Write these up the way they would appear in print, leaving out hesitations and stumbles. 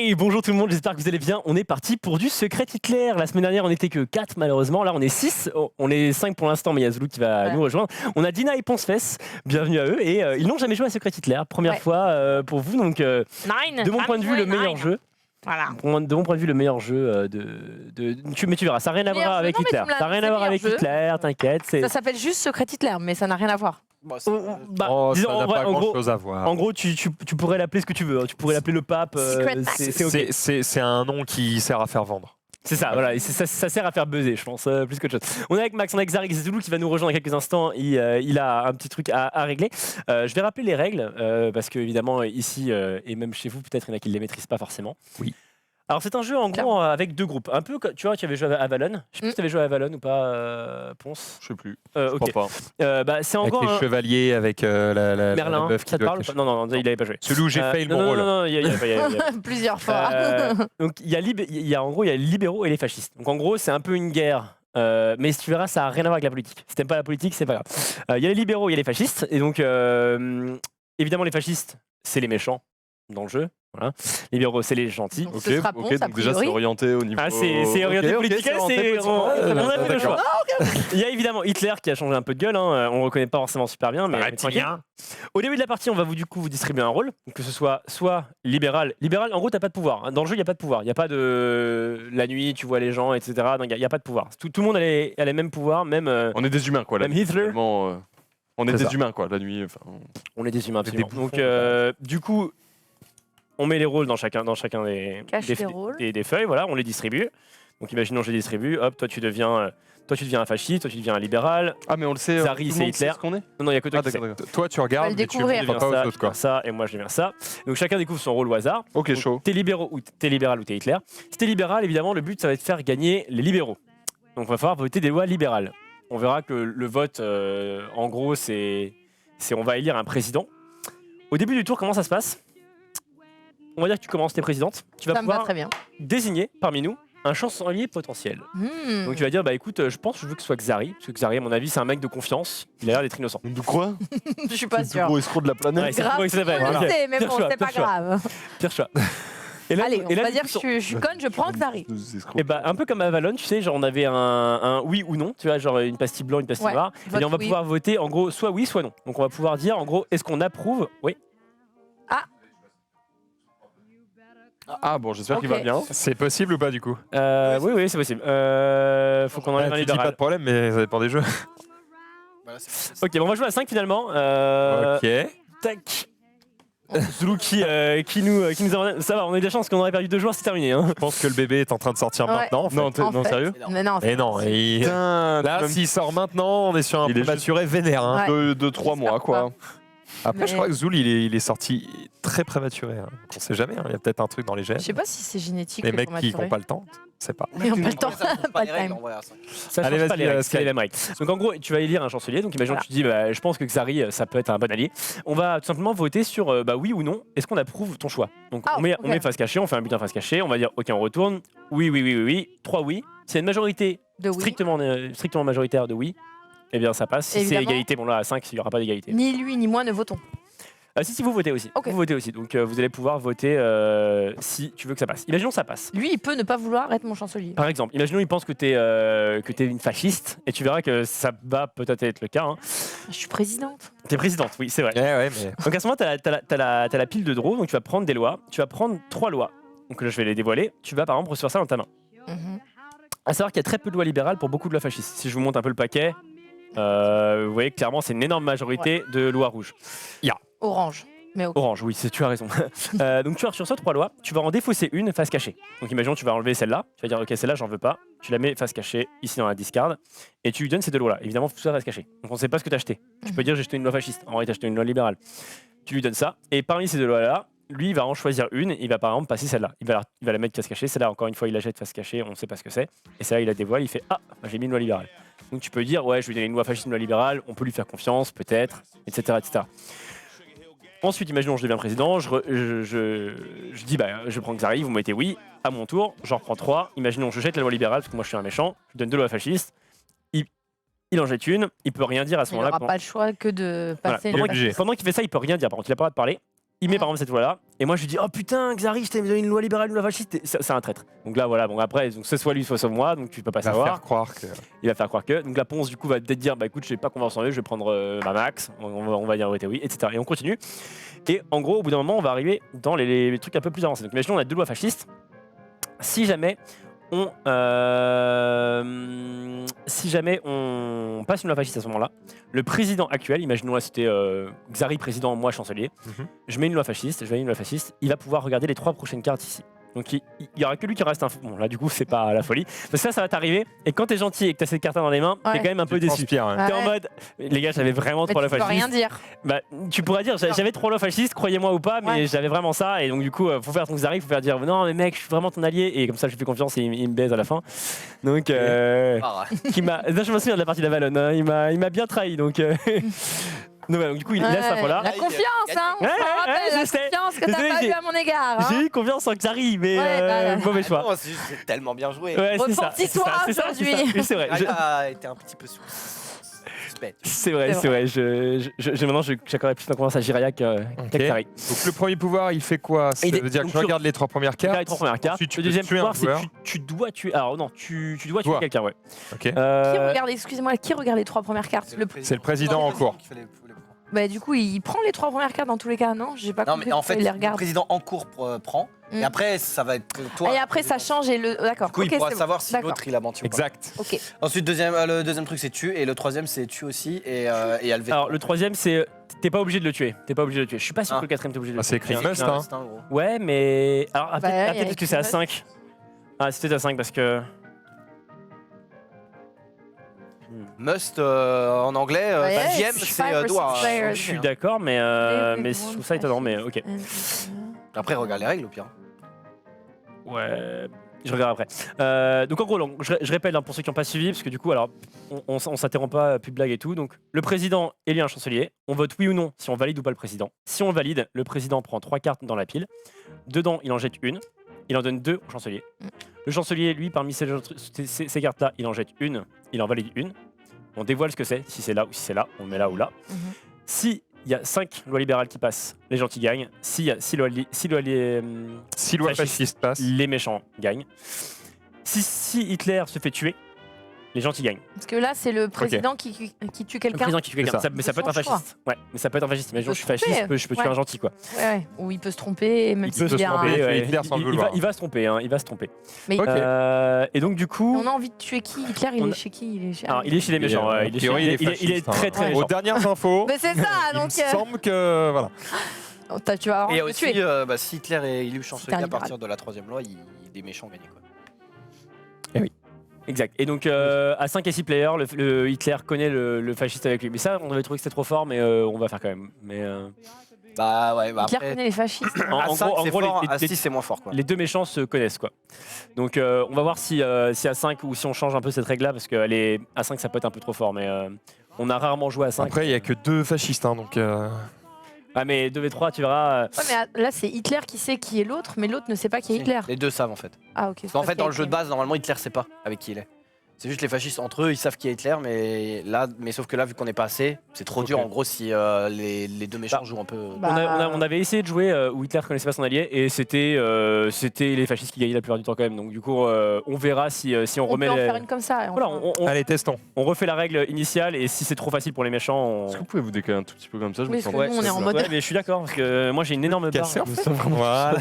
Hey, bonjour tout le monde, j'espère que vous allez bien. On est parti pour du secret Hitler. La semaine dernière, on n'était que 4 malheureusement. Là, on est 6. On est 5 pour l'instant, mais il y a Zlou qui va nous rejoindre. On a Dina et Poncefess. Bienvenue à eux. Et ils n'ont jamais joué à secret Hitler. Première fois pour vous. Donc, de mon point de vue, le meilleur jeu. Voilà. De mon point de vue, le meilleur jeu mais tu verras, ça n'a rien à voir avec Hitler. Ça n'a rien à voir avec Hitler, t'inquiète. Ça s'appelle juste secret Hitler, mais ça n'a rien à voir. Ça n'a pas grand-chose à voir. En gros, tu pourrais l'appeler ce que tu veux. Tu pourrais l'appeler le pape. C'est un nom qui sert à faire vendre. C'est ça, voilà. Et ça sert à faire buzzer, je pense, plus qu'autre chose. On est avec Max, on est avec Zarig Zulu qui va nous rejoindre dans quelques instants. Il a un petit truc à régler. Je vais rappeler les règles, parce qu'évidemment, ici, et même chez vous, peut-être il y en a qui ne les maîtrisent pas forcément. Oui. Alors, c'est un jeu, en gros, avec deux groupes. Un peu, tu vois, tu avais joué à Avalon. Je sais plus si tu avais joué à Avalon ou pas, Ponce. Je sais plus. Ok. Je crois pas. C'est en Avec gros les chevaliers, avec la Merlin, meuf qui ça te doit parle cacher. Non, il n'avait pas joué. Celui où j'ai fail mon rôle. Non, il y a Plusieurs fois. donc il y a en gros il y a les libéraux et les fascistes. Donc en gros c'est un peu une guerre, mais si tu verras ça n'a rien à voir avec la politique. Si t'aimes pas la politique c'est pas grave. Il y a les libéraux, il y a les fascistes et donc évidemment les fascistes c'est les méchants dans le jeu. Voilà. Les libéraux c'est les gentils. Donc, ce sera Ponce, a donc déjà c'est priori. orienté au niveau. Ah c'est orienté politique, c'est orienté on a fait le d'accord. choix. Il y a évidemment Hitler qui a changé un peu de gueule, hein. On le reconnaît pas forcément super bien, mais tranquille. Au début de la partie, on va vous distribuer un rôle, que ce soit libéral. Libéral, en gros, t'as pas de pouvoir. Dans le jeu, il y a pas de pouvoir. Il y a pas de la nuit, tu vois les gens, etc. Il y a pas de pouvoir. Tout le monde a les mêmes pouvoirs, même. On est des humains quoi. Même Hitler. On est des humains quoi la nuit. On est des humains, absolument. Des bouffons, Donc, du coup, on met les rôles dans chacun rôles. des feuilles. Voilà, on les distribue. Donc, imaginons je les distribue. Hop, toi tu deviens un fasciste, toi tu deviens un libéral. Ah mais on le sait. Zari, tout le c'est monde sait Hitler. ce qu'on est. Non, il y a que toi qui sais. d'accord. Toi, tu On va regardes, le mais tu ne découvrir. deviens pas aux ça, autres. tu Quoi. deviens ça, et moi je deviens ça. Donc chacun découvre son rôle au hasard. Ok, Donc, chaud. T'es libéral ou t'es Hitler. Si t'es libéral, évidemment, le but ça va être de faire gagner les libéraux. Donc il va falloir voter des lois libérales. On verra que le vote, en gros, c'est on va élire un président. Au début du tour, comment ça se passe? On va dire que tu commences, t'es présidente. Tu vas Ça me va pouvoir très bien. désigner parmi nous un chancelier potentiel. Donc tu vas dire, bah écoute, je pense que je veux que ce soit Xari. Parce que Xari, à mon avis, c'est un mec de confiance. Il a l'air d'être innocent. De quoi? Je suis pas Le plus sûre. gros escroc de la planète. Ouais, c'est Grave, comment il s'appelle. on le Voilà. sait, mais Pire bon, choix, c'est pas pire choix. grave. Pire choix. Et là, Allez, on et là, va du dire coup, que je suis conne, je prends Xari. Des escrocs. Et bah, un peu comme à Avalon, tu sais, genre on avait un oui ou non, tu vois, genre une pastille blanche, une pastille Ouais, noire. Et vote on va oui. pouvoir voter en gros soit oui, soit non. Donc on va pouvoir dire en gros, est-ce qu'on approuve? Oui. Ah bon, j'espère qu'il va Ok. bien. C'est possible ou pas du coup? Oui, c'est possible. Faut qu'on enlève un Tu dis pas libéral. de problème, mais ça dépend des jeux. Ok, bon, on va jouer à 5 finalement. Ok. Tac. Zulu qui nous a... Ça va, on a eu de la chance qu'on aurait perdu 2 joueurs, c'est terminé. Hein. Je pense que le bébé est en train de sortir Ouais. maintenant. En fait. Non, En non fait. sérieux? Mais non, Mais non, Putain, là, s'il sort maintenant, on est sur un Il est prématuré vénère. Hein. Ouais. de 3 mois quoi. Après, je Mais- crois que Zoul, il est sorti très prématuré. Hein. On sait jamais, hein. Il y a peut-être un truc dans les gènes. je sais pas si c'est génétique. Les le mecs qui prématuré. n'ont pas le temps, je sais pas. Mais on n'a pas le temps. Pas le time. Ça Allez, change pas vas-y, les règles, Sky. c'est les mêmes règles. Donc en gros, tu vas élire un chancelier. Donc imagine Voilà. que tu dis, bah, je pense que Xari, ça peut être un bon allié. On va tout simplement voter sur bah, oui ou non. Est-ce qu'on approuve ton choix? Donc Ah, on met ok. face cachée, on fait un bulletin face cachée. On va dire, ok, on retourne. Oui. 3 oui. S'il y a une majorité De oui. strictement majoritaire de oui, eh bien ça passe. Si c'est Évidemment. égalité, bon là à 5, il n'y aura pas d'égalité. Ni lui ni moi ne votons. Si vous votez aussi. Ok. Vous votez aussi. Donc vous allez pouvoir voter si tu veux que ça passe. Imaginons que ça passe. Lui, il peut ne pas vouloir être mon chancelier. Par exemple, imaginons il pense que t'es une fasciste et tu verras que ça va peut-être être le cas. Hein. Je suis présidente. T'es présidente, oui, c'est vrai. Ouais, mais. Donc à ce moment, t'as la pile de draw, donc tu vas prendre des lois. Tu vas prendre 3 lois. Donc là, je vais les dévoiler. Tu vas par exemple recevoir ça dans ta main. Mhm. À savoir qu'il y a très peu de lois libérales pour beaucoup de lois fascistes. Si je vous montre un peu le paquet, vous voyez clairement c'est une énorme majorité de lois rouges. Orange. Mais ok. Orange, oui, tu as raison. Donc tu reçois 3 lois, tu vas en défausser une face cachée. Donc imaginons tu vas enlever celle-là, tu vas dire ok celle-là j'en veux pas, tu la mets face cachée ici dans la discard et tu lui donnes ces 2 lois-là. Évidemment tout ça face cachée. Donc on ne sait pas ce que tu as acheté. Tu peux dire j'ai acheté une loi fasciste, en vrai tu as acheté une loi libérale. Tu lui donnes ça et parmi ces 2 lois-là, lui il va en choisir une, il va par exemple passer celle-là. Il va la mettre face cachée, celle-là encore une fois il la jette face cachée, on ne sait pas ce que c'est. Et celle-là il la dévoile, il fait ah j'ai mis une loi libérale. Donc tu peux dire ouais je lui donne une loi fasciste, une loi libérale, on peut lui faire confiance peut-être, etc. Ensuite, imaginons je deviens président, je dis bah je prends Xari, vous mettez oui, à mon tour, j'en reprends 3. Imaginons je jette la loi libérale parce que moi je suis un méchant, je lui donne 2 lois fascistes. Il en jette une, il peut rien dire à ce Il moment-là. n'aura pas le choix que de passer. Voilà. une obligé. phase. Pendant qu'il fait ça, il peut rien dire. Par contre, il a pas le droit de parler. il met par exemple cette loi-là, et moi je lui dis, oh putain, Xari, je t'ai donné une loi libérale, une loi fasciste, c'est un traître. Donc là, voilà, bon après, donc c'est soit lui, soit moi, donc tu peux pas Il va savoir. faire croire que. Il va faire croire que. Donc la Ponce, du coup, va peut-être dire, bah écoute, je n'ai pas confiance en lui, je vais prendre ma max, on va dire oui, etc. Et on continue. Et en gros, au bout d'un moment, on va arriver dans les trucs un peu plus avancés. Donc imaginons, on a 2 lois fascistes. Si jamais on passe une loi fasciste à ce moment-là, le président actuel, imaginons là c'était Xari président, moi chancelier, je mets une loi fasciste, il va pouvoir regarder les 3 prochaines cartes ici. Donc il y aura que lui qui reste un fou. Bon là du coup c'est pas la folie. Parce que ça va t'arriver et quand t'es gentil et que t'as cette carte dans les mains, t'es quand même un peu déçu. T'es en mode, les gars j'avais vraiment 3 lois Tu peux fascistes. rien dire. Bah, tu pourrais dire j'avais 3 lois fascistes, croyez-moi ou pas, mais j'avais vraiment ça et donc du coup faut faire ton Xari, faut faire dire non mais mec je suis vraiment ton allié et comme ça je lui fais confiance et il me baise à la fin. Donc qui m'a, là, je me souviens de la partie de la Valonne, hein, il m'a bien trahi donc. Donc du coup il laisse la là. La confiance, hein. On se rappelle la confiance que t'as pas eu à mon égard. Hein. J'ai eu confiance en Xari, mais mauvais choix. Non, c'est tellement bien joué. Ouais, c'est ça. Repenti-toi aujourd'hui. C'est vrai. Elle a été un petit peu suspect. C'est vrai. Maintenant, j'accorderais plus ma confiance à Jiraya qu'à Xari. Donc le premier pouvoir, il fait quoi? Ça veut dire que tu regardes les 3 premières cartes. Les 3 premières cartes. Ensuite, Le deuxième pouvoir, c'est joueur. tu dois tuer. Alors non, tu dois tuer quelqu'un, ouais. Ok. Qui regarde, excusez-moi, qui regarde les 3 premières cartes? C'est le président en cours. Bah du coup, il prend les 3 premières cartes dans tous les cas, non? J'ai pas Non, compris. mais en fait, il les le regarde. président en cours prend. Et après, ça va être toi. Et après, ça change et le. D'accord. Du coup, ok, il pourra c'est bon. savoir si D'accord. l'autre il a menti ou pas. Exact. Ok. Ensuite, le deuxième truc, c'est tue. Et le troisième, c'est tue aussi. Et elle veut. Alors le troisième, c'est t'es pas obligé de le tuer. Je suis pas sûr que le quatrième t'es obligé de le tuer. C'est écrit must, hein. Ouais, mais alors Bah, peut-être parce que c'est à 5. Ah, c'était à 5 parce que. Must en anglais, deuxième, c'est doigt. Je suis d'accord, mais je trouve ça étonnant, mais ok. Après, regarde les règles au pire. Ouais, je regarde après. Donc en gros, je répète hein, pour ceux qui n'ont pas suivi, parce que du coup, alors, on s'interrompt pas, plus de blagues et tout. Donc le président élit un chancelier. On vote oui ou non si on valide ou pas le président. Si on valide, le président prend 3 cartes dans la pile. Dedans, il en jette une. Il en donne 2 au chancelier. Le chancelier, lui, parmi ces cartes-là, il en jette une. Il en valide une. On dévoile ce que c'est, si c'est là ou si c'est là, on le met là ou là. Si il y a 5 lois libérales qui passent, les gentils gagnent. S'il y a 6 lois fascistes passent, les méchants gagnent. Si Hitler se fait tuer, les gentils gagnent. Parce que là, c'est le président qui tue Le quelqu'un. président qui tue quelqu'un. ça. Mais ça peut être un Son choix. fasciste. Ouais, mais ça peut être un fasciste. Mais je suis se tromper. fasciste, je peux tuer un gentil quoi. Ouais. Ou il peut se tromper, même Il peut se s'il y a un- tromper. ouais. Hitler sans le vouloir. Il va se tromper. Hein, il va se tromper. Mais Ok. Et donc du coup, on a envie de tuer qui? Hitler, il On est a- chez qui? Il est chez. alors, il est chez les méchants. ouais, il est théorie, il est très très Ouais. méchant. Aux dernières infos, Mais c'est ça, il me donc. semble que voilà. Tu vas avoir Et envie de aussi, tuer. si Hitler est élu chancelier un à partir de la 3e loi, des méchants gagnent quoi. Exact. Et donc à 5 et 6 players, le Hitler connaît le fasciste avec lui. Mais ça, on avait trouvé que c'était trop fort, mais on va faire quand même. Mais Bah ouais, Hitler après. connaît les fascistes. À 5, c'est fort, à les 6, c'est moins fort quoi. les 2 méchants se connaissent quoi. Donc on va voir si à 5 ou si on change un peu cette règle là parce que à 5 ça peut être un peu trop fort mais on a rarement joué à 5. Après, il n'y a que 2 fascistes, hein, donc. Ah mais 2v3 tu verras. Ouais, mais là, c'est Hitler qui sait qui est l'autre, mais l'autre ne sait pas qui est Hitler. Les deux savent en fait. Ah, ok. Parce qu'en fait, dans le jeu de base, normalement, Hitler sait pas avec qui il est. C'est juste les fascistes entre eux, ils savent qui est Hitler, mais sauf que là, vu qu'on n'est pas assez, c'est trop dur en gros si les 2 méchants jouent un peu. Bah, On avait essayé de jouer où Hitler connaissait pas son allié et c'était les fascistes qui gagnaient la plupart du temps quand même. Donc du coup on verra si on remet. peut en faire une comme ça. et on Voilà, fera- Allez, testons. on refait la règle initiale et si c'est trop facile pour les méchants. on- Est-ce que vous pouvez vous décaler un tout petit peu comme ça? Je me Oui, sens parce que nous, on est en mode. Ouais, mais je suis d'accord parce que moi j'ai une énorme barre. Cassé, en Je me sens vraiment- Voilà.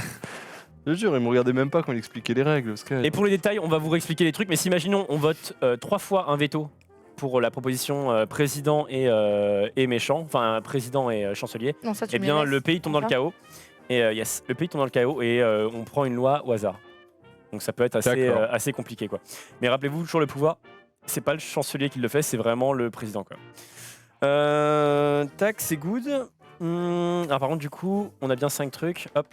Je jure, il me regardait même pas quand il expliquait les règles. Parce que... Et pour les détails, on va vous réexpliquer les trucs, mais si imaginons on vote 3 fois un veto pour la proposition président et méchant, enfin président et chancelier, Non, ça, tu eh me bien laisses. le pays tombe dans le chaos. Et yes, le pays tombe dans le chaos et on prend une loi au hasard. Donc ça peut être D'accord. assez compliqué quoi. Mais rappelez-vous toujours le pouvoir, c'est pas le chancelier qui le fait, c'est vraiment le président quoi. Tac, c'est good. Alors par contre du coup, on a bien 5 trucs. Hop.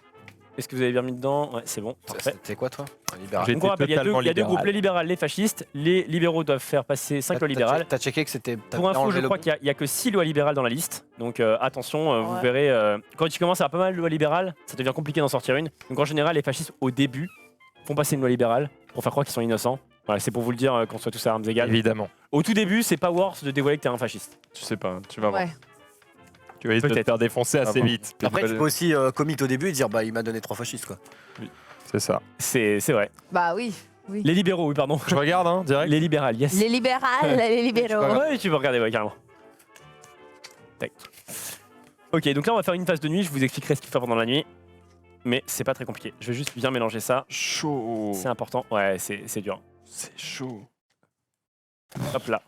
Est-ce que vous avez bien mis dedans? Ouais, c'est bon, parfait. C'était quoi toi? Un libéral. J'ai- Donc on rappelle, il y a totalement deux libéral. groupes, les libérales, les fascistes. Les libéraux doivent faire passer 5 lois libérales. T'as checké que c'était. Pour info, je crois qu'il y a que 6 lois libérales dans la liste. Donc attention, vous verrez, quand tu commences à avoir pas mal de lois libérales, ça devient compliqué d'en sortir une. Donc en général, les fascistes, au début, font passer une loi libérale pour faire croire qu'ils sont innocents. Voilà, c'est pour vous le dire, qu'on soit tous à armes égales. Évidemment. Au tout début, c'est pas worth de dévoiler que t'es un fasciste. Tu sais pas, tu vas voir. Ouais. tu vas te Peut-être. faire défoncer assez bon. vite. Après, tu peux aussi commit au début et dire bah il m'a donné 3 fascistes quoi. C'est ça. C'est vrai. Bah oui. Les libéraux, oui, pardon. Je regarde, hein, direct. Les libérales, yes. Les libérales, les libéraux. Ouais, tu peux regarder, ouais, carrément. Tac. Ok, donc là, on va faire une phase de nuit. Je vous expliquerai ce qu'il faut faire pendant la nuit. Mais c'est pas très compliqué. Je vais juste bien mélanger ça. Chaud. C'est important. Ouais, c'est dur. C'est chaud. Hop là.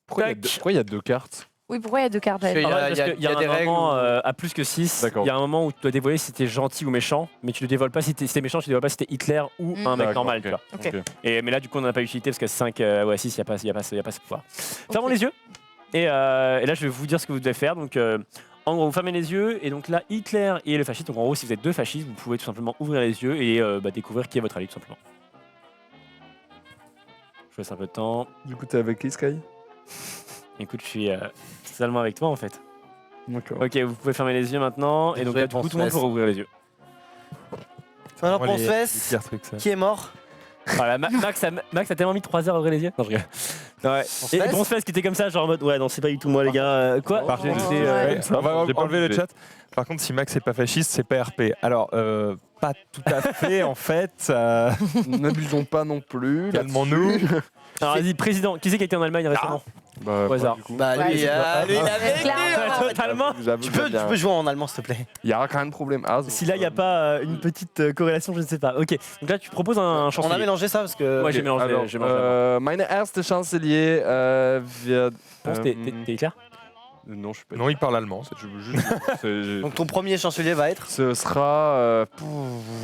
Pourquoi Tac. il y a 2 cartes? Oui, pourquoi il y a 2 cartes Il y a- Ah ouais, parce il y a- qu'il y a il y a des un règles moment où- à plus que 6. D'accord. Il y a un moment où tu dois dévoiler si t'es gentil ou méchant. Mais tu ne dévoiles pas si t'es méchant, tu ne dévoiles pas si t'es Hitler ou un mec D'accord, normal. ok. Tu vois. Ok. Mais là, du coup, on n'en a pas utilité parce que 5, ouais, 6, il n'y a pas ce pouvoir. Fermons Ok. les yeux. Et là, je vais vous dire ce que vous devez faire. Donc, en gros, vous fermez les yeux. Et donc là, Hitler et le fasciste. Donc, en gros, si vous êtes 2 fascistes, vous pouvez tout simplement ouvrir les yeux et découvrir qui est votre allié, tout simplement. Je vous laisse un peu de temps. Du coup, t'es avec qui, Sky? Écoute, je suis totalement avec toi, en fait. D'accord. Ok, vous pouvez fermer les yeux maintenant. Et donc là, du coup, tout le monde peut rouvrir les yeux. Fin Moi, les Ponce-Fesse, pires trucs, ça. qui est mort? Voilà, Max a tellement mis 3 heures à ouvrir les yeux. Non, je rigole. Ouais. Et Ponce-Fesse Ponce-Fesse qui était comme ça, genre en mode ouais, non, c'est pas du tout moi, les gars. Quoi Par J'ai- contre, j'ai, ouais. on va J'ai pas enlever le enlevé. chat. Par contre, si Max n'est pas fasciste, c'est pas RP. Alors, pas tout à fait, en fait. N'abusons pas non plus. Calmons-nous. là-dessus. Alors vas-y, président, qui c'est qui a été en Allemagne récemment Bah, Au hasard. du coup, Bah Ouais, lui, c'est lui, il avait clairement. Totalement. j'avoue, Tu peux jouer en allemand s'il te plaît? Il y aura quand même problème. Ah, Si là, il n'y a pas une petite corrélation, je ne sais pas. Ok, donc là, tu proposes un On a chancelier. mélangé ça parce que. Ouais, j'ai mélangé. Alors, j'ai mélangé. meine erste Chancelier wird. Ponce, t'es clair Non, je suis pas. Non, il parle allemand. Je veux juste. Donc ton premier chancelier va être. Ce sera.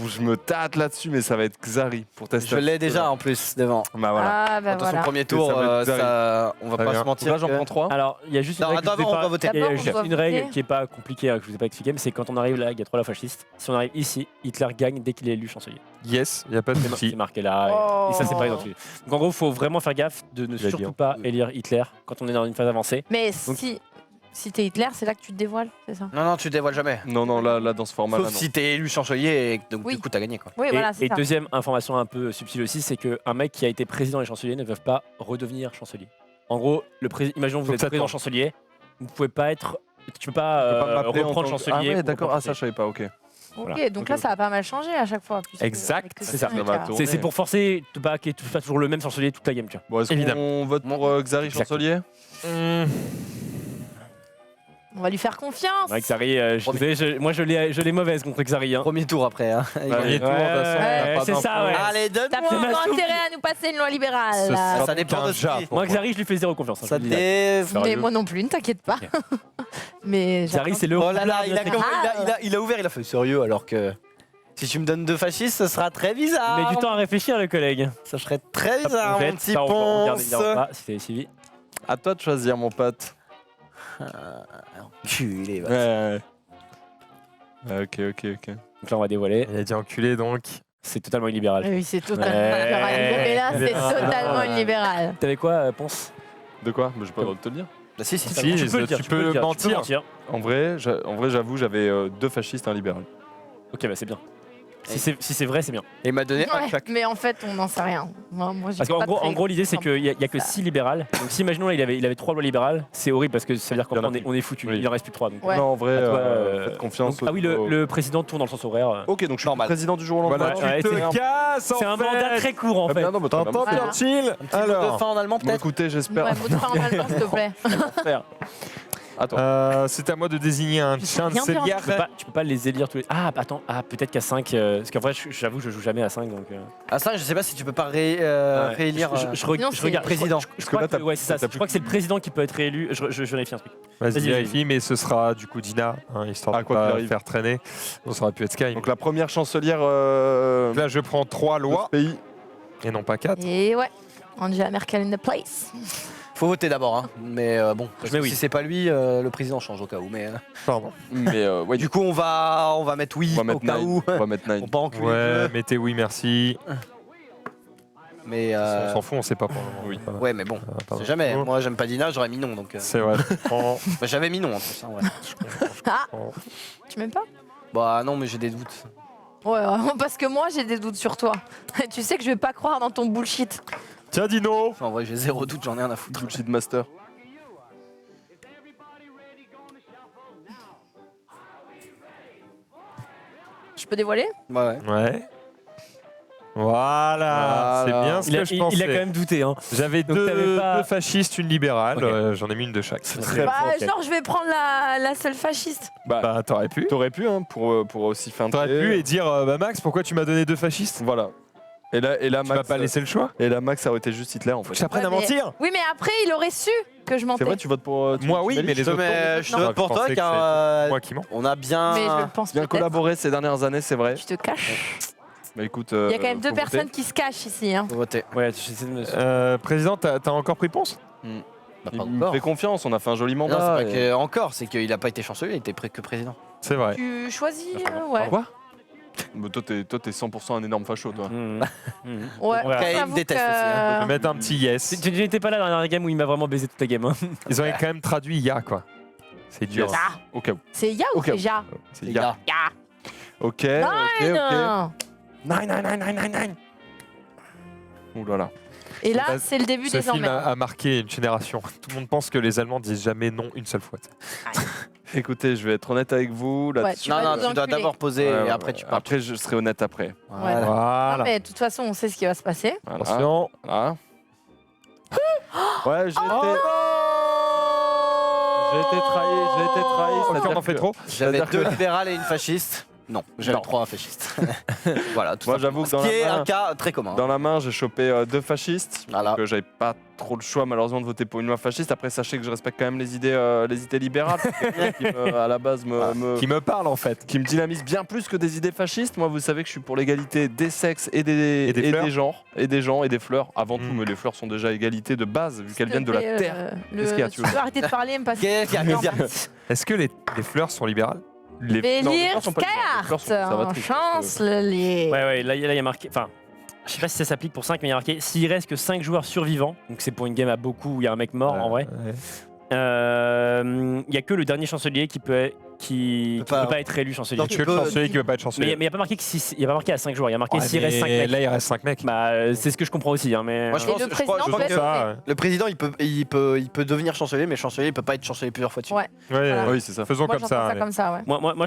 Je me tâte là-dessus, mais ça va être Xari pour tester. Je l'ai déjà en plus devant. Bah voilà. Ah, bah Attention, voilà. premier tour, Ça va être ça, on va Très pas bien. se mentir. Là, j'en que- prends 3. Alors, il y a juste une Non, règle, que je vous ai d'abord, on pas- doit voter. il y a D'abord, on juste doit une règle voter. qui est pas compliquée, que je vous ai pas expliqué, mais c'est quand on arrive là, il y a 3 la fascistes. Si on arrive ici, Hitler gagne dès qu'il est élu chancelier. Yes, il n'y a pas de C'est souci. marqué là. Et ça, c'est pareil dans tous les. Donc en gros, il faut vraiment faire gaffe de ne Il a dit, surtout hein. pas élire Hitler quand on est dans une phase avancée. Mais Donc- si t'es Hitler, c'est là que tu te dévoiles, c'est ça? Non, non, tu dévoiles jamais. Non, là, dans ce format-là, Sauf non. si t'es élu chancelier et que, donc Oui. du coup t'as gagné quoi. Oui, Et, voilà, c'est et ça. deuxième information un peu subtile aussi, c'est qu'un mec qui a été président et chancelier ne peuvent pas redevenir chancelier. En gros, imaginons que vous Donc êtes ça président tourne. chancelier, vous pouvez pas être. Tu peux pas, Tu peux pas m'appeler en reprendre tant que- chancelier. Ah ouais, ou d'accord. reprendre Ah, ça, je savais pas, ok. Ok, voilà. donc Ok, là, ok. ça a pas mal changé à chaque fois. puisque Exact, avec le c'est ça. système, Ça va tu vois. tourner. C'est pour forcer pas qu'il tu fasses toujours le même chancelier toute la game, tu vois. Bon, est-ce Évidemment. qu'on vote pour Xari Exactement. chancelier? On va lui faire confiance. Ouais, Xari, vous savez, moi je l'ai mauvaise contre Xari. Hein. Premier tour après. Hein. Premier tour, de toute façon, on n'a pas c'est ça, d'infos. ouais. Allez, T'as donne-moi. plus ma soupe. intérêt à nous passer une loi libérale. Ce là. sera Ça dépend donc de un ce ja qui- pour Moi, moi. Xari, je lui fais zéro confiance. hein, Ça je vous le dis. dé... Mais moi non plus, ne t'inquiète pas. Mais Xari, c'est le. Oh là là, il a, Mais il a ouvert, il a fait sérieux alors que si tu me donnes 2 fascistes, ce sera très bizarre. du temps à réfléchir, le collègue. Ça serait très Hop, bizarre, on mon jette. petit Ça, on regarde évidemment Ponce. pas, si c'est suivi. À toi de choisir, mon pote. Enculé, va. Ouais. Ok. Donc là, on va dévoiler. Il a dit enculé, donc. C'est totalement illibéral. Oui, c'est totalement Ouais. libéral. Mais là, c'est totalement illibéral. T'avais quoi, Ponce De quoi? Mais j'ai pas le droit de te le dire. Bah, si, si, Si, ça si, va. Tu peux le dire, tu tu peux le peux dire, mentir. En vrai, j'avoue, j'avais 2 fascistes et un libéral. Ok, bah c'est bien. Si c'est vrai, c'est bien. Et il m'a donné un Ouais, claque. mais en fait, on n'en sait rien. Moi, j'ai Parce qu'en pas gros, très- en gros l'idée, c'est qu'il n'y a que 6 libérales. Donc si, imaginons, là, il avait 3 lois libérales, c'est horrible parce que ça veut dire Il y en a qu'on est, on est foutu. Oui. Il en reste plus que 3. Donc, Ouais. Non, en vrai, à toi, faites confiance. donc- ah oui, le président tourne dans le sens horaire. Ok, donc je suis Normal. président du jour au lendemain. Voilà, Ouais, tu c'est- te casses en C'est un fait. mandat très court en Ah, fait. mais non, mais très bien. T'entends, Voilà. Churchill De Alors, fin en allemand Bon, peut-être. écoutez, j'espère. Ouais, mot de fin en allemand, s'il te plaît. Frère. Attends. c'est à moi de désigner un Je sais rien dire. chancelier. Tu peux pas les élire tous les. Ah, attends, peut-être qu'à 5. Parce qu'en vrai, j'avoue, je joue jamais à 5. Donc, Ah ça, je sais pas si tu peux pas réélire. Je Sinon, regarde. président. Je crois que, ouais, c'est ça. Je crois que c'est le président qui peut être réélu. Je vérifie un truc. Vas-y, Vas-y, vérifie, mais ce sera du coup Dina, hein, histoire Ah, de quoi qu'il pas arrive. faire traîner. On sera plus être Sky. Donc la première chancelière Là, je prends 3 de lois ce pays. et non pas 4. Et ouais, Angela Merkel in the place. Faut voter d'abord, hein. Mais bon, parce Mais que oui. si c'est pas lui, le président change au cas où. Mais Pardon. Mais ouais, du coup, on va mettre oui on va au mettre cas 9. où. On va mettre 9. On pas enculer le Ouais, jeu. mettez oui, merci. Mais On s'en fout, on sait pas pour le moment. Oui. Voilà. ouais, mais bon, Ah, c'est pardon. jamais. Oh, Moi, j'aime pas Dina, j'aurais mis non. Donc, C'est vrai. je comprends. bah, j'avais mis non en plus. Hein, ouais. Ah, Oh. tu m'aimes pas? Bah non, mais j'ai des doutes. Ouais, vraiment, parce que moi, j'ai des doutes sur toi. Tu sais que je vais pas croire dans ton bullshit. Tiens, Dino. Enfin, en vrai, j'ai 0 doute, j'en ai rien à foutre. Bullshit Master. Je peux dévoiler? Ouais. Ouais. Voilà, c'est bien ce Il a, que je il- pensais. il a quand même douté. Hein. J'avais Donc, deux, t'avais pas- deux fascistes, une libérale. Ok. J'en ai mis une de chaque. Très Bah, ok. genre, je vais prendre la seule fasciste. Bah, t'aurais pu. T'aurais pu, hein, pour aussi feinter. T'aurais pu et dire bah Max, pourquoi tu m'as donné deux fascistes? Voilà. Et là, Tu Max, m'as pas laissé le choix? et là, Max, ça aurait été juste Hitler, en Faut que fait. je t'apprenne Ouais, à mais- mentir. Oui, mais après, il aurait su que je C'est mentais. vrai, tu votes pour. Moi, oui, mais les autres. Je te Non. vote pour Je toi pensais car que moi qui mens. on a bien. Mais je le pense Bien peut-être. collaboré ces dernières années, c'est vrai. Tu te caches. Mais écoute. Il y a quand même deux faut voter. personnes qui se cachent ici. Hein. Faut voter. Ouais, j'essaie de me. Président, t'as encore pris Ponce? Bah, Il pas me encore. fait confiance, on a fait un joli Non, c'est mandat. pas et- que encore, c'est qu'il a pas été chancelier, il était que président. C'est vrai. Tu choisis, D'accord. ouais. Quoi Bah, toi, t'es 100% un énorme facho, toi. Mhm. Mhm. Ouais, On verra. Après, il me j'avoue déteste que- aussi, hein. Je vais mettre un petit yes. Tu n'étais pas là dans la dernière game où il m'a vraiment baisé toute la game. Hein. Ils ont quand même traduit Ya, quoi. C'est dur. Yes. Au cas où. C'est Ya ou Ok. c'est Ja? C'est Les Ya. gars. Ya. Ok, ok. Non. Nine. Ouh là là. Et là, Bah, c'est le début Ce des film emmerdes. a marqué une génération. Tout le monde pense que les Allemands disent jamais non une seule fois. Écoutez, je vais être honnête avec vous. Ouais, Là-dessus. tu Non, vas non, nous tu dois enculer. d'abord poser Ouais, et ouais, après tu parles. Après, je serai honnête après. Voilà. Non, Voilà. mais de toute façon, on sait ce qui va se passer. Voilà. Attention. Voilà. Ouais, j'ai Oh été. J'ai été trahi, Ok, on c'est-à-dire en fait que- trop. J'avais C'est-à-dire deux que- libérales et une fasciste. Non, j'avais Non. 3 fascistes. Voilà, tout Moi, simplement. j'avoue que dans Ce qui la est main- un cas très commun. Dans la main, j'ai chopé 2 fascistes. Voilà. Donc j'avais pas trop le choix, malheureusement, de voter pour une loi fasciste. Après, sachez que je respecte quand même les idées libérales, qui, à la base, Qui me parle en fait. qui me dynamise bien plus que des idées fascistes. Moi, vous savez que je suis pour l'égalité des sexes et des fleurs. genres, et des gens et des fleurs. Avant tout, Mm. mais les fleurs sont déjà égalité de base, vu qu'elles S'il te viennent de la plaît, terre. Qu'est-ce qu'il y a, tu Tu veux peux arrêter de parler et me passer. Qu'est-ce qu'il y a, qu'est-ce qu'il y a Est-ce que les fleurs sont libérales? Les Mais non, les lire fleurs sont pas libérales. Les fleurs carte sont en conservatrices. chancelier. Ouais, ouais, là, il y a marqué. Enfin, je sais pas si ça s'applique pour 5, mais il y a marqué s'il reste que 5 joueurs survivants, donc c'est pour une game à beaucoup où il y a un mec mort en vrai, Ouais. il y a que le dernier chancelier qui peut pas être élu chancelier. Donc, Que tu le peux- chancelier qui veut pas être Mais chancelier. il n'y a pas marqué que il y a pas marqué à 5 joueurs, il y a marqué Ouais, s'il reste 5 mais mecs. là, il reste 5 mecs. Bah, c'est ce que je comprends aussi, hein, mais. Moi, je Et pense- le je président crois- je peut pense être que ça, ouais. le président, il peut devenir chancelier, mais chancelier, il peut pas être chancelier plusieurs fois de suite. Ouais. Ouais, Voilà. Oui, c'est ça. faisons Moi, comme j'entends ça. ça allez. comme ça, ouais. Moi,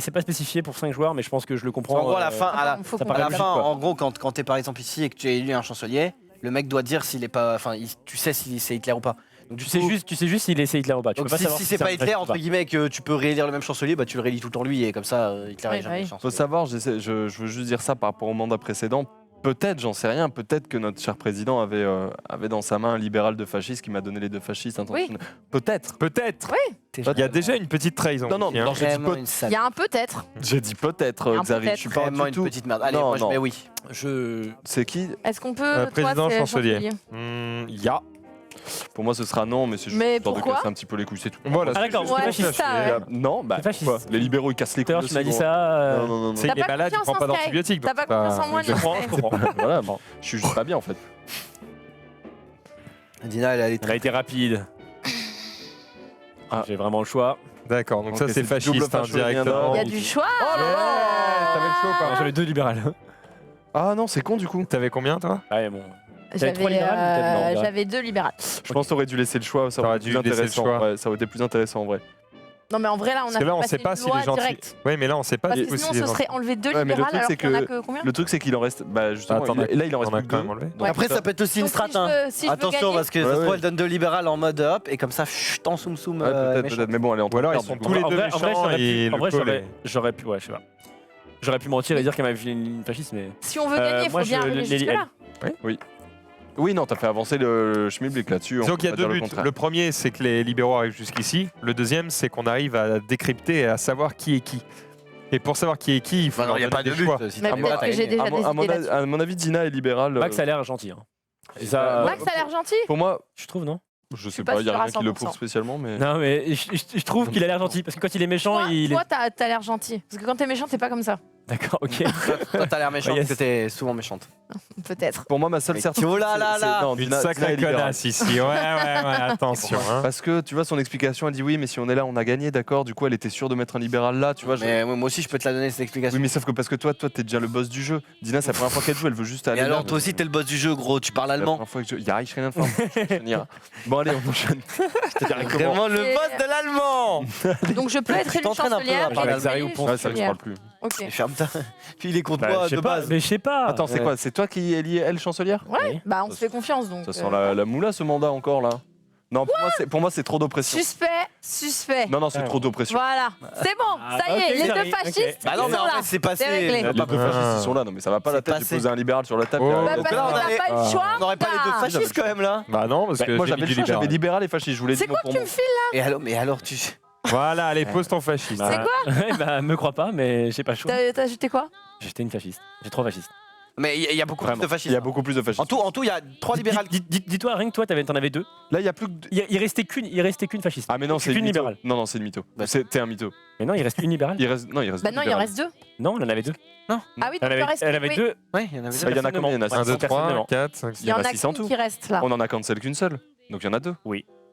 c'est pas spécifié pour 5 joueurs, mais je pense que je le comprends. En gros, à la fin, Faut ça qu'on à la paraît fasse. fin, logique, quoi. en gros, quand t'es par exemple ici et que tu es élu un chancelier, le mec doit dire s'il est pas, enfin, tu sais si c'est Hitler ou pas. Donc Tu sais juste s'il est Hitler ou pas. Tu Donc peux pas si, savoir si c'est pas un Hitler, fasciste ou entre guillemets, et que tu peux réélire le même chancelier, bah tu le réélis tout le temps lui, et comme ça, Hitler Oui, est jamais bah oui. chancelier. Faut savoir, je veux juste dire ça par rapport au mandat précédent. Peut-être, j'en sais rien, peut-être que notre cher président avait dans sa main un libéral de fasciste qui m'a donné les 2 fascistes intentionnels. Peut-être. Peut-être. T'es Il y a déjà une petite trahison. Non, non, ici, hein. non, j'ai dit vraiment peut- une Il sale. y a un peut-être. J'ai dit peut-être, Il y a un Xavier. peut-être. Je suis pas Vraiment du une tout. petite merde. Allez, Non, moi je non. mets oui. C'est qui Est-ce qu'on peut. Président, toi, c'est chancelier. Ya. Pour moi, ce sera non, mais c'est juste Mais histoire de pourquoi casser un petit peu les couilles, c'est tout. Voilà. Ah, d'accord, c'est ouais, juste c'est lâché. ça, ouais. Non, bah C'est fasciste. quoi, les libéraux ils cassent les Tout à couilles. l'heure, tu m'as aussi, dit bon. ça. Non, non, non, non. C'est T'as il est pas malade, il confiance prend en pas Sky. d'antibiotiques. T'as donc pas c'est confiance en moi, Je comprends, je comprends. Voilà, bon, je suis juste pas bien en fait. Dina, elle est allée Elle a été rapide. Ah. J'ai vraiment le choix. D'accord, donc Ok, ça c'est c'est double fasciste hein, facho, rien directement. Il y a du choix. Ouais, t'avais le choix ou pas? J'ai les 2 libérales. Ah non, c'est con du coup. T'avais combien toi? Ouais, bon. T'avais 3 J'avais libérales ou peut-être non, libérales j'avais 2 libérales. Je pense que t'aurais dû laisser le choix, ça T'aurais aurait été dû plus laisser le intéressant. choix. Ouais, ça aurait été plus intéressant en vrai. Non, mais en vrai, là, on Parce a que là fait on passer sait pas une s'il loi est gentil. directe. Oui, mais là on sait pas Parce du que coup sinon, s'il est ce gentil. serait enlever 2 Ouais, mais le libérales truc, alors c'est qu'on a que- que combien Le truc c'est qu'il en reste, bah justement, Attends, là il en reste On a plus que quand 2. même enlevé. Ouais. Après, ça peut être aussi une Donc, strat. hein. si je veux Attention, gagner- parce que Ouais, ça se ouais. trouve, elle donne 2 libérales en mode hop, et comme ça, chut, en soum soum. Ouais, peut-être, méchant. peut-être, mais bon, elle est en Ou alors ils train de sont perdre, tous les donc, deux En vrai, méchants et en vrai, le col est- j'aurais pu, ouais, je sais pas. J'aurais pu mentir et dire qu'elle m'avait filé une fasciste, mais. Si on veut gagner, il moi, faut bien je- arriver les- jusque-là. Oui, non, t'as fait avancer le schmilblick là-dessus. on Disons peut qu'il y a pas 2 dire le buts. contraire. Le premier, c'est que les libéraux arrivent jusqu'ici. Le deuxième, c'est qu'on arrive à décrypter et à savoir qui est qui. Et pour savoir qui est qui, il faut Enfin, non, leur il n'y a donner pas de des choix. but. Si Mais t'as peut-être pas que j'ai gagné. déjà À mon- à mon décidé avis- là-dessus. à mon avis, Dina est libérale. Max a l'air gentil. Hein. Et ça, Max a l'air gentil. Pour moi, je trouve, non je sais pas pas, il y a sûre à rien qui le 100%. prouve spécialement, mais. Non, mais je trouve qu'il a l'air gentil parce que quand il est méchant, il est. Toi, t'as l'air gentil. Parce que quand t'es méchant, t'es pas comme ça. D'accord, ok. Toi, t'as l'air méchante Yes. parce que t'es souvent méchante. Peut-être. Pour moi, ma seule Mais certitude. oh là là c'est- là. non, Une Dina est sacrée libérale. connasse ici. Ouais, attention. hein. Parce que tu vois, son explication, elle dit oui, mais si on est là, on a gagné, d'accord. Du coup, elle était sûre de mettre un libéral là, tu vois. Mais moi aussi, je peux te la donner cette explication. Oui, mais sauf que parce que toi, t'es déjà le boss du jeu. Dina, c'est la première fois qu'elle joue, elle veut juste aller Et alors, là. toi aussi, t'es le boss du jeu, gros. Tu parles C'est la allemand. première fois que je. Y'a rien de faire. Bon, allez, on enchaîne. Vraiment le Et- boss de l'allemand. Donc je peux être Je élue t'entraîne un peu à chancelière. parler je peux avec Zari être ou élue Ponce, Ouais, ça ne chancelière. parle plus. Ok. Mais ferme ta. Puis il est contre Bah, moi je sais de pas, base. mais je sais pas. Attends, c'est quoi? C'est toi qui élis elle chancelière? Ouais, bah on se fait confiance donc. Ça sent la moula ce mandat encore là. Non, pour moi c'est trop d'oppression. Suspect. Non, c'est trop d'oppression. Voilà, c'est bon, Ah, ça y est, ok, les ça deux arrive, ok. fascistes, Bah non, ils mais sont en là. fait, c'est passé. C'est réglé. Les deux fascistes ils sont là, non mais ça va pas la C'est tête de passé. poser un libéral sur la table. Oh. Bah, Donc parce là, qu'on on n'a avait- pas eu le choix. On n'aurait pas les deux bâtard. fascistes quand même là. Bah non, parce que Moi j'ai j'avais mis le du choix, j'avais libéral. libéral et fasciste, je voulais C'est dire quoi pour que tu moi. me files là Et alors tu. Voilà, allez, pose ton fasciste. Bah, ouais, bah, me crois pas, mais j'ai pas le choix. T'as ajouté quoi? J'ai jeté une fasciste. J'ai 3 fascistes. Mais il y a beaucoup plus Vraiment. de Il fascistes. y a beaucoup plus de fascistes. En tout, il y a 3 libérales. Dis-toi, rien que toi, t'en avais 2. Là, il y a plus que. Il restait qu'une fasciste. Ah mais non, c'est qu'une une mytho. libérale. Non, c'est une mytho. Bah, T'es un mytho. Mais non, il reste une libérale. Il reste Bah non, il en libérales. reste 2. Non, on en avait 2. Ah oui, Elle il en reste avait oui. 2. Ouais, il y en avait Il y en a combien? Il y en a 1, 2, 3, personnellement. 4, 5, Il y en a 6 en qu'une tout. qui reste là. On en a cancel qu'une seule. Donc il y en a 2.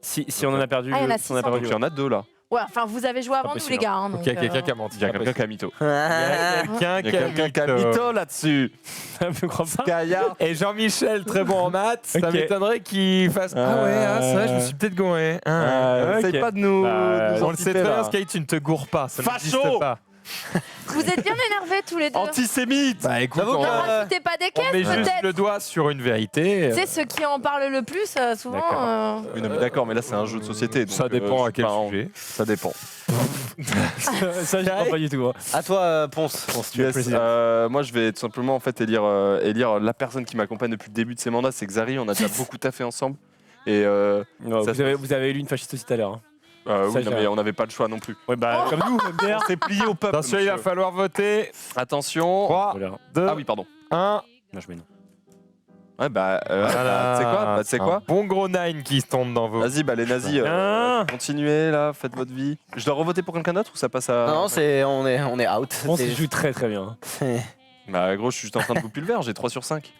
Si on en a perdu. Ah, il y en a si on a 600. perdu. Donc il y en a 2 là. Ouais, enfin vous avez joué avant nous possible, les gars. hein, Ok, donc, quelqu'un qui a menti. Il y a quelqu'un qui a mytho. Il y a Il y a quelqu'un qui a mytho là-dessus. Ça me crois pas. Gaillard. Et Jean-Michel, très bon en maths, ça Ok. m'étonnerait qu'il fasse. Ah ouais, c'est vrai, je me suis peut-être gouré. Essaye ok. pas de nous. Bah, nous On le sait anticiper, très bien, là. Sky, tu ne te gourres pas. Ça Facho n'existe pas. Vous êtes bien énervés tous les deux. Antisémite. Bah écoute, J'avoue on, que- Ne rajoutez pas des on caisses met juste peut-être. le doigt sur une vérité. Tu sais, ceux qui en parlent le plus, souvent. D'accord. Oui, non, mais d'accord, mais là c'est un jeu de société. donc, Ça dépend je à quel sais pas, sujet. Ça dépend. Ça, je crois pas du tout. hein. À toi, Ponce. Yes, moi je vais tout simplement en fait élire la personne qui m'accompagne depuis le début de ces mandats, c'est Xari. On a déjà beaucoup taffé ensemble. Et Non, Ça vous avez élu une fasciste aussi tout à l'heure. hein. oui, Ça, non, mais on n'avait pas le choix non plus. Ouais, bah, comme nous, MDR. On s'est plié au peuple. Attention, il va monsieur. falloir voter. Attention. 3, Voilà. 2, Ah oui, pardon. 1. Non, je mets non. Ouais, bah, tu sais quoi, Bon gros 9 qui se tombe dans vos. Vas-y, bah les nazis, Ah. continuez là, faites votre vie. Je dois revoter pour quelqu'un d'autre ou ça passe à. Non, on est out. On se C'est- joue très très bien. Bah gros, je suis juste en train de vous pulver, j'ai 3 sur 5.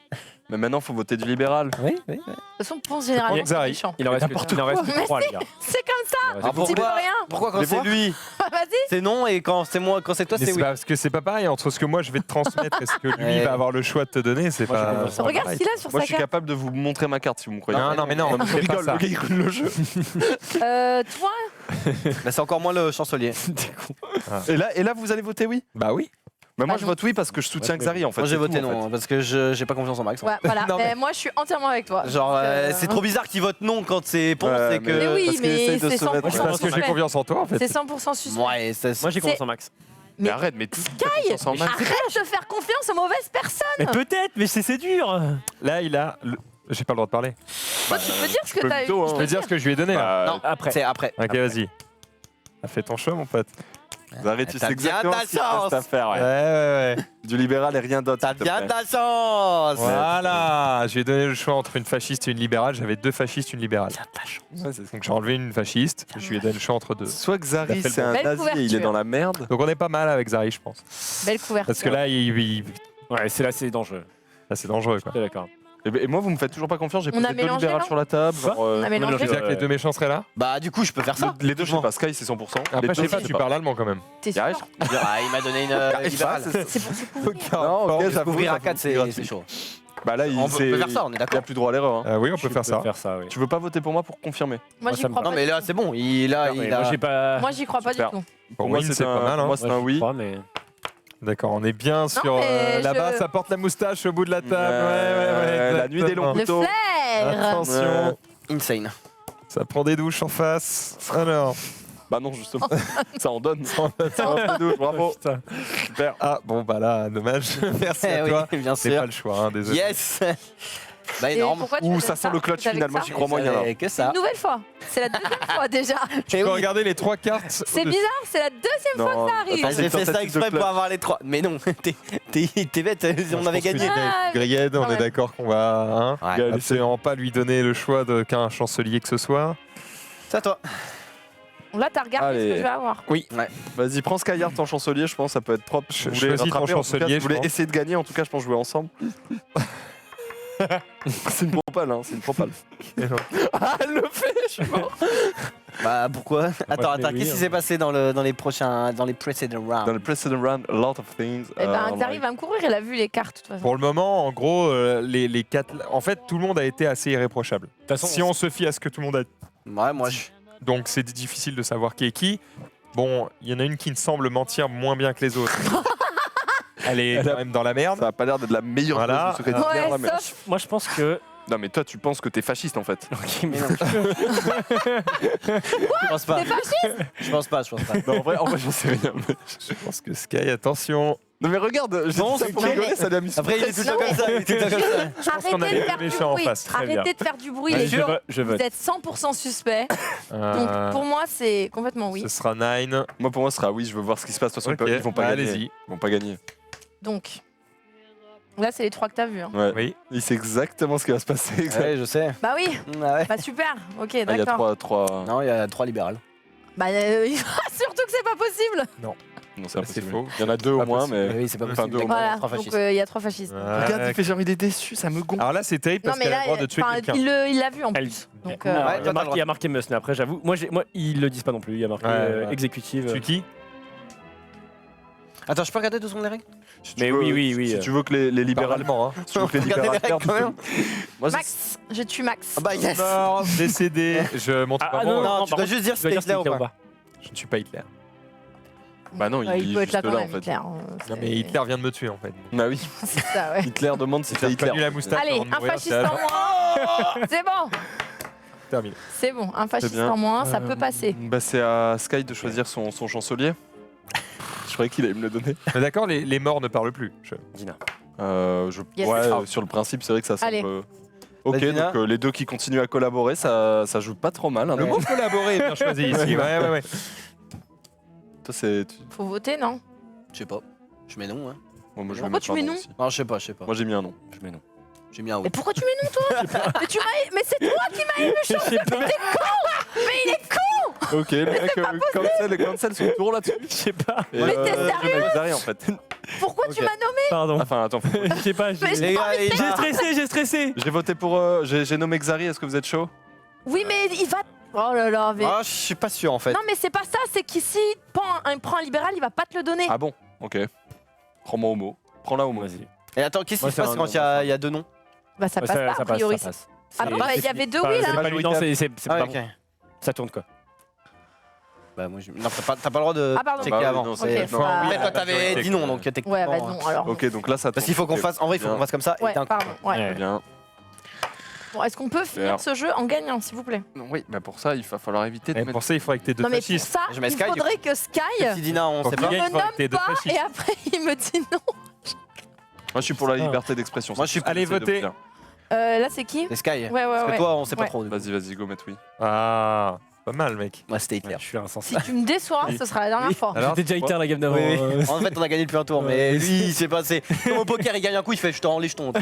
Mais maintenant, faut voter du libéral. Oui. De toute façon, Ponce généralement, c'est Xari. méchant. Il en reste que 3, les gars. C'est comme ça. Il en reste Ah, que bon, Tu peux Pourquoi rien. Pourquoi quand Les c'est voix lui, Vas-y. c'est non et quand c'est moi, quand c'est toi, Mais c'est c'est oui. parce que c'est pas pareil entre ce que moi je vais te transmettre et ce que lui Ouais. va avoir le choix de te donner, c'est Moi, j'ai pas. confiance en c'est pas Regarde pareil. ce qu'il a sur Moi, sa je suis carte. capable de vous montrer ma carte si vous me croyez. Non, mais non, je fais pas rigole, ça. le gars il roule le jeu. Toi, Là, c'est encore moins le chancelier. Et là, vous allez voter oui? Bah oui. Bah moi Bah je non. vote oui parce que je soutiens Ouais, Xari en fait. Moi, j'ai c'est voté tout, en non fait. parce que j'ai pas confiance en Max. ouais, voilà. Non, mais- Mais moi, je suis entièrement avec toi. Genre, c'est trop bizarre qu'il vote non quand c'est Ponce Ouais, et que. Mais oui, parce qu'il mais essaye de c'est se mettre- 100% Moi, c'est parce que j'ai suspect. confiance en toi en fait. C'est 100% suspect. Ouais, c'est. Moi, j'ai confiance en Max. Mais arrête, mais tout. Sky, en Max. arrête de faire confiance aux mauvaises personnes. Mais peut-être, mais c'est dur. Là, il a. J'ai pas le droit de parler. Toi, tu peux dire ce que peux t'as eu. plutôt, hein. Je peux dire ce que je lui ai donné là. Bah, Non, Après. c'est après. Ok, vas-y. Fais ton choix, mon pote. Xari, tu T'as sais bien exactement ta ce qu'il reste chance. à faire. Ouais, Ouais. ouais, ouais. Du libéral et rien d'autre. T'as s'il te bien plaît. ta chance. Voilà. Je lui ai donné le choix entre une fasciste et une libérale. J'avais 2 fascistes, une libérale. Ouais, c'est- Donc j'ai enlevé une fasciste. Je lui ai donné le choix entre 2. Soit Xari, T'as fait c'est le un bon. nazi Belle et il est couverture. dans la merde. Donc on est pas mal avec Xari, je pense. Belle couverture. Parce que là, Ouais, c'est dangereux. là, c'est dangereux quoi. Je suis d'accord. Et moi, vous me faites toujours pas confiance. J'ai On posé a 2 mélangé, libérales non sur la table. Quoi genre, On a mélangé. Tu sais que les 2 méchants seraient là. Bah, du coup, je peux faire ça. Les deux, je sais pas. Sky, c'est 100%. Après, je sais deux, pas, tu parles allemand quand même. T'es Y a sûr rien. Ah, il m'a donné une libérale. C'est pour se couvrir. Non, ok, j'avoue, Ouvrir à j'avoue, 4, c'est gratuit. c'est chaud. Bah là, On peut faire ça, on est Il n'y a d'accord. plus droit à l'erreur. hein. Oui, on peut faire ça. Oui. Tu veux pas voter pour moi pour confirmer? Moi, Moi, j'y ça me crois Non, pas. mais là, c'est bon. Il a. Non, mais il moi, a- j'ai pas. Moi, j'y crois pas du Super. tout. Pour moi, Win, c'est c'est pas un- mal. hein. moi, c'est un oui. Mais... D'accord, on est bien sur. mais Là-bas, je- ça porte la moustache au bout de la table. La nuit des longs Le couteaux. flair. Attention, Insane. ça prend des douches en face. Alors. Bah non, justement. Ça en donne. Ça Bravo. Putain. Super. Ah, bon, bah là, dommage. Merci Eh à oui, toi. bien C'est sûr. pas le choix, hein, désolé. Yes. Bah, Et énorme. pourquoi tu Ouh, fais ça sent le clutch Avec final. Moi, ça j'y crois moyen là. Que C'est ça. une nouvelle fois. C'est la deuxième fois déjà. Tu peux regarder les 3 cartes. C'est au-dessus. bizarre, c'est la deuxième fois que ça arrive. J'ai fait ça exprès pour avoir les 3. Mais non, t'es bête, on avait gagné. Ah, Grilled, on quand est même. d'accord qu'on va Ouais. absolument pas lui donner le choix qu'un chancelier que ce soit. C'est à toi. Là, t'as regardé Allez. ce que je vais avoir. Vas-y, prends Skyard en chancelier. Je pense que ça peut être propre. Je Vous voulez choisis ton rattraper, en tout cas, chancelier, Vous voulez je pense. essayer de gagner. En tout cas, je pense jouer ensemble. C'est une propale, hein. C'est une propale. Ah, elle le fait. Je suis mort. Bah pourquoi Attends, je vais qu'est-ce qui lire. s'est passé dans les precedent rounds? Dans le precedent round, a lot of things. Eh ben, like- Xari va me courir, il a vu les cartes de toute façon. Pour le moment, en gros, les 4. En fait, tout le monde a été assez irréprochable. De toute façon, Si on se fie à ce que tout le monde a dit. Ouais, moi je. Donc, c'est difficile de savoir qui est qui. Bon, il y en a une qui me semble mentir moins bien que les autres. Elle est quand même dans la merde. Ça a pas l'air d'être la meilleure Voilà. dose de secret d'Hitler, Ouais, là, mais... sauf. Moi, je pense que. Non, mais toi, tu penses que t'es fasciste, en fait. Ok, mais Je pense pas. T'es fasciste? Je pense pas. Non, en vrai j'en sais rien. mais- je pense que Sky, attention. Non, mais regarde, j'ai Non, dit ça c'est pour pas- rigoler, ça lui a mis Après, il est tout le temps Non, comme ça. Il est tout le temps comme ça. pense qu'on Arrêtez avait de le faire du méchant en bruit. face, très bien. Arrêtez de faire du bruit, Allez, les je gens. vote. Je Vous vote. êtes 100% suspect. Donc pour moi, c'est complètement oui. Ce sera 9. Moi, pour moi, ce sera oui, je veux voir ce qui se passe. De toute façon, Ok, ils vont pas gagner. allez-y. Ils vont pas gagner. Donc là, c'est les 3 que t'as vus. Hein. Ouais. Oui. Il sait exactement ce qui va se passer. Ouais, je sais. Bah oui, Ah ouais. bah super. Ok, Ah, il y a d'accord. trois... Non, il y a 3 libérales. Bah surtout que c'est pas possible. Non, c'est C'est impossible. faux. Il y en a 2 au Pas moins, possible. mais... Oui, c'est pas Enfin, possible. deux au D'accord, moins. il y a Voilà, 3 donc fascistes. il y a 3 fascistes. Regarde, il fait genre, il est déçu, ça me gonfle. Alors là, c'est terrible Non parce mais qu'elle a le là, droit de tuer enfin, quelqu'un. il l'a vu en Elle- plus. Donc Non, Ouais, il, y toi, a t'as le marqué, droit. il y a marqué Mus, mais après, j'avoue, moi, ils le disent pas non plus. Il y a marqué Ouais, ouais. exécutive. Tu qui Attends, je peux regarder 2 secondes les règles Si Mais tu veux- oui. Si tu veux que les libérales... Allemand, hein. Si tu veux que les Regardez libérales les règles perdent, quand même. Moi, je- Max, je tue Max. Ah bah yes. Mort, décédé. Je montre pas mon... non, tu par dois contre, juste dire tu si dois t'es dire si Hitler ou Hitler pas. Je ne suis pas Hitler. Bah non, il Ouais, est peut être là juste quand là, même, en fait. Hitler. Non, mais Hitler vient de me tuer en fait. Bah oui, C'est ça, ouais. Hitler demande si J'ai t'es Hitler. reconnu la moustache. Allez, avant de un mourir, fasciste c'est en moins. C'est bon, terminé. c'est bon. Un fasciste bien. en moins, ça peut passer. Bah c'est à Sky de choisir son chancelier. Je croyais qu'il allait me le donner. Mais d'accord, les morts ne parlent plus. Dina. Yes. Ouais, sur le principe, c'est vrai que ça semble... Allez. Ok, Vas-y, Dina. donc les deux qui continuent à collaborer, ça joue pas trop mal. Hein, Le mot collaborer est bien choisi ici. Ouais. Toi, c'est... Faut voter, non? Je sais pas. Je mets non, hein. Bon, moi, je vais Pourquoi mettre tu un mets nom non aussi. Non, je sais pas. Moi, j'ai mis un nom. Je mets non. J'ai mis un oui. Mais pourquoi tu mets non, toi? Mais tu m'as... Mais c'est toi qui m'as élu, Je sais pas. mais il est con. Ok, le mec, cancel son tour là-dessus. Je sais pas. Et, Mais t'es je mets Xari, en fait. Pourquoi tu Ok. m'as nommé? Pardon. Enfin, attends. Je sais pas. Mais J'ai Les gars, il va- j'ai stressé. J'ai voté pour... j'ai nommé Xari, est-ce que vous êtes chaud? Oui, mais il va... Oh là là, mais... Ah, je suis pas sûr en fait. Non, mais c'est pas ça, c'est qu'ici, il prend un libéral, il va pas te le donner. Ah bon? Ok. Prends-moi au mot. Prends-la au mot. Vas-y. Et attends, qu'est-ce qui Moi, se c'est passe un quand non, il y a 2 noms? Bah ça passe pas, a priori. ça passe. Ah, C'est- bah, il y c'est- avait deux pas- oui, là. c'est pas lui, non, c'est Ah, pas ok. bon. Ça tourne quoi. Bah, moi, non, t'as pas le droit de Ah, pardon. checker Bah oui, avant. non, Ok, c'est- faut non, pas- Mais toi, t'avais majorité, dit non, quoi. donc techniquement. Ouais, bah non, alors. Ok, donc là, ça Parce qu'il faut qu'on tourne. fasse. En vrai, il faut qu'on fasse comme ça. et Ouais, d'un coup. pardon. Ouais. Ouais. Bien. Bon, est-ce qu'on peut finir Faire. ce jeu en gagnant, s'il vous plaît? Oui, mais pour ça, il va falloir éviter de Et mettre... pour ça, il faudrait que t'aies deux Non, mais pour fascistes. ça, Je mets il Sky, du faudrait que Sky Si Dina, on Faut sait qu'il pas. gagne. me il faudrait que t'aies nomme deux pas fascistes. et après il me dit non. Moi, je suis pour la liberté d'expression. Moi, je suis- C'est Allez, de votez. plaire. Là, c'est qui? C'est Sky. Ouais, ouais, Parce que ouais. toi, on sait pas Ouais. trop. Vas-y, go, mettre oui. Ah, pas mal, mec. Moi, c'était Hitler. Je suis insensé. Si tu me déçois, ce sera la dernière fois. Alors, J'étais déjà Hitler la gamme d'avant. Oui, oui. En fait, on a gagné depuis un tour, mais lui, il s'est passé. Comme au poker, il gagne un coup, il fait je te rends les jetons.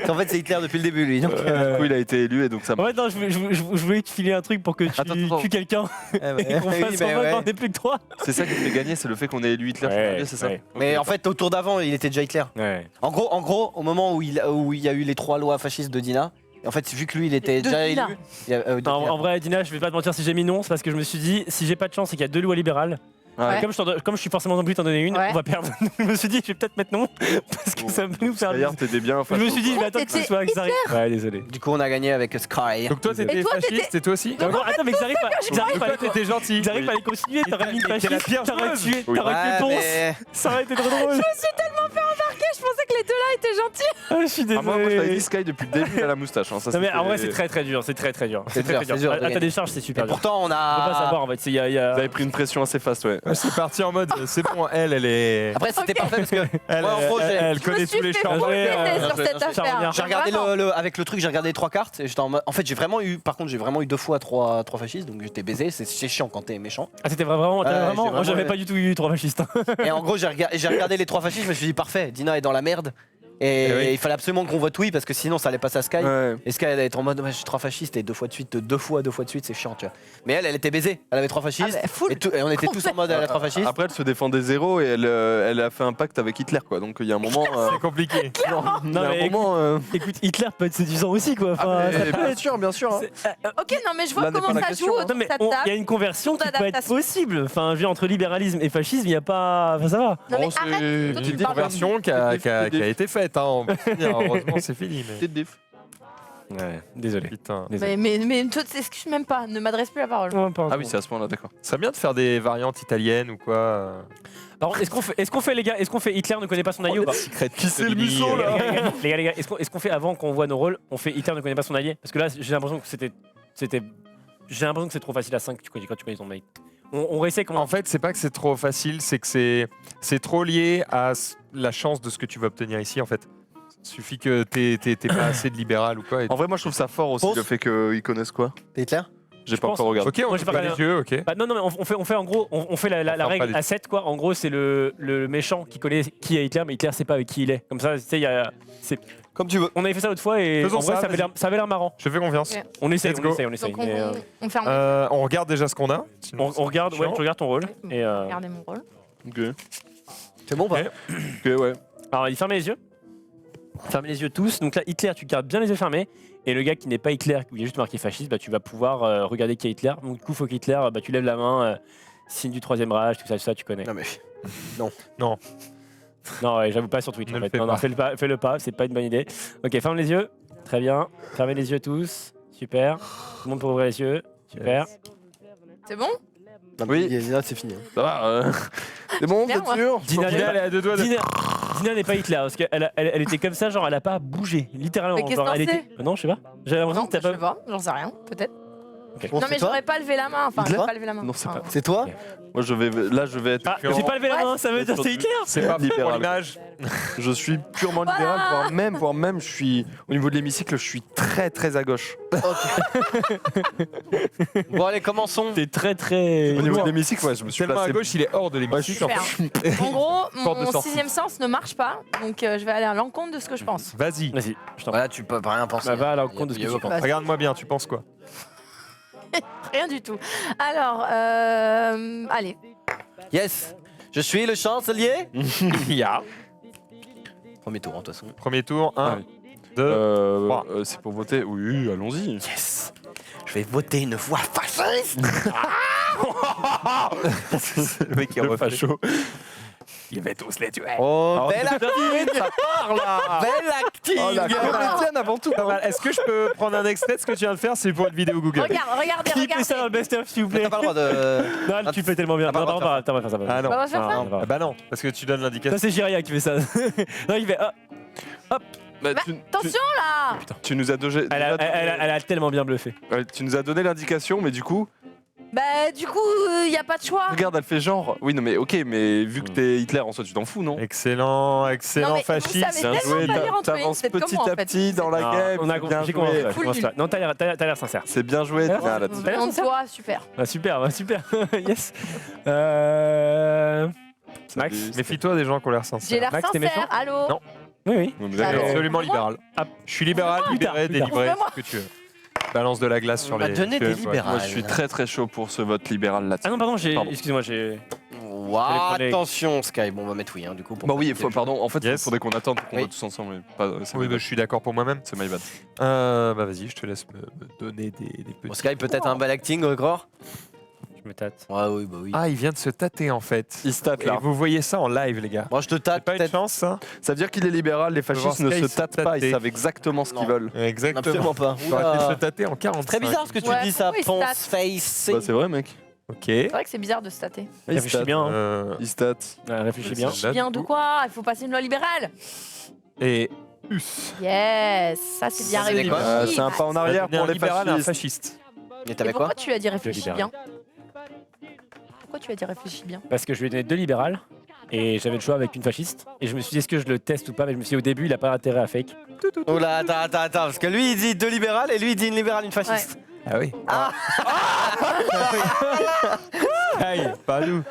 En fait, c'est Hitler depuis le début, lui. Donc, Du coup, il a été élu et donc ça... En fait, non, je voulais te filer un truc pour que tu Attends. tues quelqu'un et qu'on oui, fasse mais en mode ouais. on n'est plus que trois. C'est ça qui me fait gagner, c'est le fait qu'on ait élu Hitler chevalier, c'est ça? ouais. Mais en fait, au tour d'avant, il était déjà Hitler. Ouais. En gros, au moment où il y a eu les 3 lois fascistes de Dina, et en fait, vu que lui, il était De déjà Dina. élu. il y a- de Non, Dina. en vrai, Dina, je vais pas te mentir, si j'ai mis non, c'est parce que je me suis dit, si j'ai pas de chance et qu'il y a deux lois libérales, Ouais. comme je suis forcément obligé de t'en donner une, Ouais. on va perdre. Je me suis dit, je vais peut-être mettre non, parce que ça peut nous faire. D'ailleurs, t'étais bien. Je me suis dit, je vais attendre que ce T'étais soit Xari. Ouais, désolé. Du coup, on a gagné avec Sky. Donc toi, t'étais Et toi, fasciste et toi aussi Non, non, attends, mais Xari, Donc toi, t'étais gentil. Xari, fallait continuer, t'aurais mis Il était la fasciste, pire t'aurais joueuse. tué, Oui. t'aurais Ouais, tué Ponce. mais- Ça aurait été trop drôle. Je pensais que les deux là étaient gentils. Ah, je suis Ah, moi, je t'avais désolé. dit Sky depuis le début, il a la moustache. Hein. Ça, Non mais c'était- en vrai c'est très dur, c'est très dur. C'est dur, c'est dur de À ta gagner. décharge c'est Et super dur. pourtant, on On peut pas savoir a. en fait, il y a... Vous avez pris une pression assez fast, ouais. Ouais, c'est parti en mode, c'est bon, elle est. Après, c'était Ok. parfait parce que. Elle, Ouais, en gros, j'ai- elle Je me connaît suis tous les fait champs. beaucoup Ouais, baiser sur ouais, cette ça revient. affaire. J'ai regardé Vraiment. avec le truc, j'ai regardé les 3 cartes et j'étais en mode. En fait, j'ai vraiment eu. Par contre, j'ai vraiment eu 2 fois 3 fascistes, donc j'étais baisé. C'est chiant quand t'es méchant. Ah c'était vraiment... Ouais, vraiment... j'ai Moi j'avais vraiment- pas du tout eu trois fascistes. Et en gros, j'ai regardé les 3 fascistes, je me suis dit parfait, Dina est dans la merde. Et Eh oui. il fallait absolument qu'on vote oui parce que sinon ça allait passer à Sky. Ouais. Et Sky elle allait être en mode ouais, je suis 3 fascistes et 2 fois de suite, 2 fois de suite, c'est chiant, tu vois. Mais elle était baisée, elle avait 3 Ah fascistes. bah, full. Et on était tous en mode elle a 3 fascistes. Après, elle se défendait zéro et elle a fait un pacte avec Hitler, quoi. Donc, il y a un moment. C'est compliqué. il y a Non un mais moment. écoute, Hitler peut être séduisant aussi quoi. Enfin, Ah, ça mais peut bien être- sûr, bien sûr. Hein. Ok, non, mais je vois Là n'est comment pas la ça question, joue hein. autour Non de mais cette il y a table. une conversion qui peut être d'adaptation. possible. Enfin, je veux dire, entre libéralisme et fascisme, il y a pas... Enfin ça va. Non, mais Bon, c'est arrête. Toi, Une tu parles conversion qui a été faite, hein. On peut finir. Heureusement, c'est fini. Mais... Petite diff. Ouais, désolé. Putain. Désolé. Mais toi, t'excuses même pas, ne m'adresse plus la parole. Non, pas Ah encore. oui, c'est à ce moment-là, d'accord. Ça serait bien de faire des variantes italiennes ou quoi. Par contre, est-ce qu'on fait les gars, est-ce qu'on fait Hitler ne connaît pas son allié ou pas Qui c'est le museau là Les gars, est-ce qu'on fait avant qu'on voit nos rôles, on fait Hitler ne connaît pas son allié? Parce que là, j'ai l'impression que j'ai l'impression que c'est trop facile à 5 quand tu connais ton mate. On réessaye comment. En fait, c'est pas que c'est trop facile, c'est que c'est trop lié à la chance de ce que tu vas obtenir ici en fait. Suffit que t'aies pas assez de libéral ou quoi. Et En vrai, moi, je trouve ça fort aussi, Pause. le fait qu'ils connaissent quoi. T'es Hitler? J'ai Je pas pense. encore regardé. Ok, on Moi, j'ai pas ouvre les regardé. yeux, ok. Bah, non, mais on fait en gros, on fait la ferme pas règle les- à 7 quoi. En gros, c'est le méchant qui connaît qui est Hitler, mais Hitler sait pas avec qui il est. Comme ça, tu sais, Comme tu veux. on avait fait ça l'autre fois et Faisons en vrai, ça, ça avait l'air marrant. Je fais confiance. Ok. On essaye, Let's on go. essaye, on essaye. Donc mais, on ferme. On regarde déjà ce qu'on a. sinon on regarde, c'est ouais, chiant. tu regardes ton rôle. Et Regardez mon rôle. Ok. C'est bon ou pas? Ok. Ok, ouais. alors, il ferme les yeux. Fermez les yeux tous. Donc là, Hitler, tu gardes bien les yeux fermés. Et le gars qui n'est pas Hitler, où il y a juste marqué fasciste, bah, tu vas pouvoir regarder qui est Hitler. Donc du coup, faut qu'Hitler, bah, tu lèves la main, signe du troisième Reich, tout ça, tu connais. Non mais. Non, ouais, j'avoue pas sur Twitch. Ne En le fait. fais Non, pas. fais-le pas, c'est pas une bonne idée. Ok, ferme les yeux. Très bien. Fermez les yeux tous. Super. Tout le monde peut ouvrir les yeux. Super. C'est bon? Non, Oui. Là, c'est fini. Ça va. C'est bon, Bien, vous êtes sûr Dina, Dina, elle est à deux doigts de. Dina n'est pas Hitler parce qu'elle était comme ça, genre elle a pas bougé, littéralement. Mais qu'est-ce Genre, que elle t'en était... Non, je sais pas. J'ai l'impression Non, que t'as je sais pas. pas, j'en sais rien, peut-être. Bon, Non, c'est mais toi j'aurais pas levé la main. Enfin, Hitler j'aurais pas levé la main. Non, c'est Enfin, pas- C'est toi? Moi, je vais être. Ah, j'ai pas levé la main, ça veut dire c'est Hitler. C'est pas pour Libéral. l'image. Je suis purement libéral, voire même, je suis au niveau de l'hémicycle, je suis très très à gauche. Bon, allez, commençons. T'es très très. Au niveau de l'hémicycle, ouais, je me suis Tellement à placé. gauche, il est hors de l'hémicycle. Super. En gros, Porte de mon sortie. sixième sens ne marche pas, donc je vais aller à l'encontre de ce que je pense. Vas-y, Vas-y, je t'en prie. Voilà, tu peux pas rien penser. Bah, va à l'encontre de ce que Il y a tu aucun- penses. regarde-moi bien, tu penses quoi? Rien du tout. Alors, allez. Yes. Je suis le chancelier. Ya. Premier tour, en toute façon. Premier tour, 1, Ah oui. 2. Trois. C'est pour voter. Oui, allons-y. Yes. Je vais voter une voix fasciste. Le mec qui Le refait facho. Il va tous les tuer. Oh, belle acting. ça part là. Belle acting. Oh, la comédienne avant tout. Est-ce que je peux prendre un extrait de ce que tu viens de faire? C'est pour une vidéo Google. Regardez. Clipez ça dans le best-of, s'il vous plaît. T'as pas le droit de. Non, tu fais tellement bien. T'as pas Non, le droit de t'as pas faire ça. Ah non. Bah, on va se faire Non, ça. on va Ah pas. bah non, parce que tu donnes l'indication. Ça, c'est Jiria qui fait ça. Non, il fait. Bah, Bah, attention là. tu nous as donné. Elle a tellement bien bluffé. Tu nous as donné l'indication, mais du coup, Bah, du coup, il y a pas de choix. regarde, elle fait genre. Oui, non, mais ok, mais vu que t'es Hitler en soi, tu t'en fous, non Excellent, Non, excellent mais vous fasciste. savez Bien tellement joué, pas lire entre t'avances lignes, c'est comme petit moi, en à fait. petit dans la Non, game. on a c'est compris, bien j'ai joué. compris. Full Commence nul. pas. Non, t'as l'air sincère. C'est bien joué, Ah, Tina, là. T'as l'air On sincère. voit, super. Super, super. Yes. Max, Méfie-toi des gens qui ont l'air J'ai sincères. l'air Max, t'es sincère, méchant allô. Non. Oui, oui. Non, mais Ah, d'accord. mais- Absolument Prouve-moi. libéral. Je suis libéral, Plus tard, libéré, plus tard. délivré, Prouve-moi. ce que tu veux. Balance de la glace sur On m'a les. donné des Ouais. libérales. Moi, je suis très très chaud pour ce vote libéral là-dessus. Ah non, pardon, Pardon. excusez-moi, j'ai. Waouh, Fallait prendre les- attention, Sky. Bon, on va mettre oui, hein, du coup. pour Bah pas oui, que- pardon, en fait, il Yes. faudrait qu'on attende qu'on Oui. vote tous ensemble. Mais pas, c'est Oui, my bah, bad. je suis d'accord pour moi-même. C'est my bad. Bah vas-y, je te laisse me donner des Bon, petits. Sky, peut-être un bel acting, Gror. Je me tâte. Ouais, oui, bah oui. Ah, il vient de se tâter en fait. Il stat Et là. vous voyez ça en live, les gars. Moi, je te C'est tâte pas une peut-être. chance, ça Ça veut dire qu'il est libéral, les fascistes voir ne Sky se se tâtent pas, tâter. ils savent exactement ce qu'ils Non. veulent. Exactement. Absolument pas. Il aurait pu Oula. se tâter en 45. Très bizarre ce que tu Ouais, dis, ça. oui, Ponce stats. face. Bah, c'est vrai, mec. Ok. C'est vrai que c'est bizarre de se tâter. Il Réfléchis stat. bien. Il stat. Réfléchis bien. Là, Bien du de coup. quoi? Il faut passer une loi libérale. Et us. Yes, ça c'est bien Ça, c'est réussi. quoi C'est un pas en arrière pour les libéral et un fascistes. fasciste. Et Et t'avais quoi pourquoi tu as dit réfléchis libéral. bien? Pourquoi tu as dit réfléchis bien? Parce que je lui ai donné 2 libérales et j'avais le choix avec une fasciste. Et je me suis dit, est-ce que je le teste ou pas? Mais je me suis dit, au début, il a pas intérêt à fake. Oh là, attends. Parce que lui, il dit deux libérales et lui, il dit une libérale, une fasciste. Ah oui. Aïe, pas nous.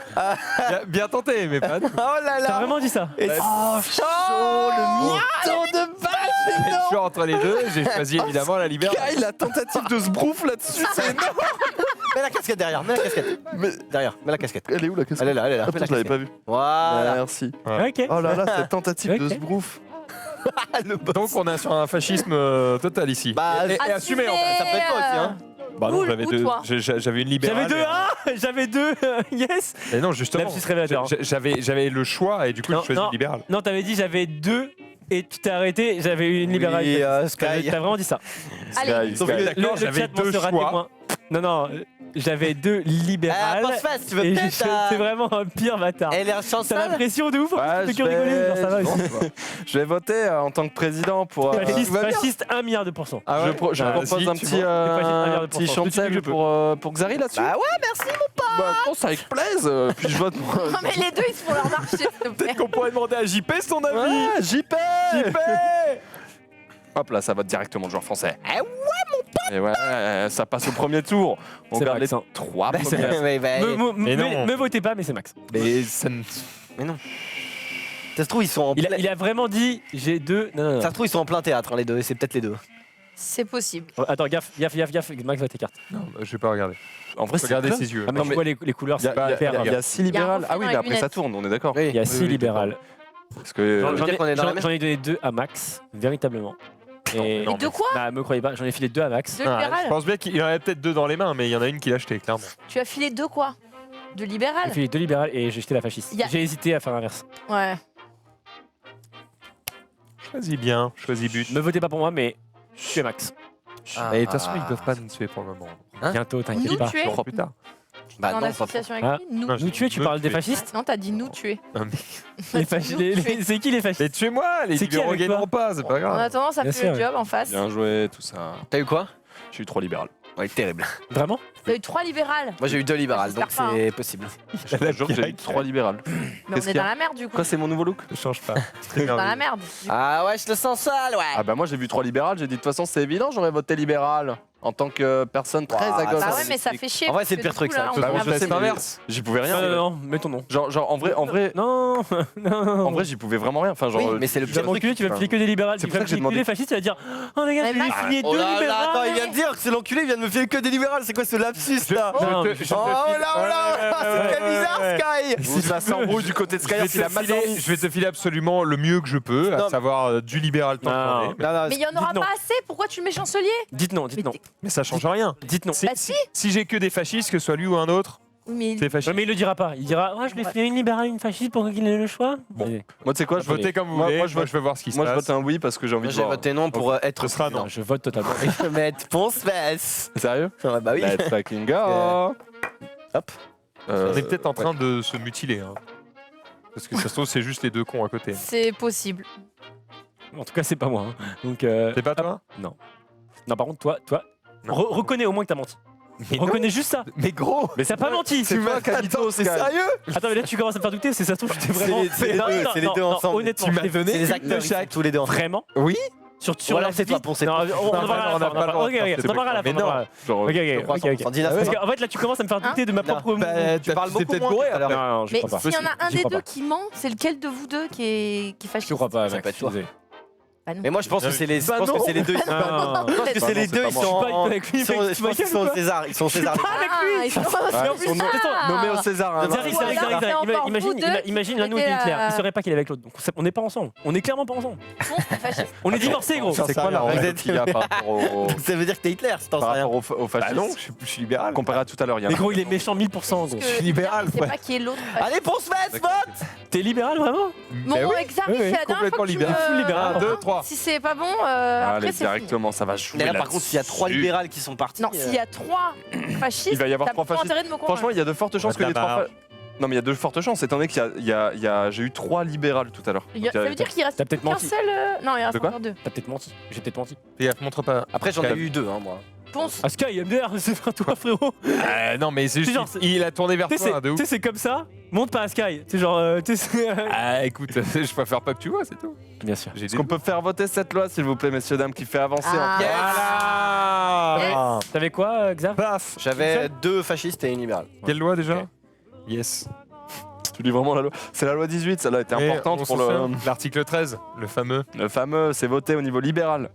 Bien tenté, mais pas nous. Oh là T'as là. vraiment dit ça? Et- Oh, chaud, le mytho de base. J'ai le choix entre les deux. J'ai choisi évidemment la libérale. Kyle, la tentative de sbrouf là-dessus, c'est énorme. Mets la casquette derrière, mets la casquette. Mais Derrière, mets la casquette. elle est où la casquette Elle est là. Attends, je l'avais pas vu. Voilà. Merci. Ok. Oh là là, cette tentative de Ok. sbrouf. Donc on est sur un fascisme total ici. Bah, et assumé en fait. ça peut être toi aussi, hein. Bah non, Ou- j'avais ou deux. toi. J'avais une libérale. J'avais 2, ah j'avais 2, yes. Et non, justement. Lapsus révélateur. J'avais le choix et du coup Non, j'ai choisi non. libéral. Non, t'avais dit j'avais 2 et tu t'es arrêté, j'avais eu une libérale. Oui, T'as Sky. vraiment dit ça. Allez, Sauf que- D'accord, j'avais chat m'en 2 sera choix. témoin. Non, j'avais 2 Ah, libérales. Postface, tu veux Et peut-être. c'est vraiment un pire bâtard. Elle est un T'as chancel. la pression de ouf, en Ouais, plus, tu je fais que rigoler. vais- Genre, ça va. Je vais voter en tant que président pour. Fasciste, tout va bien. fasciste, 1 milliard de pourcents. Ah Je, ouais je Bah, propose si, un tu petit, vois. C'est pas un milliard de petit pourcents. Tout de suite que chancel je peux. pour Xari là-dessus. Bah ouais, merci mon pote. Bah, je pense avec plaise. Puis je vote pour. non mais les deux ils se font leur marché s'il te plaît. Qu'on pourrait demander à JP son avis. Ouais, JP JP Hop là, ça vote directement le joueur français. Eh ouais, Et ouais, ça passe au premier tour. On C'est regarde les Max, hein. 3 Bah, premières. Mais non. Me votez pas, mais c'est Max. Mais ça ne... Mais non. Ça se trouve, ils sont en plein. Il a vraiment dit j'ai 2. Non. Ça se trouve, ils sont en plein théâtre, hein, les deux. C'est peut-être les deux. C'est possible. Oh, attends, gaffe, Max vote tes cartes. Non, je vais pas regarder. En vrai, c'est Regardez plein. ses yeux. Ah, mais Non, tu mais- vois les couleurs, Il y c'est pas a, hyper. il y a 6 Il y a un libérales. reflet Ah oui, dans mais les après ça lunettes. tourne, on est d'accord. Oui. Il y a 6 oui, libérales. Parce que. J'en- dire qu'on est dans la même. J'en ai donné 2 à Max, véritablement. Et Non, Et de quoi? Bah, me croyez pas, j'en ai filé 2 à Max. De Ah, je libéral. pense bien qu'il en avait peut-être 2 dans les mains, mais il y en a une qui l'a acheté, clairement. Tu as filé deux quoi? De J'ai libéral? filé 2 libérales et j'ai jeté la fasciste. Il y a- J'ai hésité à faire l'inverse. Ouais. Choisis bien, choisis but. Me votez pas pour moi, mais tuez Max. Ah. Et de toute façon, ils peuvent pas nous tuer pour le moment. Hein Bientôt, Nous t'inquiète pas. tuer? Plus tard. Bah En non, pas association avec Hein? lui? Nous. Non, Nous tuer, tu Me parles des tuer. fascistes? Non, t'as dit nous tuer. C'est qui les fascistes? Mais tuez-moi, les C'est qui libéraux avec toi gagneront pas, c'est pas En grave. attendant, ça Bien fait sûr, le ouais. job en face. Bien joué, tout ça. T'as eu quoi? J'ai eu 3 libérales. Ouais, terrible. Vraiment? T'as eu 3 libérales. Moi, j'ai eu 2 libérales, donc J'espère pas, c'est possible. Je te jure que j'ai eu 3 libérales. Mais on Qu'est-ce est qu'il y dans a la merde du coup. Quoi, c'est mon nouveau look? Ne change pas. Dans la merde. Ah ouais, je le sens sale, ouais. Ah bah moi j'ai vu 3 libérales, j'ai dit de toute façon c'est évident, j'aurais voté libéral. En tant que personne très Ouah, à gauche. Bah ça, ouais, mais ça fait chier. En vrai, parce c'est que le pire du truc, coup, ça. là, Bah on oui, a- je sais, c'est mais l'inverse. J'y pouvais rien. Non, mets ton nom. Genre Non, en vrai j'y pouvais vraiment rien. Enfin genre. Oui, mais c'est le Tu pire vas m'enculer, truc. tu vas me filer que des libérales. C'est Tu pour vas ça me que j'ai filer que demandé. des fascistes, tu vas dire oh les gars, Mais je lui ai Max- filé Oh 2 là là, libérales. attends, il vient de dire que c'est l'enculé, il vient de me filer que des libérales. C'est quoi ce lapsus là? Non, mais je je- Oh là, oh là, c'est très bizarre, Sky. Où ça s'embrouille du côté de Je vais, Skyr, il a te mal filer, dormi. je vais te filer absolument le mieux que je peux, à Non. savoir du libéral tant Non. qu'on est. Non, non, Mais il y en aura Dites non. pas assez. Pourquoi tu le mets chancelier? Dites non, dites non. Mais ça change rien. Dites non. Bah si. Si j'ai que des fascistes, que ce soit lui ou un autre, Mais c'est Ouais, fasciste. mais il le dira pas. Il dira je lui ai filé une libérale, une fasciste pour qu'il ait le choix. Bon. Allez. Moi tu sais quoi, je vote. Votez comme vous Moi- voulez. moi, je vote- je veux voir ce qui se Moi je passe. vote un oui parce que j'ai envie Moi, de j'ai voir. voté non pour être Ce sera non. Non, je vote totalement. mettre Ponce Fesse. Sérieux? Ouais, bah oui. Let's fucking go. Hop. On est peut-être en train de se mutiler. Hein. Parce que ça se trouve, c'est juste les deux cons à côté. c'est possible. En tout cas, c'est pas moi. hein. Donc, C'est pas toi non, par contre, toi, Non. reconnais au moins que t'as menti. Mais non. Reconnais juste ça. Mais gros Mais t'as pas menti. C'est toi, Camito, C'est Sky. sérieux? Attends, mais là, tu commences à me faire douter. C'est ça, se trouve, j'étais vraiment. C'est les Non, deux, non, c'est les non, deux non, ensemble. Honnêtement, Tu m'as je l'ai donné C'est les acteurs, ils sont tous les deux ensemble. vraiment. Oui. Sur Voilà, la c'est toi, Sophie. pour cette Non, on en Non, parlera à on la n'a fin. pas le droit Ok, de faire ok, ces on en parlera à la fin. Mais on en parlera. Genre, Ok, Je ok, crois ok. 100%. Parce qu'en fait, là, tu commences à me faire douter de ma Non. propre. Bah, Tu parles t'es beaucoup peut-être moins bourré, tout à l'heure. Non, je Mais crois pas. s'il y en a un J'y des crois deux pas. qui ment, c'est lequel de vous deux qui est fasciste? Je crois pas, Ça Max, peut être je suis toi. désolé. Bah non. Mais moi, je pense que c'est les. Je pense que c'est les deux. Non. Je pense que c'est les deux, ils Je suis sont pas en. avec lui, ils sont- mec, tu Je pense qu'ils m'inquiètes sont ou au quoi César. Ils sont au César. Ah, ils sont Ouais, ils sont nommés au César. hein. C'est vrai, c'est vrai, Voilà, c'est vrai. c'est encore Imagine, vous deux imagine qui l'un nous et mettez Hitler. la- Il saurait pas qu'il est avec l'autre. Donc on n'est pas ensemble. On est clairement pas ensemble. fasciste. On est divorcés, gros. J'en sais C'est quoi la rien. règle qu'il y a par rapport au, Ça veut dire que t'es Hitler, si t'en sais par rien. rapport au Bah fascisme? non, je suis libéral. Comparé à tout à l'heure, il y a Mais gros, il est méchant 1000%, gros. Je suis libéral, Je sais ouais. pas qui est l'autre. Allez, Ponce Fesse, vote. T'es libéral, vraiment Bon, Bah oui, Xavi, oui, c'est la dernière complètement fois que tu libéral. me- Full libéral. 1, 2, 3. Si c'est pas bon, Allez, après c'est fini. directement, ça va jouer Mais là, par là-dessus. contre, s'il y a 3 libérales qui sont partis. Non, s'il y a 3 fascistes, Il va y avoir t'as 3 pas fascistes. intérêt de me convaincre. Franchement, il y a de fortes chances de que la les 3 marge. Non, mais il y a de fortes chances, étant donné qu'il y a j'ai eu 3 libérales tout à l'heure. Il y a- Donc, Ça veut dire qu'il reste T'as peut-être qu'un menti. seul. Non, il reste De quoi encore 2. T'as peut-être menti. J'ai peut-être menti. Fais gaffe, montre pas. Après, j'en ai eu 2, hein, moi. Ponce. Ah, Sky, MDR, c'est pas toi, frérot. Non, mais c'est juste. genre, Il a tourné vers Tu sais, toi, de ouf. c'est comme ça. Monte pas à Sky. Tu sais, genre. tu sais, Ah, écoute, je préfère pas que tu vois, c'est tout. Bien sûr. J'ai Est-ce qu'on peut faire voter cette loi, s'il vous plaît, messieurs, dames, qui fait avancer Ah. Voilà. T'avais quoi, Xav Paf. J'avais 2 fascistes et une libérale. Quelle loi déjà Ok. Yes. Tu lis vraiment la loi. C'est la loi 18, celle-là était Et importante on pour s'en le, souvient, l'article 13, le fameux. le fameux, c'est voté au niveau libéral.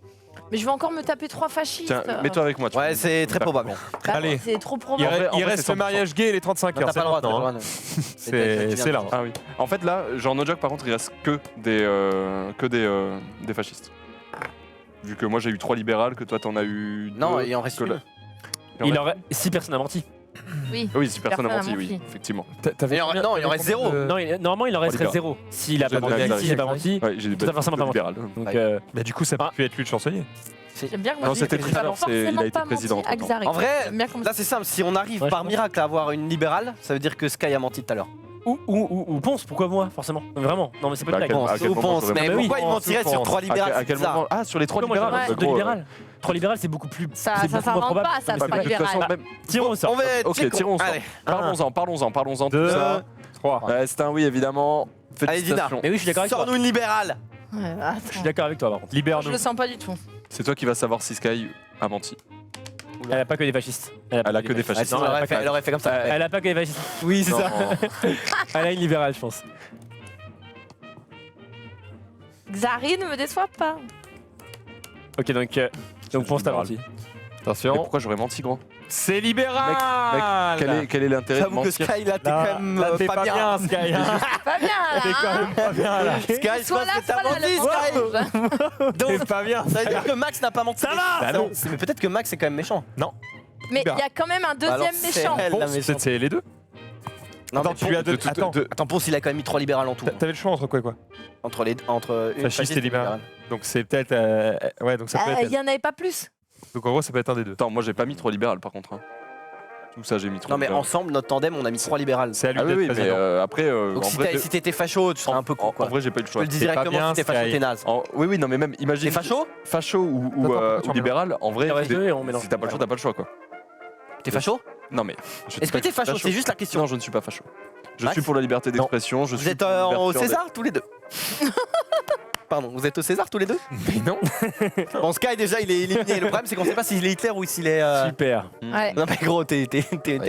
Mais je vais encore me taper 3 fascistes. Tiens, mets-toi avec moi. tu Ouais, peux- c'est très probable. Bah, Allez. C'est trop Il, probable. vrai- en il vrai, reste c'est le mariage gay et les 35 Non, heures. t'as C'est pas le droit, t'as pas le maintenant, droit. hein. C'est là. Ah oui. En fait, là, genre no joke, par contre, il reste que des fascistes. Vu que moi j'ai eu 3 libérales, que toi t'en as eu 2. Non, il en reste que une. là- Il aurait. Si personne n'a menti. Oui. Oui, si personne n'a Personne menti, n'a oui, menti. effectivement. Non, il en reste zéro. Non, normalement, il en resterait libéral. 0. S'il a J'ai pas de la menti, s'il a pas menti. Ouais, j'ai Tout à forcément pas menti. libéral. Donc, Ouais. Bah, du coup, ça peut Ah. plus être lui le chancelier. J'aime bien Non, comment c'était il Trevor, pas il a été forcément président, menti à pourtant. Xari. En vrai, J'aime bien comment Là, c'est simple. Si on arrive Ouais, je par pense. miracle à avoir une libérale, ça veut dire que Sky a menti tout à l'heure. Ou Ponce, pourquoi moi, forcément? Vraiment. Non, mais c'est pas Bah, une à quel- blague. à quel Ou moment Ponce, j'aurais mais pas- pourquoi oui, il mentirait sur 3 libérales? À quel c'est bizarre. moment Ah, sur les 3 Pourquoi moi, libérales j'aurais bah, deux gros, libérales. 3 libérales, c'est beaucoup plus. Ça c'est beaucoup moins s'invente probable. pas, ça, Mais trois c'est pas- de toute façon, libérales. même. Tirons au sort. On va Ok, checkons. tirons ça. Allez. Parlons-en. 2, Ça. 3. C'est un oui, évidemment. Allez, Dina. Félicitations. Mais oui, je suis d'accord avec toi. Sors-nous une libérale. Ouais, Je suis attends. d'accord avec toi, par contre. Je Libère-nous. le sens pas du tout. C'est toi qui vas savoir si Sky a menti. Elle a pas que des fascistes. Elle a que des Ah, fascistes. sinon, Non, elle aurait fait comme ça. Elle a pas que des fascistes. Oui, c'est Non. ça. Elle a une libérale, je pense. Xari ne me déçoit pas. Ok, donc Ponce, t'as menti. Mais Attention. pourquoi j'aurais menti, gros C'est libéral. Quel est l'intérêt de J'avoue que mentir Sky, là, t'es quand même Là, t'es pas bien. Sky. hein. Pas bien là. T'es quand même pas bien là. Sky, je Soit pense là, que t'as soit là, menti, le Sky. T'es Donc, pas bien. ça veut dire que Max n'a pas menti. Ça va Bah non. Mais peut-être que Max est quand même méchant. Mais il y a quand même un Alors, deuxième c'est méchant. elle, la Bon, méchante. c'est les deux. Non, Attends, mais tu lui as donné. Attends, Attends, Ponce, il a quand même mis 3 libérales en tout. t'avais le choix entre quoi et quoi? Entre une Fasciste et libéral. Donc c'est peut-être. Ouais, donc ça peut Il être. y en avait pas plus. Donc en gros, ça peut être un des deux. Attends, moi j'ai pas mis 3 libérales par contre. hein. Tout ça, j'ai mis 3 Non, mais libérales. ensemble, notre tandem, on a mis 3 libérales. C'est à lui Ah oui, d'être oui, mais président. après, Donc en vrai, si t'étais facho, tu serais un peu con, en quoi. vrai, j'ai pas eu le Je te choix. le dis C'est pas directement, bien, si t'es facho, Sky. t'es naze. Oui, oui, non, mais même, imagine. T'es facho Facho ou, Attends, pourquoi tu ou libéral, en vrai, Il en reste deux et on mélange. si t'as pas le choix, t'as pas le choix, quoi. T'es facho Non, mais. je dis Est-ce que pas t'es je suis facho C'est juste la question. Non, je ne suis pas facho. Je Max suis pour la liberté d'expression. Je Vous suis êtes pour au l'ouverture des- César tous les deux Pardon, vous êtes au César tous les deux Mais non. Bon, Sky, déjà, il est éliminé. Le problème, c'est qu'on sait pas s'il est Hitler ou s'il est. Super. Ouais. Non, mais gros, t'es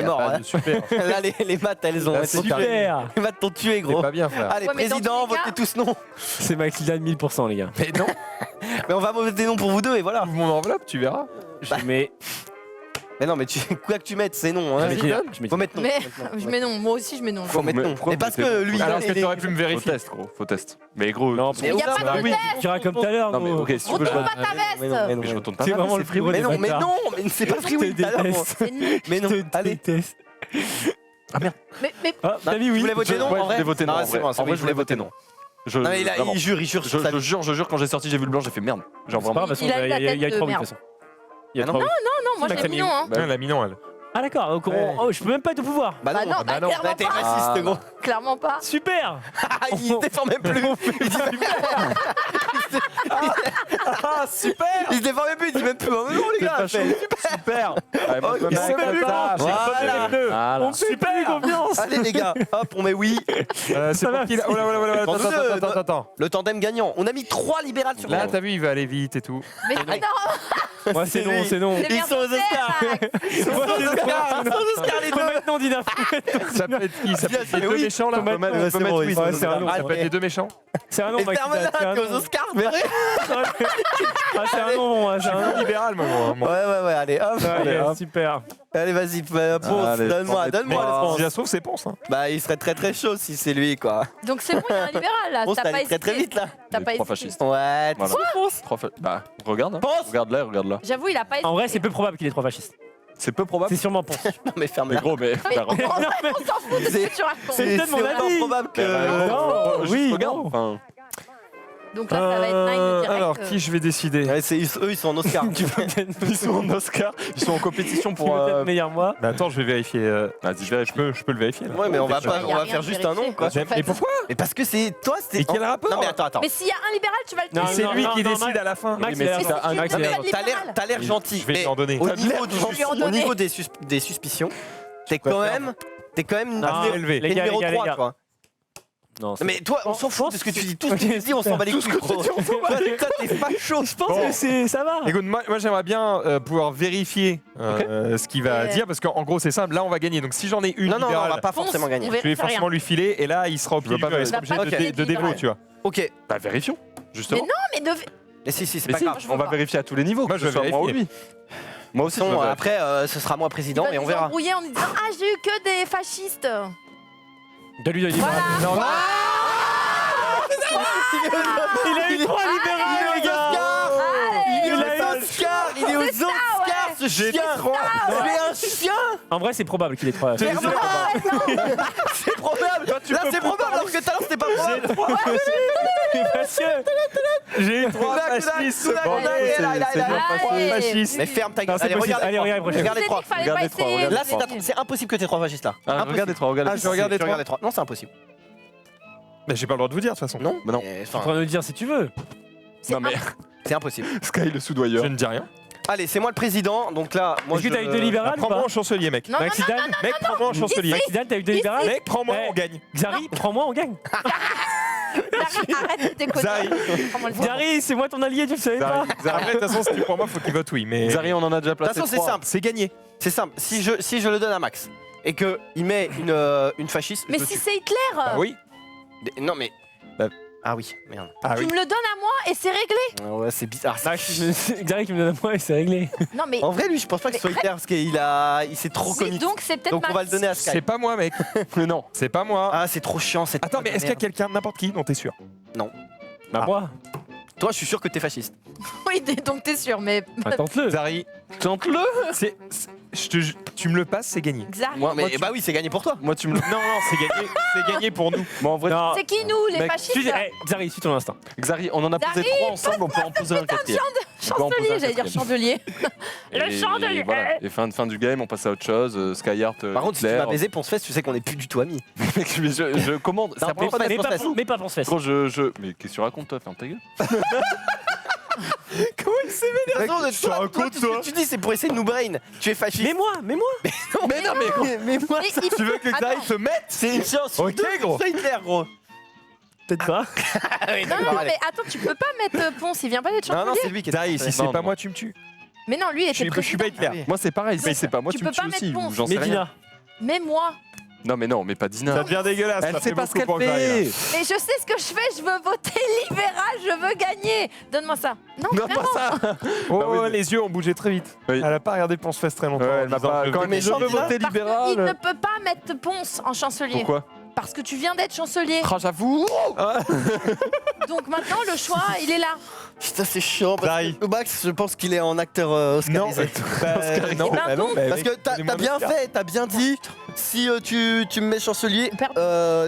mort. Hein. Super. Là, les maths, elles ont. Là, elles sont carrées. Super. Les maths t'ont tué, T'es gros. pas bien, frère. Allez, Ouais, mais dans président, tous les cas- votez tous non. C'est Maxilda de 1000%, les gars. Mais non. Mais on va voter non pour vous deux et voilà. Ouvre mon enveloppe, tu verras. Mais. Mais non, mais quoi que tu mettes, c'est non. Hein. Je mets qui Faut mettre non. Mais Faut mettre non. je mets non. Moi aussi je mets non. Faut mettre non. pourquoi Mais parce vous que mettez- lui, Alors, il est-ce que est- t'aurais pu me Faut vérifier? test, gros. Faut test. Mais gros. Non, Mais il y a parce pas que- de oui, test. tu diras comme tout à l'heure. Non, mais gros. ok, si tu veux, Retourne je pas ta Mais non, veste. mais non, mais je mais retourne pas. C'est ma vraiment veste, le c'est free frérot will. Mais non, mais bâtard. non, mais c'est pas free will. Je te alors. déteste. C'est nul. Mais non, Je te allez. déteste. Mais Ah, t'as mis Tu oui. voulais voter non Ouais, en je vrai voulais voter non. Ah, En c'est vrai, bon, en vrai, je voulais voter non. Non, mais Vraiment. il jure sur sa vie. Je jure, quand j'ai sorti, j'ai vu le blanc, j'ai fait merde. Genre C'est pas vraiment. grave, de toute Il a façon, eu la il y a tête eu de 3 oui, de merde. toute façon. Il y a Ah 3 oui. non, moi Max j'ai a mis mis non. Hein. Ouais, elle a mis non, elle. Ah d'accord, donc je peux même pas être au pouvoir. Bah Bah non, non, bah non. clairement t'es pas. raciste, gros. Clairement pas. Super. Il se défend même plus. Il dit même Ah, super. Il se défend même plus, il dit même plus. Oh, mais non, les gars, Super. Allez, moi, Ok, je me mets c'est en pas tête. grave. Voilà. Voilà. On super confiance. Allez les gars, hop, on met oui. C'est Ça pour va. qui là? Oh là, oh là, oh là, attends, Dans attends, deux, attends. Le tandem gagnant. On a mis 3 libérales sur Là, le t'as vu, il va aller vite et tout. Mais non, Moi c'est non, lui. c'est non. c'est Ils sont aux Oscars. Ils sont aux Oscars, ils sont aux Oscars les Faut deux. mettre non, Dina. Ça peut être qui? Ça peut être les Mais deux oui. méchants là? Faut mettre- On peut c'est mettre bon, oui, ils sont c'est aux un Oscars. nom. Ça peut être les deux méchants? C'est un nom, Et Max. Fermana, C'est un t'es nom. aux Oscars, mais ouais, Ah, c'est un nom, c'est un nom. Libéral, moi. ouais, allez, hop. Allez, hop. super. Allez, vas-y, Ponce, Allez, donne-moi Mais le Ponce. si ça se trouve, c'est Ponce. Hein. Bah, il serait très très chaud si c'est lui, quoi. donc c'est bon, il y a un libéral là. Ponce, T'as t'es pas allé très très hésité. vite là. T'as Les pas trois hésité. fascistes. Ouais, Voilà. Bah, regarde. hein. Ponce. Regarde là, regarde là. J'avoue, il a pas hésité. En vrai, c'est peu probable qu'il ait 3 fascistes. C'est peu probable. C'est sûrement Ponce. non, mais ferme Mais la gros, mais. Mais bah, on s'en fout de ce que tu racontes. C'est peut-être mon vraiment avis. probable que. bah, Non, juste oui, regarde. non. Enfin, Donc là, ça va être Nine direct. Alors, qui je vais décider? Ouais, eux, ils sont en Oscar. ils sont en Oscar. Ils sont en compétition Qui pour. veut être meilleur moi. Bah, attends, je vais vérifier. Vas-y, je vérifie. Je peux le vérifier là. Ouais, mais on va Il y a pas, on va rien faire de juste un nom, vérifié. quoi. En fait. Et pourquoi? Mais parce que c'est toi, c'est. Et quel rapport? Non, mais attends. Mais s'il y a un libéral, tu vas le Non, tuer. C'est lui non, qui non, décide Max- à la fin. Max, mais il a si raison. t'as un Max, Non, il mais a pas de t'as l'air libéral. gentil. Je vais mais t'en donner. Au T'as niveau, lui en au niveau donner. des suspicions, t'es quand préfères. même. T'es quand même Non, assez élevé. les gars, numéro les gars, 3, les gars. quoi. Non, c'est- Mais toi, on s'en fout de ce que tu dis. Tout ce que tu dis, on s'en bat les couilles, gros. Toi, t'es facho, je pense. pense que c'est ça va. Écoute, moi j'aimerais bien pouvoir vérifier ce qu'il va Et- dire parce qu'en gros c'est simple, là on va gagner. Donc si j'en ai une Non, on libérale, va pas Ponce, forcément on gagner. verra je vais rien. forcément lui filer et là il sera au veux pied pas du mur, il sera vérifier. obligé Va pas de gagner dévot, libéral. tu vois. Ok. Bah, vérifions. Justement. Mais non, mais de... Mais si, c'est Mais pas si, grave. on va vérifier à tous les niveaux. Moi, que je ce vais soit moi ou vérifier. lui. Moi aussi, je Sinon, vais après, ce sera moi président et on nous verra. embrouiller en disant ah j'ai eu que des fascistes. Donne-lui de Voilà. Non, non. Il a eu 3 libéraux, les gars. Il est Allez, aux Oscars. Il est aux Oscars, ce chien. Tu es un chien. En vrai, c'est probable qu'il ait 3. C'est probable. Là, c'est probable, alors que tout à l'heure, c'était pas probable. Parce que j'ai 3 fascistes. Fasciste. Mais ferme ta gueule. Non, c'est Allez, possible. regarde. Allez, regarde, prochaine. Regarde les 3. Regarde les trois, regarde Là, c'est impossible que t'aies 3 fascistes là. Ah, regarde les trois, regarde les je regarde les Tu regardes trois. les 3. Non, c'est impossible. Mais j'ai pas le droit de vous dire de toute façon. Non Bah non. Mais, Tu enfin, pourras nous le dire si tu veux. Non mais c'est impossible. Sky le soudoyeur. Je ne dis rien. Allez, c'est moi le président, donc là, moi Est-ce que t'as eu 2 Ah, libérales ou prends-moi pas en chancelier, mec. Non, non, Maxidal Mec, prends-moi en chancelier. Maxidal, t'as eu 2 libérales Mec, prends-moi, Eh. on gagne. Xari, prends-moi, on gagne. Arrête de déconner. Zari. Prends-moi le Xari, c'est moi ton allié, tu le savais pas. Après, de toute façon, si tu prends moi, faut qu'il vote oui. Mais Zari, on en a déjà De toute placé façon, c'est 3. simple. c'est gagné. C'est simple. Si je le donne à Max et qu'il met une fasciste. Mais je si tue. c'est Hitler, Bah oui. Non, mais. Bah- Ah oui, merde. Ah tu oui. me le donnes à moi et c'est réglé. Ouais, c'est bizarre. Ah, Xari qui me donne à moi et c'est réglé. Non mais En vrai, lui, je pense pas que ce soit Hitler parce il s'est trop connu. donc c'est peut-être Donc on va Max. le donner à Sky. C'est pas moi, mec. Mais non. C'est pas moi. Ah, c'est trop chiant cette. Attends, mais est-ce qu'il y a quelqu'un, n'importe qui, dont t'es sûr? Bah, moi. Toi, je suis sûr que t'es fasciste. Oui, donc t'es sûr, mais Tente-le. Zari, Tente-le. tu me le passes, c'est gagné. Xari. Moi, Mais tu- bah oui, c'est gagné pour toi. moi tu me le. Non, c'est gagné. C'est gagné pour nous. Moi en vrai, Non. C'est qui nous, les Mec, fascistes Suis- eh, Xari, suis ton instinct. Xari, on en a posé Zari, 3 ensemble, on peut en poser un quatrième. On peut en poser Chancelier, un j'allais dire quatrième. chandelier. Le Et chandelier. voilà. Et fin du game, on passe à autre chose. Skyheart. Par contre, si tu Hitler. m'as baisé pour ce fest, tu sais qu'on est plus du tout amis. Mec, mais je commande. Non, Ça mais prend pas Mais Pense pas, face. mais pas pense fesse. Gros, mais qu'est-ce que tu racontes toi? Ferme ta gueule. Comment il s'est vénéré de je te toi, raconte, tout ce que tu dis, c'est pour essayer de nous brain. Tu es fasciste. Mais moi. Mais non, mais moi, Mais ça, il- Tu veux que Xari Attends. te mette? c'est une chance. sur Ok, deux gros. que ce soit Hitler, gros. Peut-être pas. Ah oui, Non, d'accord, non, allez. mais attends, tu peux pas mettre Ponce, il vient pas d'être Non, non, chancelier. c'est lui qui est. Zari, si c'est Non, pas non. moi, tu me tues. Mais non, lui, il Je était suis président. pas Hitler. Ah oui. Moi c'est pareil, si c'est pas moi, Tu tu me peux tues pas aussi. mettre Ou Ponce. j'en sais rien. Medina. Mais moi. Non mais non, mais pas Dina. Ça devient dégueulasse. Elle ça sait fait pas ce beaucoup qu'elle pour Xari, là. fait. Mais je sais ce que je fais, je veux voter libéral, je veux gagner. Donne-moi ça. Non, Non, vraiment. pas ça. Oh, Bah oui, mais- les yeux ont bougé très vite. Oui. Elle a pas regardé Ponce Fest très longtemps. Ouais, en elle m'a disant, pas. je Quand veux elle met gagner. je veux voter Parce qu'il libéral. ne peut pas mettre Ponce en chancelier. Pourquoi? Parce que tu viens d'être chancelier. Ah, j'avoue. Donc maintenant, le choix, il est là. Putain, c'est chiant. Parce Zari. que Max, je pense qu'il est en acteur Non, oscarisé. bah, non, ben bah non, donc. bah Parce oui. que t'as Donnez-moi bien l'Oscar. fait, t'as bien dit, si tu me mets chancelier,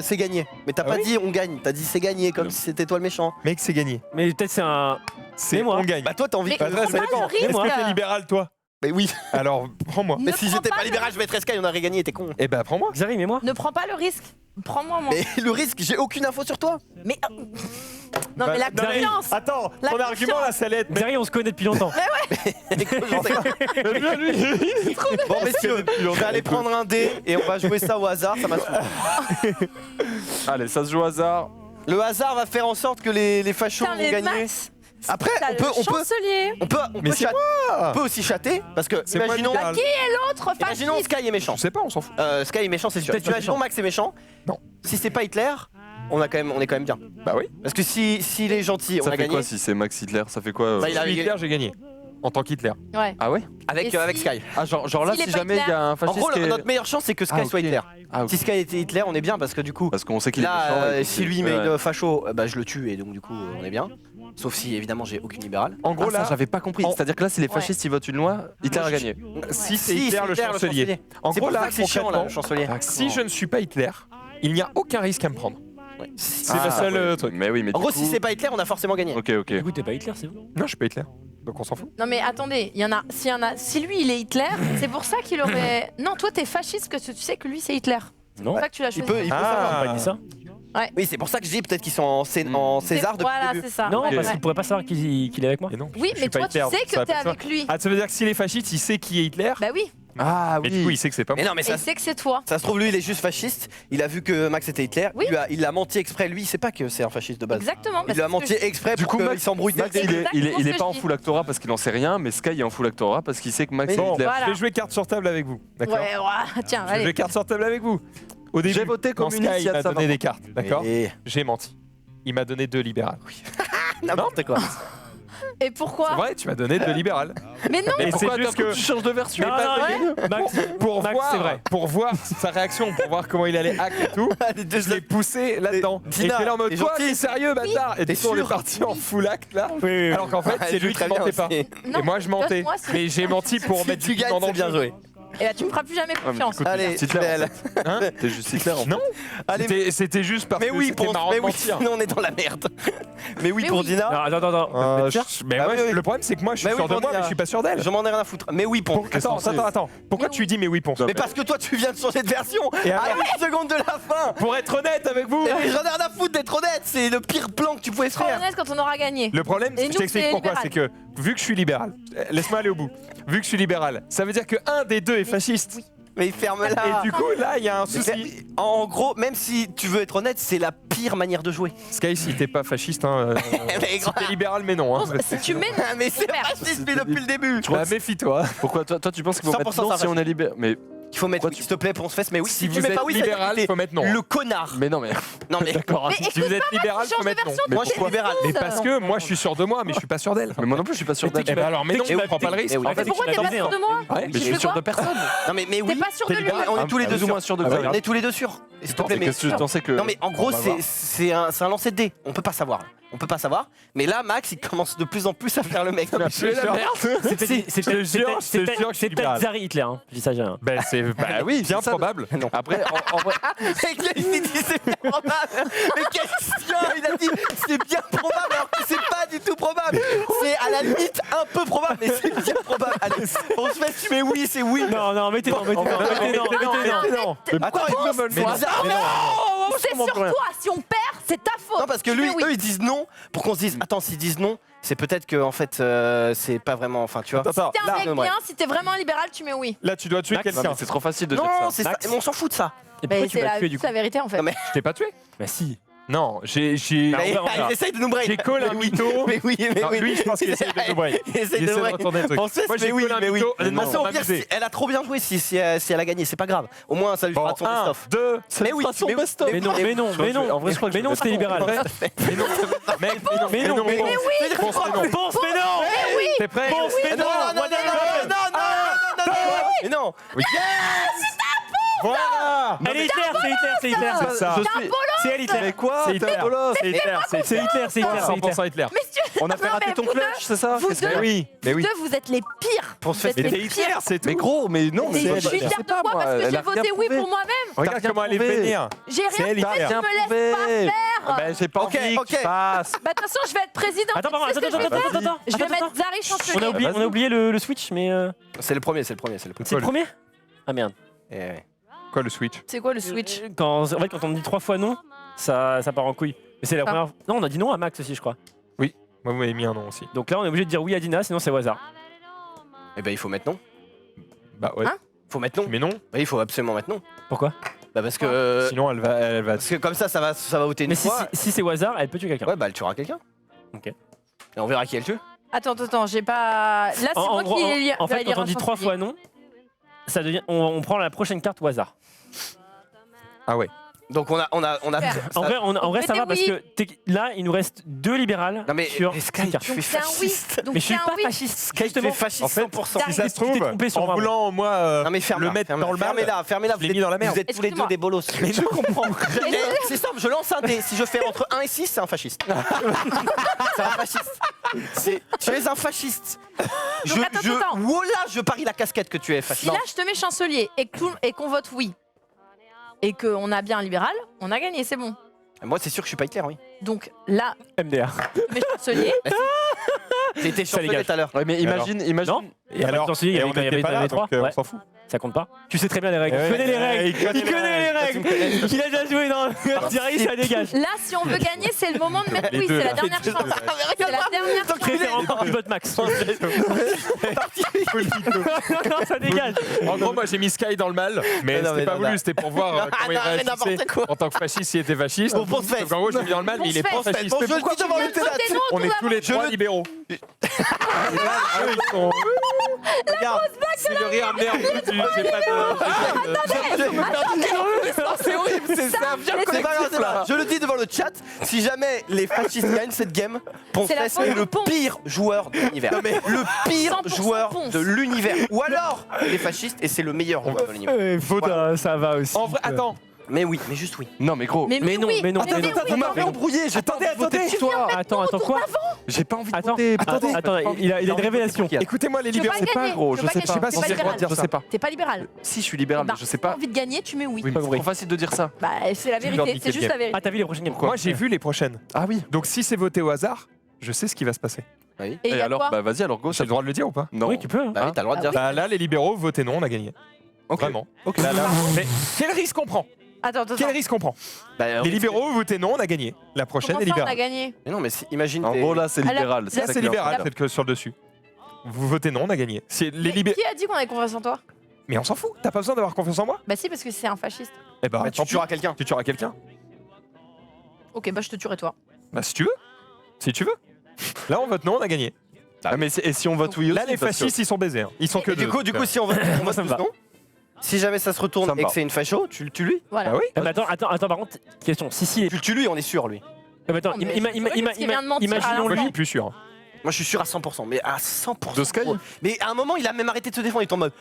c'est gagné. Mais t'as Ah pas oui dit on gagne, t'as dit c'est gagné, comme Non. si c'était toi le méchant. Mec, c'est gagné. Mais peut-être c'est un. C'est moi. on gagne. Bah toi t'as envie Mais de... Bah, ça prends dépend. le risque. Est-ce que t'es libéral, toi? Mais oui, Alors, prends-moi. mais Ne si prends j'étais pas pas le- libéral, je mettrais Sky, on aurait gagné, t'es con. Eh bah, prends-moi. Xari, mais moi. Ne prends pas le risque. Prends-moi, moi. Mais le risque, j'ai aucune info sur toi. Mais. Non, mais la Bah, non, mais- confiance. Attends, La ton confiance. argument là, ça allait être. Xari, on se connaît depuis longtemps. Bon messieurs, je vais aller prendre un dé et on va jouer ça au hasard, ça m'a saoulé. Allez, ça se joue au hasard. Le hasard va faire en sorte que les fachos Putain, vont les gagner. Max. Après, T'as on peut chancelier. Mais c'est on peut aussi chatter, parce que C'est moi imaginons, libéral. L'autre imaginons fasciste. Sky est méchant. Je sais pas, on s'en fout. Sky est méchant, c'est sûr. Peut-être pas Imaginons méchant. Max est méchant. Non. Si c'est pas Hitler, on est quand même bien. Bah oui. Parce que s'il est gentil, on Ça a fait gagné. quoi si c'est Max Hitler? Ça fait quoi? Bah, il Je a suis Hitler, j'ai gagné. En tant qu'Hitler. Ouais. Ah ouais? avec, Et avec si- Sky. Ah genre là S'il est si pas jamais il y a un En fasciste gros, qui est... notre meilleure chance, c'est que Sky Ah, ok. soit Hitler. Ah, ok. Si Sky était Hitler, on est bien, parce que du coup, Parce qu'on sait qu'il est là, méchant. et que si c'est- lui met Ouais. une facho, bah je le tue, et donc du coup, on est bien. Sauf si, évidemment, j'ai aucune libérale. En gros, Ah, ça, là, j'avais pas compris. en- C'est-à-dire que là, si les fascistes ils votent une loi, Hitler a gagné. si c'est Hitler le chancelier. En C'est gros, pour ça là, que c'est chiant, là, concrètement, le chancelier. si je ne suis pas Hitler, il n'y a aucun risque à me prendre. Ouais. C'est Ah, le seul ouais. truc. Mais oui, mais En du gros, coup- si c'est pas Hitler, on a forcément gagné. Ok, ok. Du coup, t'es pas Hitler, c'est vous. Non, je suis pas Hitler. Donc on s'en fout. Non mais attendez, il y en a. Si lui il est Hitler, c'est pour ça qu'il aurait. Non, toi t'es fasciste que tu sais que lui c'est Hitler. C'est Non. pour ça que tu l'as Il choisi. peut On Ah. a pas dit ça. Oui, c'est pour ça que je dis peut-être qu'ils sont en César depuis Voilà, le début. c'est ça. Non, Ouais, parce ouais. qu'il pourrait pas savoir qu'il est avec moi. Et non. Oui, je mais suis pas toi tu Hitler, sais ça que va t'es pas avec lui. Ah, ça veut dire que s'il est fasciste, il sait qui est Hitler. Bah oui. Ah Mais oui. du coup, il sait que c'est pas Mais moi. non, mais Et ça, il sait que c'est toi. ça se trouve, lui, il est juste fasciste. Il a vu que Max était Hitler. Oui. Il l'a menti exprès. Lui, il sait pas que c'est un fasciste de base. Exactement. bah, Il lui a c'est ce que menti exprès Du pour coup, qu'il Max- s'embrouille dès le Max, début. il est exactement ce que pas en je dis. full actora parce qu'il en sait rien, mais Sky est en full actora parce qu'il sait que Max est Bon, Hitler. Voilà. je vais jouer carte sur table avec vous. D'accord. Ouais, ouais. Tiens, Je vais jouer allez. carte sur table avec vous. Au début, J'ai voté quand communiste, Sky il y a de m'a ça, donné non. des cartes, d'accord Et J'ai menti. Il m'a donné 2 libérales. n'importe quoi. Et C'est pourquoi? vrai, tu m'as donné 2 libérales. Mais non. Et c'est Pourquoi juste que tu changes de version? Non, non, Max, pour Max, voir, c'est vrai. pour voir sa réaction, pour voir comment il allait hack et tout, Les deux je l'ai poussé là-dedans. Et Dina, t'es là en mode t'es toi, gentil. t'es sérieux, bâtard. Et T'es du coup, on est sûr parti en full hack là. Oui, oui, oui. Alors qu'en fait, c'est Elle joue lui qui très bien mentait pas. aussi. Non, Et moi, je mentais. moi, c'est- Mais j'ai menti pour Si mettre tu du piment gagnes, dans c'est le bien jeu. joué. Et là, tu me feras plus jamais confiance. Allez, Hitler, belle. Hein T'es juste Hitler. en fait. Non, Allez, c'était juste parce mais que oui, c'était marrant mais de oui, mentir. sinon on est dans la merde. Mais oui Mais pour oui. Dina. Non, attends. Mais Ah ouais, oui, oui. le problème, c'est que moi, je suis Mais oui, sûr de pour moi, Dina. mais je suis pas sûr d'elle. Je m'en ai rien à foutre. Mais oui pour. Attends. Pourquoi tu dis mais oui, Ponce? Mais parce que toi tu viens de changer de version Et à alors 1 seconde de la fin. Pour être honnête avec vous, Mais j'en ai rien à foutre d'être honnête. C'est le pire plan que tu pouvais Sois faire. honnête quand on aura gagné. le problème, Et je nous, t'explique c'est pourquoi, c'est libéral. que vu que je suis libéral, laisse-moi aller au bout. Vu que je suis libéral, ça veut dire que un des deux est fasciste. Oui. Mais ferme-la. Et du coup, là, il y a un Mais souci. en gros, même si tu veux être honnête, c'est la pire manière de jouer. Sky, si t'es pas fasciste, hein, Mais si t'es libéral, mais non. Hein. Si tu mets. Mais c'est Merde. fasciste depuis le début. Bah, méfie-toi. Pourquoi toi tu penses qu'il faut 100% mettre non ça si on est libéré? Mais Il faut mettre Quoi, oui, s'il te plaît, Ponce Fesse. Mais oui, Si tu vous mets êtes pas oui, ça veut dire libéral, que t'es faut mettre non. le connard. non mais Non mais d'accord. Mais Si vous êtes libéral, change faut de mettre non. version, Mais toi, moi, je suis t'es libéral. fou, Mais ça. parce que moi, je suis sûr de moi, mais je suis pas sûr d'elle. Mais moi non plus je suis pas sûr Mais d'elle. Eh ben alors, mais non, tu on m'as- prend pas le risque. Mais oui. En fait, Mais pourquoi tu t'es m'as pas dominé, sûr de hein. moi? Ouais, Mais Tu je suis fais sûr quoi de personne. Non mais T'es oui. pas sûr t'es de lui? libéral. On est tous les deux Plus ou sûrs. moins sûr de Ah quoi? ouais, On est tous les deux sûrs. S'il te plaît, mais. Qu'est-ce que tu pensais que Non mais en gros On va voir. c'est un lancer de dés. On peut pas savoir. On peut pas savoir. Mais là Max il commence de plus en plus à faire le mec. Je suis la merde. C'est peut-être que je suis libéral. Zari Hitler, hein. Je dis ça, j'ai rien. Ben c'est bah oui, bien c'est ça. probable. Non. Après en vrai Mec, là, il s'est dit c'est bien probable. Mais Christian, il a dit c'est bien probable alors que c'est pas du tout probable. C'est à la limite un peu probable, mais c'est bien probable. Allez, on se fait, tu mets oui, c'est oui. Non, mettez non. Attends, Mais non. C'est sur toi. Si on perd, c'est ta faute. Non, parce que Tu lui, fais oui. eux, ils disent non pour qu'on se dise attends, s'ils disent non, c'est peut-être que en fait, c'est pas vraiment. Enfin, tu vois. Attends, T'es un mec ouais. bien, si t'es vraiment un libéral, tu mets oui. là tu dois tuer Max, non, quelqu'un. mais c'est trop facile de dire Non, ça. c'est ça. Max. Mais on s'en fout de ça. Et pourquoi Mais tu c'est m'as tué du coup? la vérité en fait. Non, mais- Je t'ai pas tué? Bah si. Non, j'ai Bah, on verra. Il essaye de nous brain. j'ai call un mytho. Mais oui, mais Non, oui. lui, je pense qu'il essaye de nous brain. Il essaye Il de essaie de brain. retourner le truc. On sait, Moi, j'ai mais oui, collé un mais oui. mytho. De toute Non, façon, on au pire, m'amusait. elle a trop bien joué si elle a gagné. C'est pas grave. Au moins, ça lui fera Bon, son 1, best-of. 2, Mais oui, son mais oui. best-of. Mais non, mais- mais non, mais non. En vrai, je crois que Mais non, c'était libéral. mais non, mec, Mais non, mais non. Ponce, mais non. Ponce, mais non. T'es prêt? Ponce, mais Non, non. non, non, non, non, non, non, non, mais non. Voilà. Elle est Hitler, c'est Hitler. C'est ça. C'est elle Hitler. Mais quoi? C'est Hitler. C'est Hitler. C'est Hitler. C'est Hitler. 100% Hitler. Mais si tu- On a fait Non, rater mais ton vous clutch, deux- c'est ça? vous Qu'est-ce que- deux- Mais oui, mais oui. Deux, vous êtes les pires. Pour Vous êtes Mais les t'es pires. Hitler, c'est tout. Mais gros, mais non, Mais mais je suis sais Hitler de pas, quoi? moi, Parce que elle j'ai a rien voté oui prouvé. pour moi-même. Regarde rien comment elle est prouvé. vénère. J'ai C'est rien elle, fait, Hitler. tu me laisses prouvé. pas faire. Ben, j'ai pas Ok, envie ok. qu'il passe. Bah de toute façon, je vais être président. Attends, Tu sais ce que je vais faire Je vais mettre Zari chancelier. On a oublié le switch, mais C'est le premier. c'est le premier. Ah merde. Quoi le switch? C'est quoi le switch? En fait, quand on dit 3 fois non, ça part en couille. Mais c'est la Ah. première. Non, on a dit non à Max aussi, je crois. Moi, vous m'avez mis un nom aussi. Donc là, on est obligé de dire oui à Dina, sinon c'est au hasard. Eh ben, il faut mettre non. Bah ouais. Hein Faut mettre non. Mais non, Bah, il faut absolument mettre non. Pourquoi? Bah, parce que. sinon elle va. Parce que comme ça va voter une Mais si fois. c'est au hasard, elle peut tuer quelqu'un. Ouais, bah, elle tuera quelqu'un. Ok. Et on verra qui elle tue. Attends, j'ai pas. Là, c'est En moi gros, qui en fait, va lire quand on un dit 3 chancelier. fois non, ça devient. On prend la prochaine carte au hasard. Ah ouais. Donc, on a. En vrai, ça mettez va parce oui. que là, il nous reste 2 libérales Non, mais sur Sky, 6 cartes. tu fais Donc c'est un oui. fasciste. Donc Mais je c'est suis un pas oui. fasciste. Sky, tu fais Justement. fasciste En fait, 100%. Si ça se trouve, Tu t'es trompé sur en moi. voulant moi Non mais ferme-la, le mettre dans le mal, fermez-la, je l'ai mis dans la merde. Vous êtes tous les deux Excuse-moi. des bolos. Mais je comprends. Mais c'est simple, je lance un dé. Si je fais entre 1 et 6, c'est un fasciste. C'est un fasciste. Tu es un fasciste. attends. Voilà, je parie la casquette que tu es Si fasciste. là, je te mets chancelier et qu'on vote oui, et qu'on a bien un libéral, on a gagné, c'est bon. Moi, c'est sûr que je suis pas Hitler, oui. Donc là, MDR. je mets chancelier. J'ai été Ça chancelier dégage. tout à l'heure. Ouais, mais imagine. Non. Et alors, il y et avait on il y avait n'était pas là, 3. donc on s'en fout. Ça compte pas. Tu sais très bien les règles. Ouais, Il connaît les ouais, règles. il connaît Il connaît les règles. Il a déjà joué dans Thierry, ça dégage. Là, si on veut gagner, c'est le moment de mettre Les oui, deux, c'est la là. dernière chance. C'est la dernière chance. Préférant du vote max. Non, ça dégage. En gros, moi j'ai mis Sky dans le mal, mais Non, c'était mais pas non, voulu, non. c'était pour voir comment il Non, mais réagissait. n'importe quoi. En tant que fasciste, s'il était fasciste. Bon, Ponce Fesse. Donc en gros, je l'ai mis dans le mal, mais il est pas Ponce Fesse. fasciste. Bon, je le dis devant le Votez non, On tout est va tous les bien. trois libéraux. Et là, eux, ils sont- Regarde, C'est le rire nerveux du. J'ai pas de. C'est horrible, c'est un bien c'est pas grave, c'est pas grave. Je le dis devant le chat, si jamais les fascistes gagnent cette game, Ponce C'est la faute est de le Ponce. pire joueur de l'univers. Le pire 100% joueur Ponce. de l'univers. Ou alors les fascistes et c'est le meilleur joueur de l'univers. Faute, ça va aussi. En vrai, attends. Mais oui, mais juste oui. Non, mais gros. Mais non, oui, mais non, mais mais non. oui, Vous m'avez non. embrouillé, j'ai pas envie de voter pour toi. Attends, quoi? J'ai pas envie de Attends, voter. attends, il a une révélation. Écoutez-moi, les Tu veux libéraux. pas pas, gagner, gros, tu je veux sais gagner, pas. t'es pas Censé droit de libéral. dire Je sais pas. T'es pas libéral. Si, je suis libéral, Bah, mais je sais si t'as pas. envie de gagner, tu mets oui. Oui, mais c'est trop facile de dire ça. Bah, c'est la leur vérité, niquer c'est le juste game. la vérité. Ah, t'as vu les prochaines games? Moi, j'ai vu les prochaines. Ah oui. Donc, si c'est voté au hasard, je sais ce qui va se passer. Oui. Et il y a alors, quoi bah vas-y, alors go. J'ai le droit de le dire ou pas? Non. Oui, tu peux. hein. Bah oui, t'as le droit de dire. Bah là, les libéraux, votez non, on a gagné. Ok. Vraiment. Ok. Là, mais quel risque on prend? Attends. Quel risque on prend? Bah, Les libéraux, votez non, on a gagné. La prochaine Comment est ça, on a libérale. gagné? Mais non, mais imagine. En t'es- gros, là, c'est Alors, libéral. là, Là, ça c'est qui est libéral, important. peut-être que sur le dessus. Vous votez non, on a gagné. C'est les Mais libéraux. qui a dit qu'on avait confiance en toi? Mais on s'en fout. T'as pas besoin d'avoir confiance en moi? Bah si, parce que c'est un fasciste. Eh ben, Bah, tu tueras quelqu'un. Tu tueras quelqu'un. Ok, bah je te tuerai toi. Bah, si tu veux. Si tu veux. Là, on vote non, on a gagné. Ah, mais et si on vote oui aussi Là, les parce que- fascistes, ils sont baisés. hein. Ils sont que Et du deux. coup, si on vote ça me va. non. Si jamais ça se retourne Ça me et va. que c'est une facho, tu le tues lui. Voilà. Ah oui? Eh, mais attends, par contre, question. Si, Tu le tues lui, on est sûr lui. mais attends, Non, mais c'est vrai que ce qu'il vient de mentir à imaginons Moi, je lui. suis plus sûr. Moi, je suis sûr à 100%, mais à 100%. De Sky gros. Mais à un moment, il a même arrêté de se défendre. Il est en mode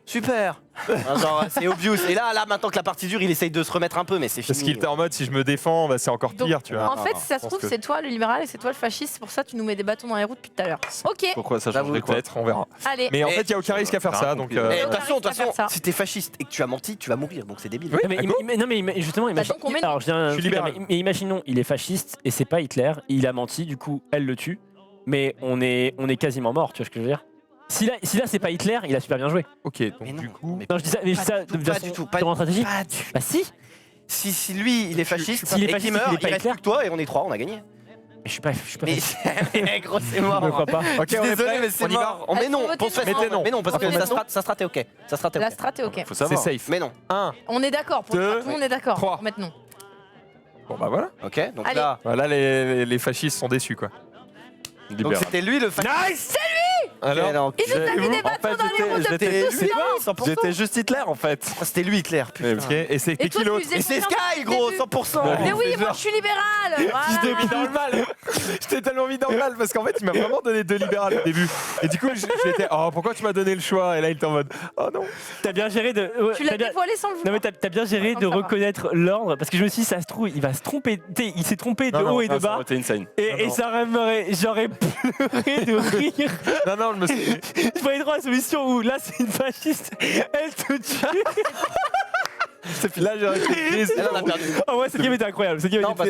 super. Hein, genre, c'est obvious. Et là, maintenant que la partie dure, il essaye de se remettre un peu, mais c'est fini. Parce qu'il était en mode, si je me défends, bah, c'est encore Donc, pire, tu vois. En fait, si ça se je pense trouve, que- c'est toi le libéral et c'est toi le fasciste. C'est pour ça que tu nous mets des bâtons dans les roues depuis tout à l'heure. Ok, Pourquoi ça J'avoue, changerait quoi? Peut-être, on verra. allez. Mais en Mais- fait, il n'y a aucun risque à faire T'as ça. rien Donc, compris. Mais de Aucun toute façon, risque à faire ça. si t'es fasciste et que tu as menti, tu vas mourir, donc c'est débile. Oui. Mais, Ah, go. non, mais justement, donc, on met non. alors, je viens Je suis libéral. mais imaginons, il est fasciste et c'est pas Hitler, il a menti, du coup, elle le tue, mais on est quasiment mort, tu vois ce que je veux dire? Si là c'est pas Hitler, il a super bien joué. ok, donc Mais non, du coup. mais Non, je dis ça, mais je dis ça du tout, de pas façon du tout, pas purement stratégique. pas du- Bah si, Si lui, il est fasciste, S'il est et fasciste, qu'il meurt, il est pas il reste Hitler. plus que toi et on est trois, on a gagné. mais je suis pas Mais gros, c'est mort. Je ne crois pas. Ok, Je suis on est désolé, prêt, mais c'est on y va. mort. Mais Est-ce non, qu'on vote pour se faire non Mettez non. Mais non, parce Ah, que faut ça mettre sera ok. Ça sera La ok. strat est ok. Faut C'est savoir. safe. Mais non. 1. On est d'accord. Pour Deux, tout le monde est d'accord. trois. Pour mettre non. Bon, bah voilà. Ok, donc Allez. là. Voilà, les fascistes sont déçus, quoi. Donc Libéral. c'était lui le fasciste. Nice! Alors, Il nous a mis des En bâtons fait, dans les roues j'étais- depuis j'étais- tout le temps. J'étais juste Hitler en fait. Ah, c'était lui Hitler, putain. ok, et c'était Et toi, qui tu l'autre? faisais Et c'est confiance Sky, depuis le gros, début. 100%. Mais oui, moi je suis libéral. Je t'ai mis Voilà. dans le mal. Je t'ai tellement mis dans le mal parce qu'en fait, il m'a vraiment donné deux libérales au début. Et du coup, j'étais, oh, pourquoi tu m'as donné le choix? Et là, il était en mode, oh non. T'as bien géré de. ouais, Tu l'as t'as bien- dévoilé sans le Non vouloir. mais t'as bien géré Sans de le savoir. reconnaître l'ordre parce que je me suis dit ça se trouve il va se tromper, il s'est trompé de haut et de bas C'était insane. et Non. ça j'aurais pleuré de rire. Non, non, je me suis. Je voyais trop la solution où là c'est une fasciste, elle te tue. Là, j'aurais été Là, on a perdu. Oh ouais cette game était incroyable,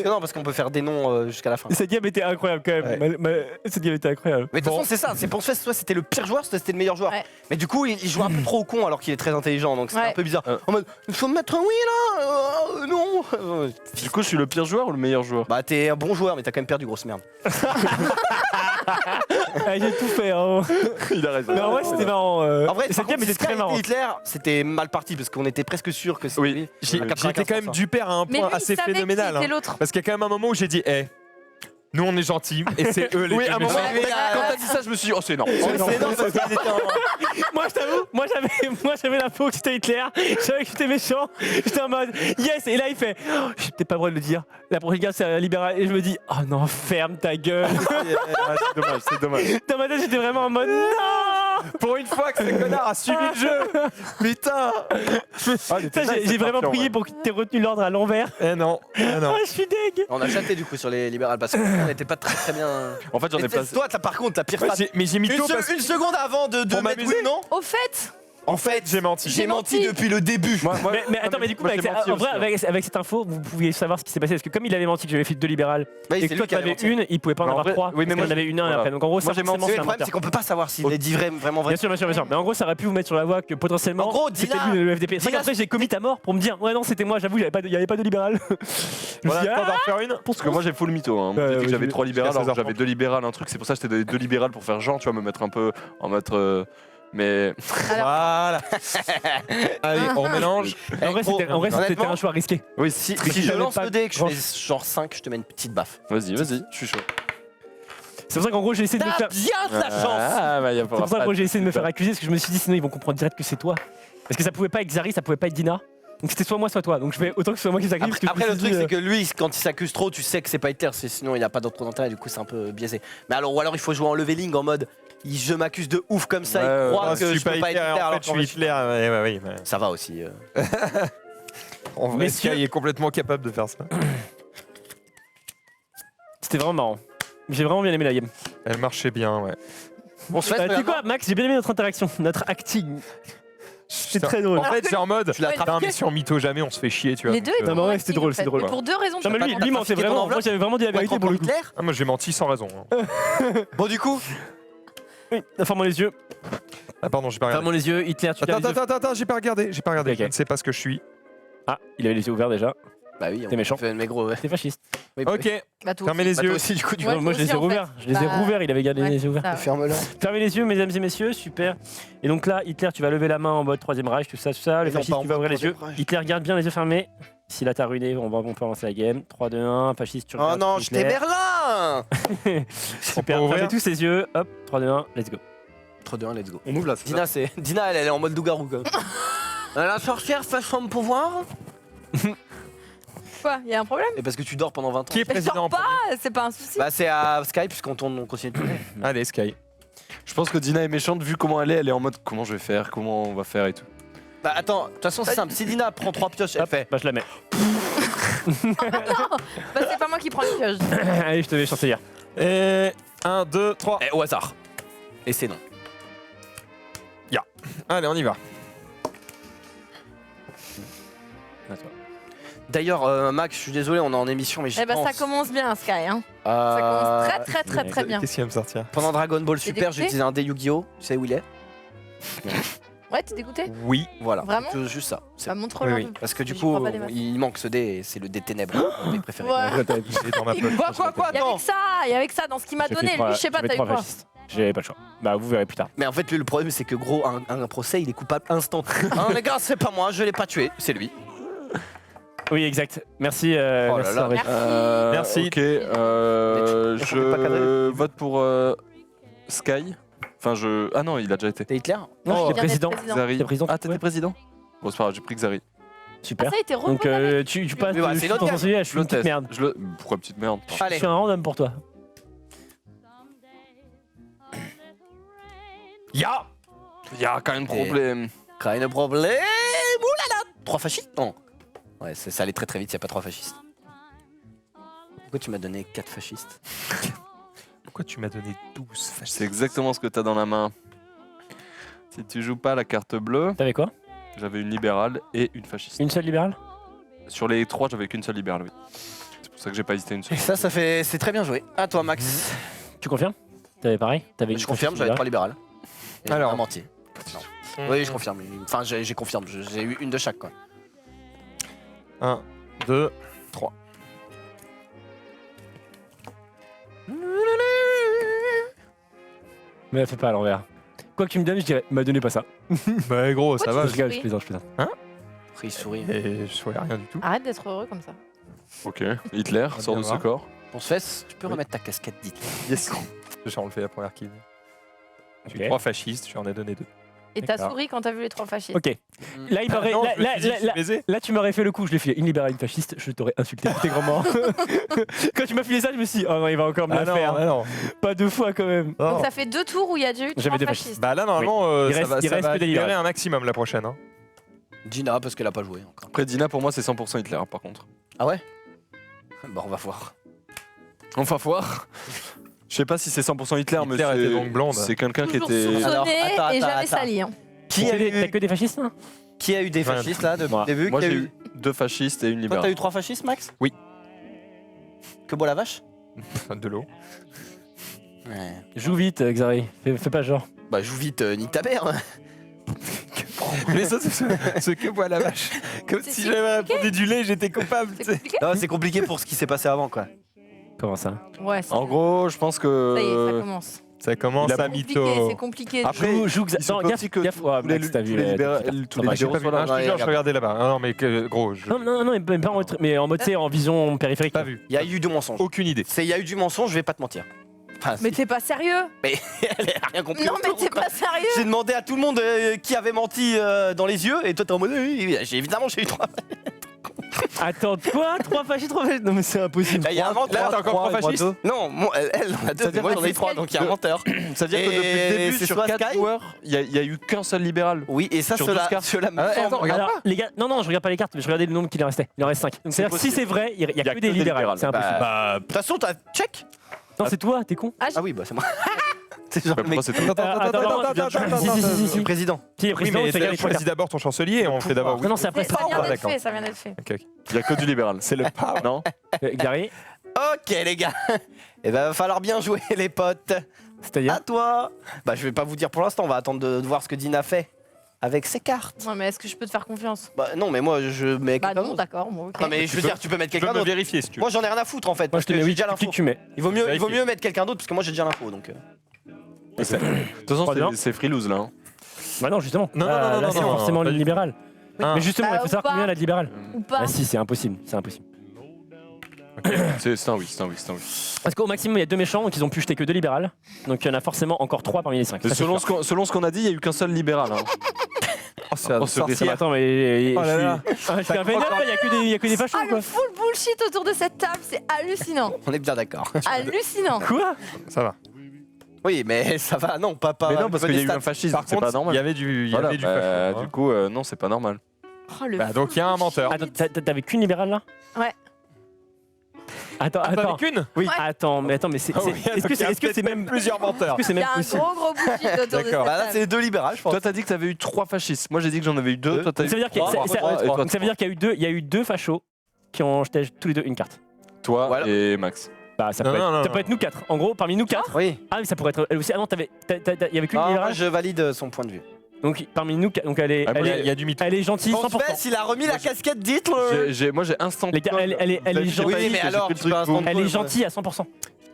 Non, parce qu'on peut faire des noms jusqu'à la fin. cette game était incroyable quand même. Cette game était incroyable. Mais de toute Bon. façon, c'est ça, c'est pour ça, soit c'était le pire joueur, soit c'était le meilleur joueur. Ouais. Mais du coup, il joue un peu trop au con alors qu'il est très intelligent, donc c'est Ouais. un peu bizarre. En mode, il faut me mettre un oui là Non Du coup, je suis le pire joueur ou le meilleur joueur? Bah, t'es un bon joueur, mais t'as quand même perdu, grosse merde. Ah, j'ai tout fait. Hein. Il a raison. Mais en vrai c'était marrant. En vrai, cette par game contre, était si très Sky marrante. était Hitler, c'était mal parti parce qu'on était presque sûr que c'était Oui. lui. J'ai À été quand même 95%. du père à un Mais point lui, il assez savait phénoménal. qui était hein. l'autre. Parce qu'il y a quand même un moment où j'ai dit, nous on est gentils et c'est eux les Oui, plus à un moment, méchants. Mais quand t'as dit ça, je me suis dit, oh, c'est énorme. C'est non, parce qu'il était en- Moi je t'avoue, moi j'avais l'info que c'était Hitler, je savais que j'étais méchant, j'étais en mode yes et là il fait oh, j'ai peut-être pas le droit de le dire, la prochaine guerre c'est libéral et je me dis oh non ferme ta gueule. Ah, c'est dommage, c'est dommage. Dans ma tête j'étais vraiment en mode non. Pour une fois que ce connard a suivi le jeu. Putain. Ça, j'ai vraiment prié pour que tu aies retenu l'ordre à l'envers. Eh non, eh non. Ah je suis deg. On a chaté du coup sur les libérales parce qu'on n'était pas très bien. En fait, j'en ai Mais placé. toi, par contre, t'as pire Ouais, strat. mais j'ai mis tôt parce que Une seconde avant de Pour mettre m'amuser. oui, non Au fait, En fait, j'ai menti. j'ai menti depuis le début. Mais attends, mais du coup, moi, avec, j'ai menti en vrai, aussi, avec cette info, vous pouviez savoir ce qui s'est passé. Parce que comme il avait menti que j'avais fait 2 libérales Bah, et c'est que lui toi qui tu en avait avais menti. une, il pouvait pas en Mais en avoir vrai, 3. oui, mais moi, il en avait une un voilà. après. Donc en gros, ça Moi, j'ai menti. forcément, Mais c'est le un problème, menteur. c'est qu'on peut pas savoir s'il est dit vraiment vrai. Bien sûr, bien sûr, bien sûr. Mais en gros, ça aurait pu vous mettre sur la voie que potentiellement En gros, c'était Dina- lui le FDP. C'est vrai Dina- qu'après j'ai commit à mort pour me dire ouais non c'était moi, j'avoue, il y avait pas de libéral. Je me Voilà, suis dit, attends d'en refaire une. Parce que moi j'ai full mytho. Hein. Ouais, J'ai dit ouais, que j'avais j'ai 3 vu. libérales, alors que 16h30. j'avais 2 libérales, un truc. C'est pour ça que j'étais donné 2 libérales pour faire genre, tu vois, me mettre un peu en mode. Mais Voilà. Allez, on mélange. en vrai, c'était honnêtement, un choix risqué. oui, Si Parce que je j'avais lance pas le dé et que je grand- fais genre 5, je te mets une petite baffe. vas-y, je suis chaud. C'est pour ça qu'en gros j'ai essayé de me T'as faire. bien de la chance. Ah, bah, y a C'est pour ça qu'en gros j'ai essayé de me faire accuser parce que je me suis dit sinon ils vont comprendre direct que c'est toi. Parce que ça pouvait pas être Xari, ça pouvait pas être Dina. Donc c'était soit moi soit toi. Donc je vais autant que ce soit moi qui s'accuse. parce que je Après, me le suis truc, dit, c'est que lui, quand il s'accuse trop, tu sais que c'est pas Hitler, sinon il a pas d'autre d'intérêt, du coup, c'est un peu biaisé. Mais alors, ou alors il faut jouer en leveling en mode je m'accuse de ouf comme ça, il croit Non, que je peux pas être Hitler, en alors fait, je qu'en suis fait, Hitler. Ouais. ça va aussi. En vrai, Messieurs- Sky est complètement capable de faire ça. C'était vraiment marrant. J'ai vraiment bien aimé la game. Elle marchait bien, ouais. On se fait, Tu sais quoi, Max, j'ai bien aimé notre interaction, notre acting. C'est Putain, très drôle. En fait, c'est en mode, Tu l'as putain, mais si on mytho jamais, on se fait chier, tu vois. Les deux donc, étaient Non, mais ouais, bons c'était acting, drôle, en fait. c'était drôle. Mais pour deux raisons. Non mais lui, T'as lui mentait trafiqué ton vraiment. Moi enveloppe j'avais vraiment dit la vérité pour le coup. Hitler. Ah, moi, j'ai menti sans raison. hein. Bon, du coup, Oui, ferme les yeux. Ah, pardon, j'ai pas regardé. Ferme les yeux, Hitler, tu gardes les yeux. Attends, j'ai pas regardé. Ok. Je ne sais pas ce que je suis. Ah, il avait les yeux ouverts déjà. bah oui, T'es méchant. Mais gros, ouais. T'es fasciste. Oui, Ok, Bah, toi fermez aussi. les Bah, toi yeux. aussi, du coup, tu Ouais, vois. Moi toi je les ai aussi, en fait. rouverts. Je les ai Bah, rouverts, il avait gardé ouais, les yeux ouverts. ça, ouais. Ferme-le. Fermez les yeux, mesdames et messieurs, super. Et donc là, Hitler, tu vas lever la main en mode troisième Reich, tout ça, tout ça. Mais Le non, fasciste, pas en tu vas mode ouvrir les yeux. Troisième Reich. Hitler, garde bien les yeux fermés. Si là t'as ruiné, on peut avancer la game. 3, 2, 1, fasciste, tu Oh regardes non, je t'ai Hitler. Merlin. Super, ouvrir fermez tous les yeux. Hop, 3, 2, 1, let's go. 3, 2, 1, let's go. On ouvre là. Dina, elle est en mode loup-garou, quoi. La sorcière face son pouvoir. Quoi, y a un problème? Et parce que tu dors pendant 20 ans. Qui est Mais je président dors en premier pas, c'est pas un souci. Bah, c'est à Skype, puisqu'on on continue de tourner. Allez, Sky. Je pense que Dina est méchante vu comment elle est en mode comment je vais faire, comment on va faire et tout. Bah, attends, de toute façon, c'est simple. Si Dina prend 3 pioches, elle Hop, fait. bah je la mets. Bah, c'est pas moi qui prends les pioches. Allez, je te mets chancelière. Et 1, 2, 3. Au hasard. Et c'est non. Allez, on y va. D'ailleurs, Max, je suis désolé, on est en émission, mais j'y Eh bah, ça pense. commence bien, Sky. Hein. Ça commence très, très, très, très bien. Qu'est-ce qui va me sortir? Pendant Dragon Ball T'es Super, dégoûté j'ai utilisé un dé Yu-Gi-Oh! Tu sais où il est? Ouais, t'es dégoûté? Oui. Voilà. Vraiment Juste ça. C'est- Bah, montre-le. Oui, un oui. peu. Parce que du J'y coup, crois pas des masses. il manque ce dé et c'est le dé ténèbres, mon dé préféré. Ouais. Il est dans ma poche. Quoi, Il y avait que ça, il y avait que ça dans ce qu'il m'a J'ai donné. fait Lui, je sais pas, j'ai fait t'as eu 3 quoi? fascistes. J'avais pas le choix. Bah vous verrez plus tard. Mais en fait, lui, le problème, c'est que gros, un procès, il est coupable instant. Non, les gars, c'est pas moi, je l'ai pas tué, c'est lui. Oui, exact. Merci. Oh là merci, là. Henri. Merci. Ok, Mais tu peux pas cadrer je vote pour Sky. Enfin, je. Ah non, il a déjà été. T'es Hitler? Non, Il j'étais vient d'être président. Xari. T'es président, Ah, t'étais ouais. président? Bon, c'est pas grave, j'ai pris Xari. Ah, Super. ça, il était Donc tu passes Mais voilà, de c'est je suis notre ton gars. chancelier à je suis une petite merde. Pourquoi petite merde? Je Allez. suis un random pour toi. Ya. Il y a quand même problème. Keine problème. Oulala. 3 fascistes? Non. Ouais, ça allait très très vite, y a pas 3 fascistes. Pourquoi tu m'as donné 4 fascistes? Pourquoi tu m'as donné 12 fascistes? C'est exactement ce que t'as dans la main. Si tu joues pas la carte bleue, T'avais quoi? j'avais une libérale et une fasciste. Une seule libérale? Sur les 3, j'avais qu'une seule libérale, oui. C'est pour ça que j'ai pas hésité une seule. Ça fait. C'est très bien joué. À toi, Max. Tu confirmes? T'avais pareil? T'avais Je une confirme, j'avais 3 libérales. Et Alors. un mentier. Oui, je confirme. Enfin, j'ai confirme. J'ai eu une de chaque, quoi. 1, 2, 3. Mais elle fait pas à l'envers. Quoi que tu me donnes, je dirais, m'a donné pas ça. Bah gros, ça va. Je rigole, je plaisante, je plaisante. Après, il sourit. Et je voyais rien du tout. Arrête d'être heureux comme ça. Ok. Hitler, va sort bien de ce voir. corps. Pour ce fait, tu peux Oui. remettre ta casquette d'Hitler. Yes. J'ai enlevé la première kill. J'ai eu Ok. 3 fascistes, j'en ai donné 2. Et t'as D'accord. souri quand t'as vu les 3 fascistes. Ok. Là, il m'aurait. Non, là, je me là, suis dit, là, je suis là, baisé. là, tu m'aurais fait le coup, je l'ai filé une libérale, une fasciste, je t'aurais insulté. T'es grand mort. Quand tu m'as filé ça, je me suis dit, oh non, il va encore me Ah la non, faire. ah non. Pas 2 fois quand même. Non. Donc ça fait 2 tours où il y a déjà eu 3 J'avais des fascistes. Bah là, normalement, Il ça reste- va, il ça reste va que des libérer libérales. un maximum la prochaine. Hein. Gina, parce qu'elle a pas joué encore. Après, Dina, pour moi, c'est 100% Hitler, par contre. Ah ouais? Bah, on va voir. Enfin, voir. Je sais pas si c'est 100% Hitler, mais Hitler était donc blonde. c'est quelqu'un qui Toujours était. soupçonné Alors, attends, et attends, jamais attends. sali. Hein. Qui a, T'as eu, que des fascistes, hein? qui a eu des fascistes là depuis Moi. le début? Moi, Qui a j'ai eu 2 fascistes et une Toi, libérale. t'as eu 3 fascistes, Max? Oui. Que boit la vache? De l'eau. Ouais. Joue vite, Xari. Fais pas genre. Bah, joue vite, nique ta mère. Mais ça, c'est ce que boit la vache. Comme C'est si si j'avais compliqué. répondu du lait, j'étais coupable. C'est tu sais. compliqué? Non, c'est compliqué pour ce qui s'est passé avant, quoi. Comment ça? Ouais, ça En gros, je pense y est, ça que. commence. Ça commence Il a à Compliqué, mytho. c'est compliqué. Après, Joue il se Attends, peut gaffe, aussi que gaffe. Ouais, tous les- Max, t'as vu tous les libéra- t'as vu. tous les Ça va, J'ai libéraux pas vu. sont là. Ah, je te jure, je regardais là-bas. Ah non, mais gros, je Non, non, non, mais pas en mode, mais en mode, tu sais, en vision périphérique. pas vu. Il y a eu du mensonge. Aucune idée. Il y a eu du mensonge, je vais pas te mentir. Enfin, Mais t'es pas sérieux? elle a rien compris. Non, mais autour, t'es quoi. pas sérieux? J'ai demandé à tout le monde qui avait menti dans les yeux et toi t'es en mode oui, évidemment j'ai eu 3. Attends, quoi 3 fascistes, 3 fascistes? Non, mais c'est impossible. Là il y a un menteur. Là, t'as encore 3 fascistes. Non, elle en a 2, moi j'en ai 3 donc il y a un menteur. C'est-à-dire que depuis le Et début, c'est sur soit 4 Sky joueurs, il y a eu qu'un seul libéral. Oui, et ça Sur cela 12 cartes. cela me Ah, semble. attends, regarde Alors, les gars, non, je regarde pas les cartes, mais je regardais le nombre qu'il en restait. Il en reste 5. Donc, c'est-à-dire que si possible. Bah, c'est vrai, il y a que des libérales. C'est impossible. De toute façon, t'as check. Non, c'est toi, t'es con. Ah, Ah oui, bah c'est moi. C'est genre Bah, le mec. pourquoi c'est Attends, si. Le président. Qui est Oui, président, mais tu regardes les trois choisis cartes. d'abord ton chancelier et on fait d'abord. Non, c'est après. ça vient Ah, d'être d'accord. fait, ça vient d'être fait. Ok, ok. Il y a que du libéral. C'est le non. Gary, Ok les gars. Eh ben va falloir bien jouer les potes. c'est-à-dire À toi. Bah je vais pas vous dire pour l'instant, on va attendre de voir ce que Dina fait avec ses cartes. Non, mais est-ce que je peux te faire confiance? Bah non mais moi je mets Bah quelqu'un non, d'autre. d'accord, bon, ok. Non mais je veux dire tu peux mettre Tu peux quelqu'un me d'autre. vérifier si tu veux. Moi j'en ai rien à foutre en fait. Moi, je parce te que mets j'ai oui, déjà tu l'info. cliques, tu mets. Il vaut Vérifier. mieux mettre quelqu'un d'autre parce que moi j'ai déjà l'info donc. De toute façon, Pas bien. c'est freeloose là. Hein. Bah non, justement. Non, Là, non, non, là, non, c'est non, forcément pas le du libéral. Ah. Mais justement, Bah, il faut ou savoir pas. combien la libérale. Ou pas? Ah si, c'est impossible. C'est impossible. C'est un oui. Parce qu'au maximum, il y a 2 méchants, donc ils ont pu jeter que 2 libérales. Donc il y en a forcément encore 3 parmi les 5. Selon ce qu'on a dit, il n'y a eu qu'un seul libéral. Hein. Oh, c'est un Oh, ce sorcière. Attends, mais Oh là là. je suis un vénère, il y a que des fachos Ah, quoi. le full bullshit autour de cette table, c'est hallucinant. On est bien d'accord. Hallucinant. Quoi? Ça va. Oui mais ça va non pas. Mais non, parce pas qu'il y a des eu stats. un fascisme, Par c'est contre, pas normal. il y avait du Voilà, facho, hein. du coup, non, c'est pas normal. Oh, le Bah, donc il y a un menteur. Attends, t'avais qu'une libérale là? Ouais. Attends, Ah, attends. avec une Oui, Ouais. attends, mais c'est. Ah oui, Est-ce que donc il y a c'est même. plusieurs menteurs. Est-ce que c'est Il y même a un possible? gros bullshit autour de cette D'accord. Bah là c'est table. les 2 libérales je pense. Toi, t'as dit que t'avais eu 3 fascistes. Moi, j'ai dit que j'en avais eu 2. Deux. Toi, t'as Donc ça veut dire qu'il y a- Trois, ça- trois, ça- trois. donc ça veut dire qu'il y a eu 2 fachos qui ont jeté tous les deux une carte. toi Voilà. et Max. Bah ça Non, peut non, non, être, ça non. peut être nous 4. En gros, parmi nous 4. Oui. Ah oui, ça pourrait être elle aussi. Ah non, il y avait qu'une Ah, moi libérale. je valide son point de vue. Donc parmi nous, donc elle est, Ah, elle Il y a- il y est, a du mytho. elle est gentille On se 100%. fait, il a remis la casquette d'Hitler. Moi, j'ai instant. Les gars, elle est Oui, gentille. mais alors, tu peux instant- Elle est gentille à 100%.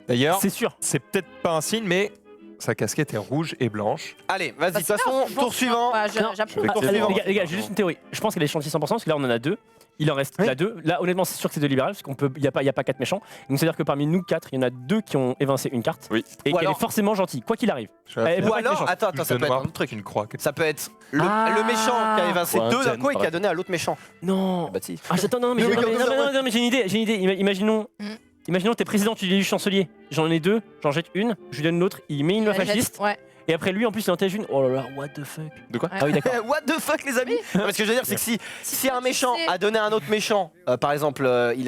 D'ailleurs, C'est sûr. c'est peut-être pas un signe, mais sa casquette est rouge et blanche. Allez, vas-y, de Bah, toute façon, c'est bien, tour suivant. Bah, Non, j'approuve. Ah, tour allez, suivant. les gars, j'ai juste une théorie. Je pense qu'elle est gentille 100% parce que là on en a 2. Il en reste Oui. là 2. Là, honnêtement, c'est sûr que c'est 2 libérales parce qu'il n'y a pas 4 méchants. Donc c'est-à-dire que parmi nous 4, il y en a 2 qui ont évincé une carte. Oui. Et Ou qu'elle alors- est forcément gentille, quoi qu'il arrive. Je vais Elle faire peut Ou pas être alors, méchante. attends, ça une peut être noire, un autre truc. une croix. Ça peut être Ah. le méchant qui a évincé Ou un 2 d'un Zen, coup et qui a par donné à l'autre méchant. Non. Bah si. Ah, attends, non, mais, Mais oui, non, comme mais- ça, non, mais- ouais. non, mais j'ai une idée. Imaginons. Mm. Imaginons t'es président, tu élis chancelier. J'en ai 2, j'en jette une, je lui donne l'autre, il met une loi fasciste. Ouais. Et après lui en plus il en tège une. Oh là là, what the fuck. De quoi Ah oui d'accord. What the fuck les amis. Non, mais ce que je veux dire c'est que si un méchant sais- a donné à un autre méchant, par exemple il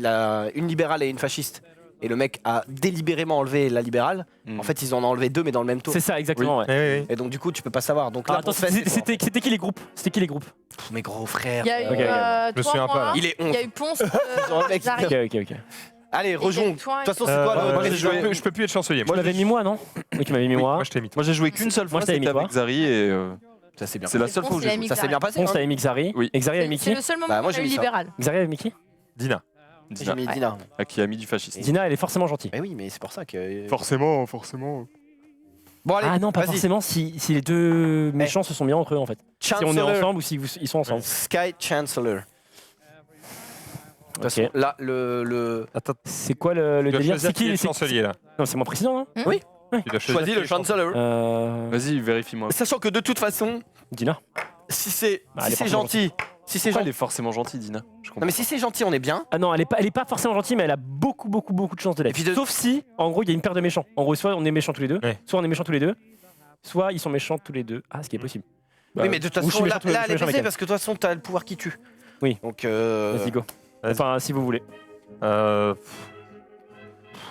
a une libérale et une fasciste, et le mec a délibérément enlevé la libérale, Hmm. en fait ils en ont enlevé 2 mais dans le même tour. C'est ça exactement ouais. Oui, oui, oui. Et donc du coup tu peux pas savoir. Donc là Ah, attends, pour Sven, c'est fort. c'était qui les groupes? C'était qui les groupes? Pff, mes gros frères. Il y a eu Ok, ok. Je me toi, souviens pas, là. moi, Il est il 11. y a eu Ponce, Genre, le mec, Zari. Ok. Allez, rejoins. De toi, toute façon, c'est quoi le Moi, président je peux plus être chancelier. Tu m'avais mis moi non? Oui tu m'avais mis Oui, moi. moi, je t'ai mis. Moi, j'ai joué qu'une seule Moi, fois, je t'avais c'était mis quoi avec Zari et Ça c'est bien. c'est la seule fois où il a j'ai mis joué. Ça s'est bien passé. Ponce hein t'avais mis Xari. Oui. Et Xari avait mis C'est qui? le seul moment Bah, moi, où j'ai j'ai eu mis ça. libéral. Xari avait mis qui? Dina. J'ai Dina, mis Dina. qui a mis du fasciste. Dina elle est forcément gentille. Mais oui, mais c'est pour ça que. Forcément. Bon allez. Ah non pas vas-y. forcément si les deux méchants se sont bien entre eux en fait. Si on est Chancellor. ensemble ou si ils sont ensemble. Sky Chancellor. De toute Ok. façon, là, le. Attends, C'est quoi le tu dois délire? choisir C'est qui qui est le c'est- chancelier là. Non c'est mon président non? Tu dois choisir Choisis qui le est Chancellor. Vas-y, vérifie-moi. Sachant que de toute façon, Dina. si c'est Bah, elle est si c'est forcément gentil, si c'est Pourquoi gentil. elle est forcément gentille, Dina Je comprends. Non mais si c'est gentil, on est bien. Ah non, elle est pas forcément gentille, mais elle a beaucoup de chance de l'être. Et puis de- Sauf si, en gros, il y a une paire de méchants. En gros, soit on est méchants tous les deux, Ouais. soit on est méchants tous les deux, soit ils sont méchants tous les deux. Ah, ce qui est possible. Oui, mais de toute ou je suis façon, méchant, là, je elle suis est méchant avec baisée elle. parce que de toute façon, t'as le pouvoir qui tue. Oui. Donc. Vas-y, go. vas-y. Enfin, si vous voulez.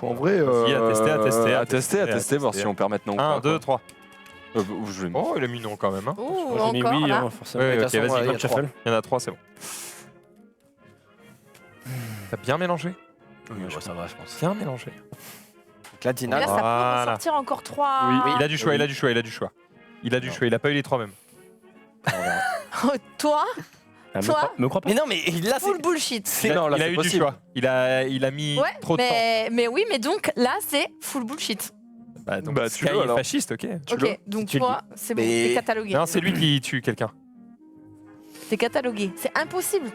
En vrai, Vas-y, à tester, voir si on perd maintenant ou pas. 1, 2, 3. Je vais Oh, il a mis non quand même. Hein. Oh, Moi, j'ai mis encore oui, là. hein, forcément. Ouais, de ok, toute façon, vas-y, il y a comme trois. shuffle. Il y en a 3, c'est bon. T'as bien mélangé ça va, je pense. Bien mélangé. Donc là, Mais Dina. là, ça peut Voilà. ressortir encore 3. Oui, il a du choix, il a du choix. Il a pas eu les 3 mêmes. Toi, Ah, Toi me crois pas. Mais non, mais là, c'est. full bullshit. Non, là, il a c'est eu du possible. choix. Il a mis Ouais, trop de temps. mais oui, mais donc là, c'est full bullshit. Bah, donc, Bah, Sky tu le, est alors. fasciste, ok. Ok, donc tu le toi, c'est bon, Mais- c'est catalogué. Non, c'est lui qui tue quelqu'un. C'est catalogué. C'est impossible.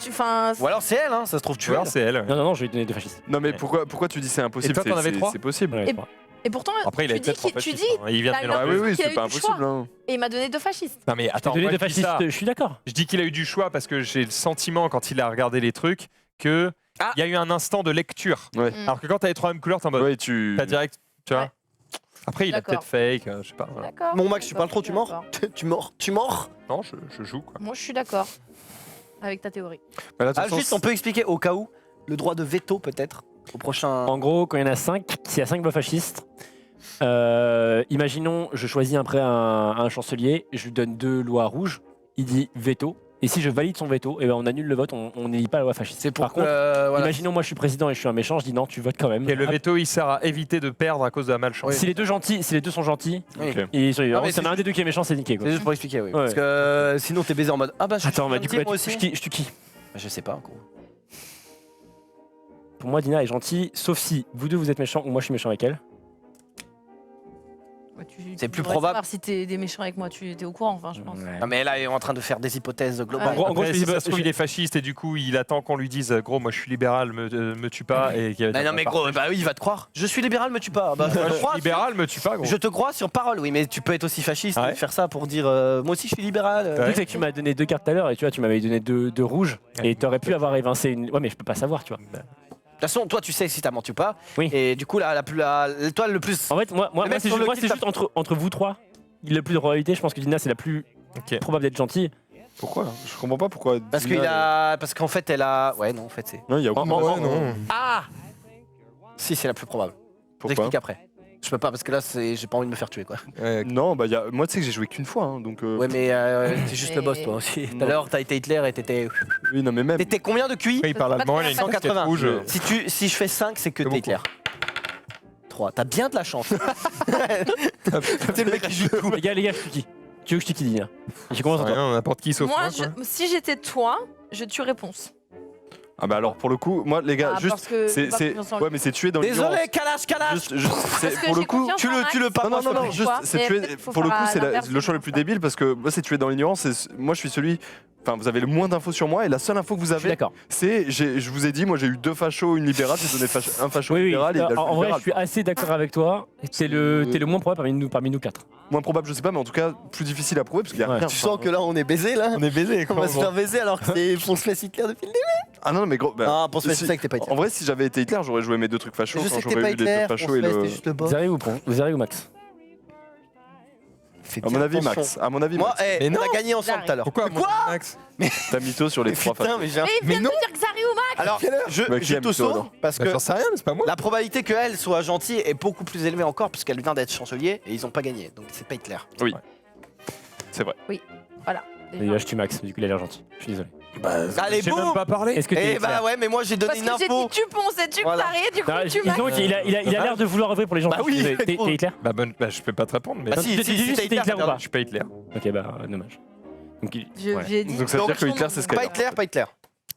Enfin, Ou alors c'est elle, hein, ça se trouve tu Alors c'est elle. Non, je vais lui donner 2 fascistes. Non, mais Ouais. pourquoi tu dis c'est impossible? Et toi, t'en avais C'est- 3? C'est possible. Ouais, Et- je crois. et pourtant, Après, il a tu dis, peut-être 3 tu fascistes. dis, hein. Il vient de t'as mélanger. Ah oui, oui, qu'il a c'est eu pas du choix. impossible. Hein. et il m'a donné 2 fascistes. Non mais Je attends, t'ai donné moi, 2 je dis ça. fascistes, je suis d'accord. Je dis qu'il a eu du choix parce que j'ai le sentiment quand il a regardé les trucs que Ah. il y a eu un instant de lecture. Ouais. Mm. Alors que quand t'as les 3 mêmes couleurs, t'es en mode Ouais, tu. t'as direct, tu vois. Ouais. Après, il a D'accord. peut-être fake, je sais pas. voilà. D'accord. Bon Max, tu D'accord, parles trop, je tu suis mords d'accord. Tu mords Non, je joue quoi. Moi, je suis d'accord avec ta théorie. Bah là, de toute Ah, façon, juste, on peut expliquer au cas où le droit de veto peut-être au prochain. En gros, quand il y en a 5, s'il y a 5 voix fascistes, imaginons, je choisis après un chancelier, je lui donne 2 lois rouges, il dit veto, et si je valide son veto, et ben on annule le vote, on n'élit pas la loi fasciste. C'est pour Par contre, voilà. imaginons moi je suis président et je suis un méchant, je dis non, tu votes quand même. Et le Ah, veto, il sert à éviter de perdre à cause de la malchance. Si les deux sont gentils, Oui. Ok. et si mais ça c'est met un des deux qui est méchant, c'est niqué quoi. C'est juste pour expliquer, oui. Ouais. Parce que sinon t'es baisé en mode ah bah je Attends, suis du coup, gentil, moi aussi. je tue qui Je sais pas, gros. Pour moi, Dina est gentille, sauf si vous deux vous êtes méchants ou moi je suis méchant avec elle. C'est plus devrais probable. savoir si t'es des méchants avec moi, tu étais au courant, enfin, je pense. Non mais là, il est en train de faire des hypothèses globales. Ah ouais. En gros, Après, je si dis, ça se trouve, il est fasciste et du coup, il attend qu'on lui dise gros, moi je suis libéral, me tue pas. Et qu'il va dire, Non mais gros, bah oui, il va te croire. Je suis libéral, me tue pas. Bah, je, te crois, libéral, me tue pas, gros. je te crois sur parole, oui, mais tu peux être aussi fasciste Ouais. et faire ça pour dire moi aussi je suis libéral. Le truc, c'est que tu m'as donné 2 cartes tout à l'heure et tu vois, tu m'avais donné 2 rouges et t'aurais pu avoir évincé une. Ouais, mais je peux pas savoir, tu vois. De toute façon, toi tu sais si t'as menti ou pas. Oui. Et du coup, toi le plus. En fait, moi Le mec c'est sur juste, lequel juste entre vous trois. Le plus de probabilité, je pense que Dina c'est la plus Ok. probable d'être gentille. Pourquoi? Je comprends pas pourquoi. Parce Dina, parce qu'en fait, elle a. Ouais, non, en fait, c'est. Non, il y a aucun. Ah Si, c'est la plus probable. Je Pourquoi? t'explique après. Je peux pas parce que là, j'ai pas envie de me faire tuer quoi. Non, bah moi tu sais que j'ai joué qu'une fois, hein, donc. Ouais, mais t'es juste le boss toi aussi. Tout à l'heure, t'as été Hitler et t'étais. Oui, non mais même. T'étais combien de QI Après, il parle pas allemand, très il a une casquette 180. rouge. Si je fais 5, c'est que C'est t'es Hitler. 3. T'as bien de la chance. C'est le mec qui joue tout. Les gars, je suis qui? Tu veux que je tue qui, Dina? Je commence en toi. Rien, n'importe qui sauf Moi, moi. quoi. si j'étais toi, je tue réponse. Ah bah alors pour le coup, moi les gars, Ah, juste. parce que j'ai pas confiance en lui. Ouais, mais c'est tué dans l'ignorance. Désolé, Kalash. Juste, c'est Parce que pour le j'ai coup. confiance tu en le- Max. tu le pas- Non, non, non, Pourquoi juste, c'est Mais tuer. peut-être faut Pour le faire coup, à c'est l'inverse, le choix le je plus pense pas. débile parce que moi, c'est tuer dans l'ignorance. Moi, je suis celui. Enfin, vous avez le moins d'infos sur moi et la seule info que vous Je suis avez, d'accord. c'est. Je vous ai dit, moi, j'ai eu 2 fachos, une libérale. J'ai donné un facho Oui, oui. libéral et il a le En vrai, libéral. je suis assez d'accord avec toi. T'es le moins probable parmi nous 4. Moins probable, je sais pas, mais en tout cas, plus difficile à prouver parce qu'il y a Ouais. rien. Tu sens que là, on est baisé là. On est baisé, On quoi. va se faire baiser alors que c'est Ponce Hitler depuis le début. Ah non, mais gros. bah, Non, Ponce si- c'est que t'es pas Hitler. En vrai, si j'avais été Hitler, j'aurais joué mes 2 trucs fachos. Je Quand sais que t'es j'aurais pas eu les 2 Hitler. fachos et Ponce le. c'était juste le boss. Zari ou Max? Fais À bien mon avis, attention. Max. À mon avis, Moi, Max. eh, Mais non. on a gagné ensemble tout à l'heure. Pourquoi Quoi Max T'as mytho sur les 3 Putain, fachos. mais j'ai un. Mais il vient de me dire que Zari ou Max. Alors, Bah, qui je aime te toi, sauve alors parce Bah, que j'en sais rien, mais c'est pas moi. la probabilité qu'elle soit gentille est beaucoup plus élevée encore puisqu'elle vient d'être chancelier et ils ont pas gagné. Donc c'est pas Hitler. C'est vrai. Et là, je tue Max, du coup, il a l'air gentil. Je suis désolé. Allez, J'ai même boum. pas parlé. Est-ce que t'es Eh bah Hitler? ouais, mais moi j'ai donné Parce une que j'ai info. dit tu ponces et tu Voilà. parais, du coup Non, tu Max. disons qu'il a l'air de vouloir œuvrer pour les gens. Bah oui, Désolé. T'es gros. Hitler? Bah, je peux pas te répondre, mais Bah Non, si, tu si, dis si juste t'es t'es Hitler ou Hitler, pas? je suis pas Hitler. Ok, bah, dommage. Donc, J'ai dit. Donc ça veut dire que Hitler, c'est Pas Skyheart. Hitler, pas Hitler.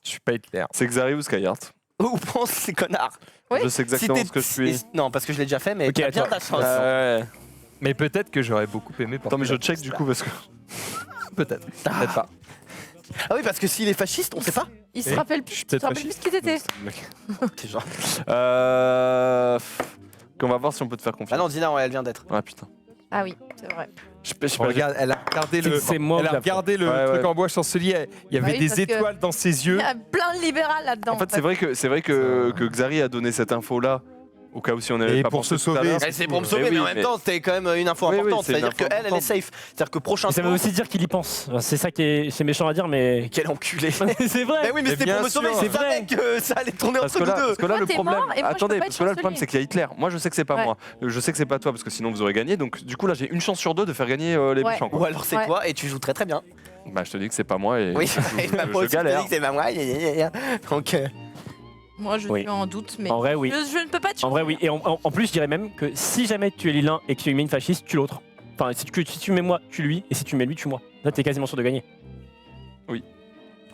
Je suis pas Hitler. C'est Xari ou Skyheart. Ou pense ces connards. Oui. Je sais exactement ce que je suis. Non, parce que je l'ai déjà fait, mais Ok, t'as bien attends. ta chance. Ouais. Mais peut-être que j'aurais beaucoup aimé. Attends, mais je check du coup parce que. Peut-être. Peut-être pas. Ah oui, parce que s'il est fasciste, on sait pas. Il se Eh, rappelle je plus. suis Tu te peut-être rappelles plus ce qu'ils étaient. C'est genre. On va voir si on peut te faire Ah confiance. non, Dina, ouais, elle vient d'être. Ah putain. Ah oui, c'est vrai. Je sais pas, Regarde, elle a regardé le. C'est moi Elle ou a la- regardé le Ouais, truc ouais. en bois chancelier. Il y Bah avait oui, des parce que- étoiles dans ses Il yeux. y a plein de libéral là-dedans. En fait, c'est vrai que Xari a donné cette info-là au cas où si on avait Et pas pour pensé se tout à sauver, l'heure. Eh, c'est pour me Mais sauver, oui, mais en même temps, c'était quand même une info Oui, oui, importante. c'est une C'est-à-dire info qu'elle, elle est importante. safe. C'est-à-dire que prochain Et ça veut tour. aussi dire qu'il y pense. Enfin, c'est ça qui est, c'est méchant à dire, mais. Quel enculé. c'est vrai. Mais oui, mais Mais c'était bien pour me sauver. sûr. Je C'est vrai. savais que ça allait tourner Parce entre que nous là, deux. parce que là, Toi, le t'es problème. mort et moi, je peux Attendez, pas parce être que là, le problème, chancelier. c'est qu'il y a Hitler. Moi, je sais que c'est pas Ouais. moi. Je sais que c'est pas toi parce que sinon vous aurez gagné. Donc, du coup, là, j'ai une chance sur 2 de faire gagner les Ouais. méchants. Ou Quoi. alors c'est Ouais. toi et tu joues très très bien. Bah, je te dis que c'est pas moi et Oui, je, et bah, moi aussi, je te galère. dis que c'est pas moi. Donc, Moi, je Oui. suis en doute, mais. En vrai, oui. Je ne peux pas te En vrai, oui. Et en plus, je dirais même que si jamais tu es l'un et que tu mets une fasciste, tue l'autre. Enfin, si tu mets moi, tue lui. Et si tu mets lui, tue moi. Là, t'es quasiment sûr de gagner.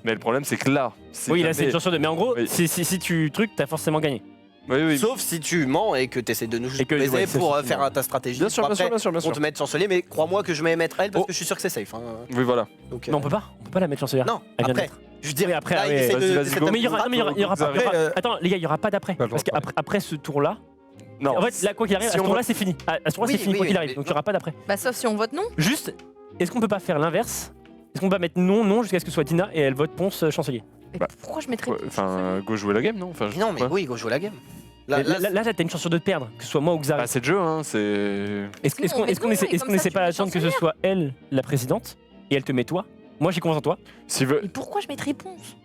Mais le problème, c'est que là. si Oui, là, jamais- c'est une chance sur deux. Mais en gros, Oui. si tu trucs, t'as forcément gagné. Oui. Sauf si tu mens et que tu essaies de nous Et que- baiser ouais, c'est pour effectivement. faire ta stratégie. Bien sûr, Pour bien sûr, après, bien sûr, bien on sûr. te met chancelier, mais crois-moi que je vais mettre elle parce Oh. que je suis sûr que c'est safe. Hein. Oui, voilà. Donc, Non, on peut pas la mettre chancelière. Non, Elle vient après. d'être. Je veux dire, Oui, après, là, ah il ouais, essaie vas-y, de- vas-y, d'essayer go. de Mais il y aura, taper non, mais il y aura pas. Après, Attends, les gars, il y aura pas d'après. Pas le Parce droit. qu'après ce tour-là, Non. en fait, là, quoi qu'il arrive, Si à ce on tour-là, vote- c'est fini. À ce tour-là, Oui, c'est fini, oui, quoi qu'il oui, arrive. mais Donc il y aura pas d'après. Bah, sauf si on vote non. Juste, est-ce qu'on peut pas faire l'inverse? Est-ce qu'on peut pas mettre non jusqu'à ce que ce soit Dina et elle vote Ponce chancelier? Mais Bah, pourquoi je mettrais. Enfin, go jouer la game, non enfin, Mais non, mais ouais. oui, go jouer la game. Là, Là, t'as une chance sur deux de perdre, que ce soit moi ou Xari. Bah, c'est le jeu, hein, c'est. Est-ce Sinon, on met qu'on non, essaie, et comme ça, pas tu mets d'attendre que ce chancelière. soit elle la présidente et elle te met toi? Moi j'ai confiance en toi. S'il veut. Mais pourquoi je mettrais Ponce?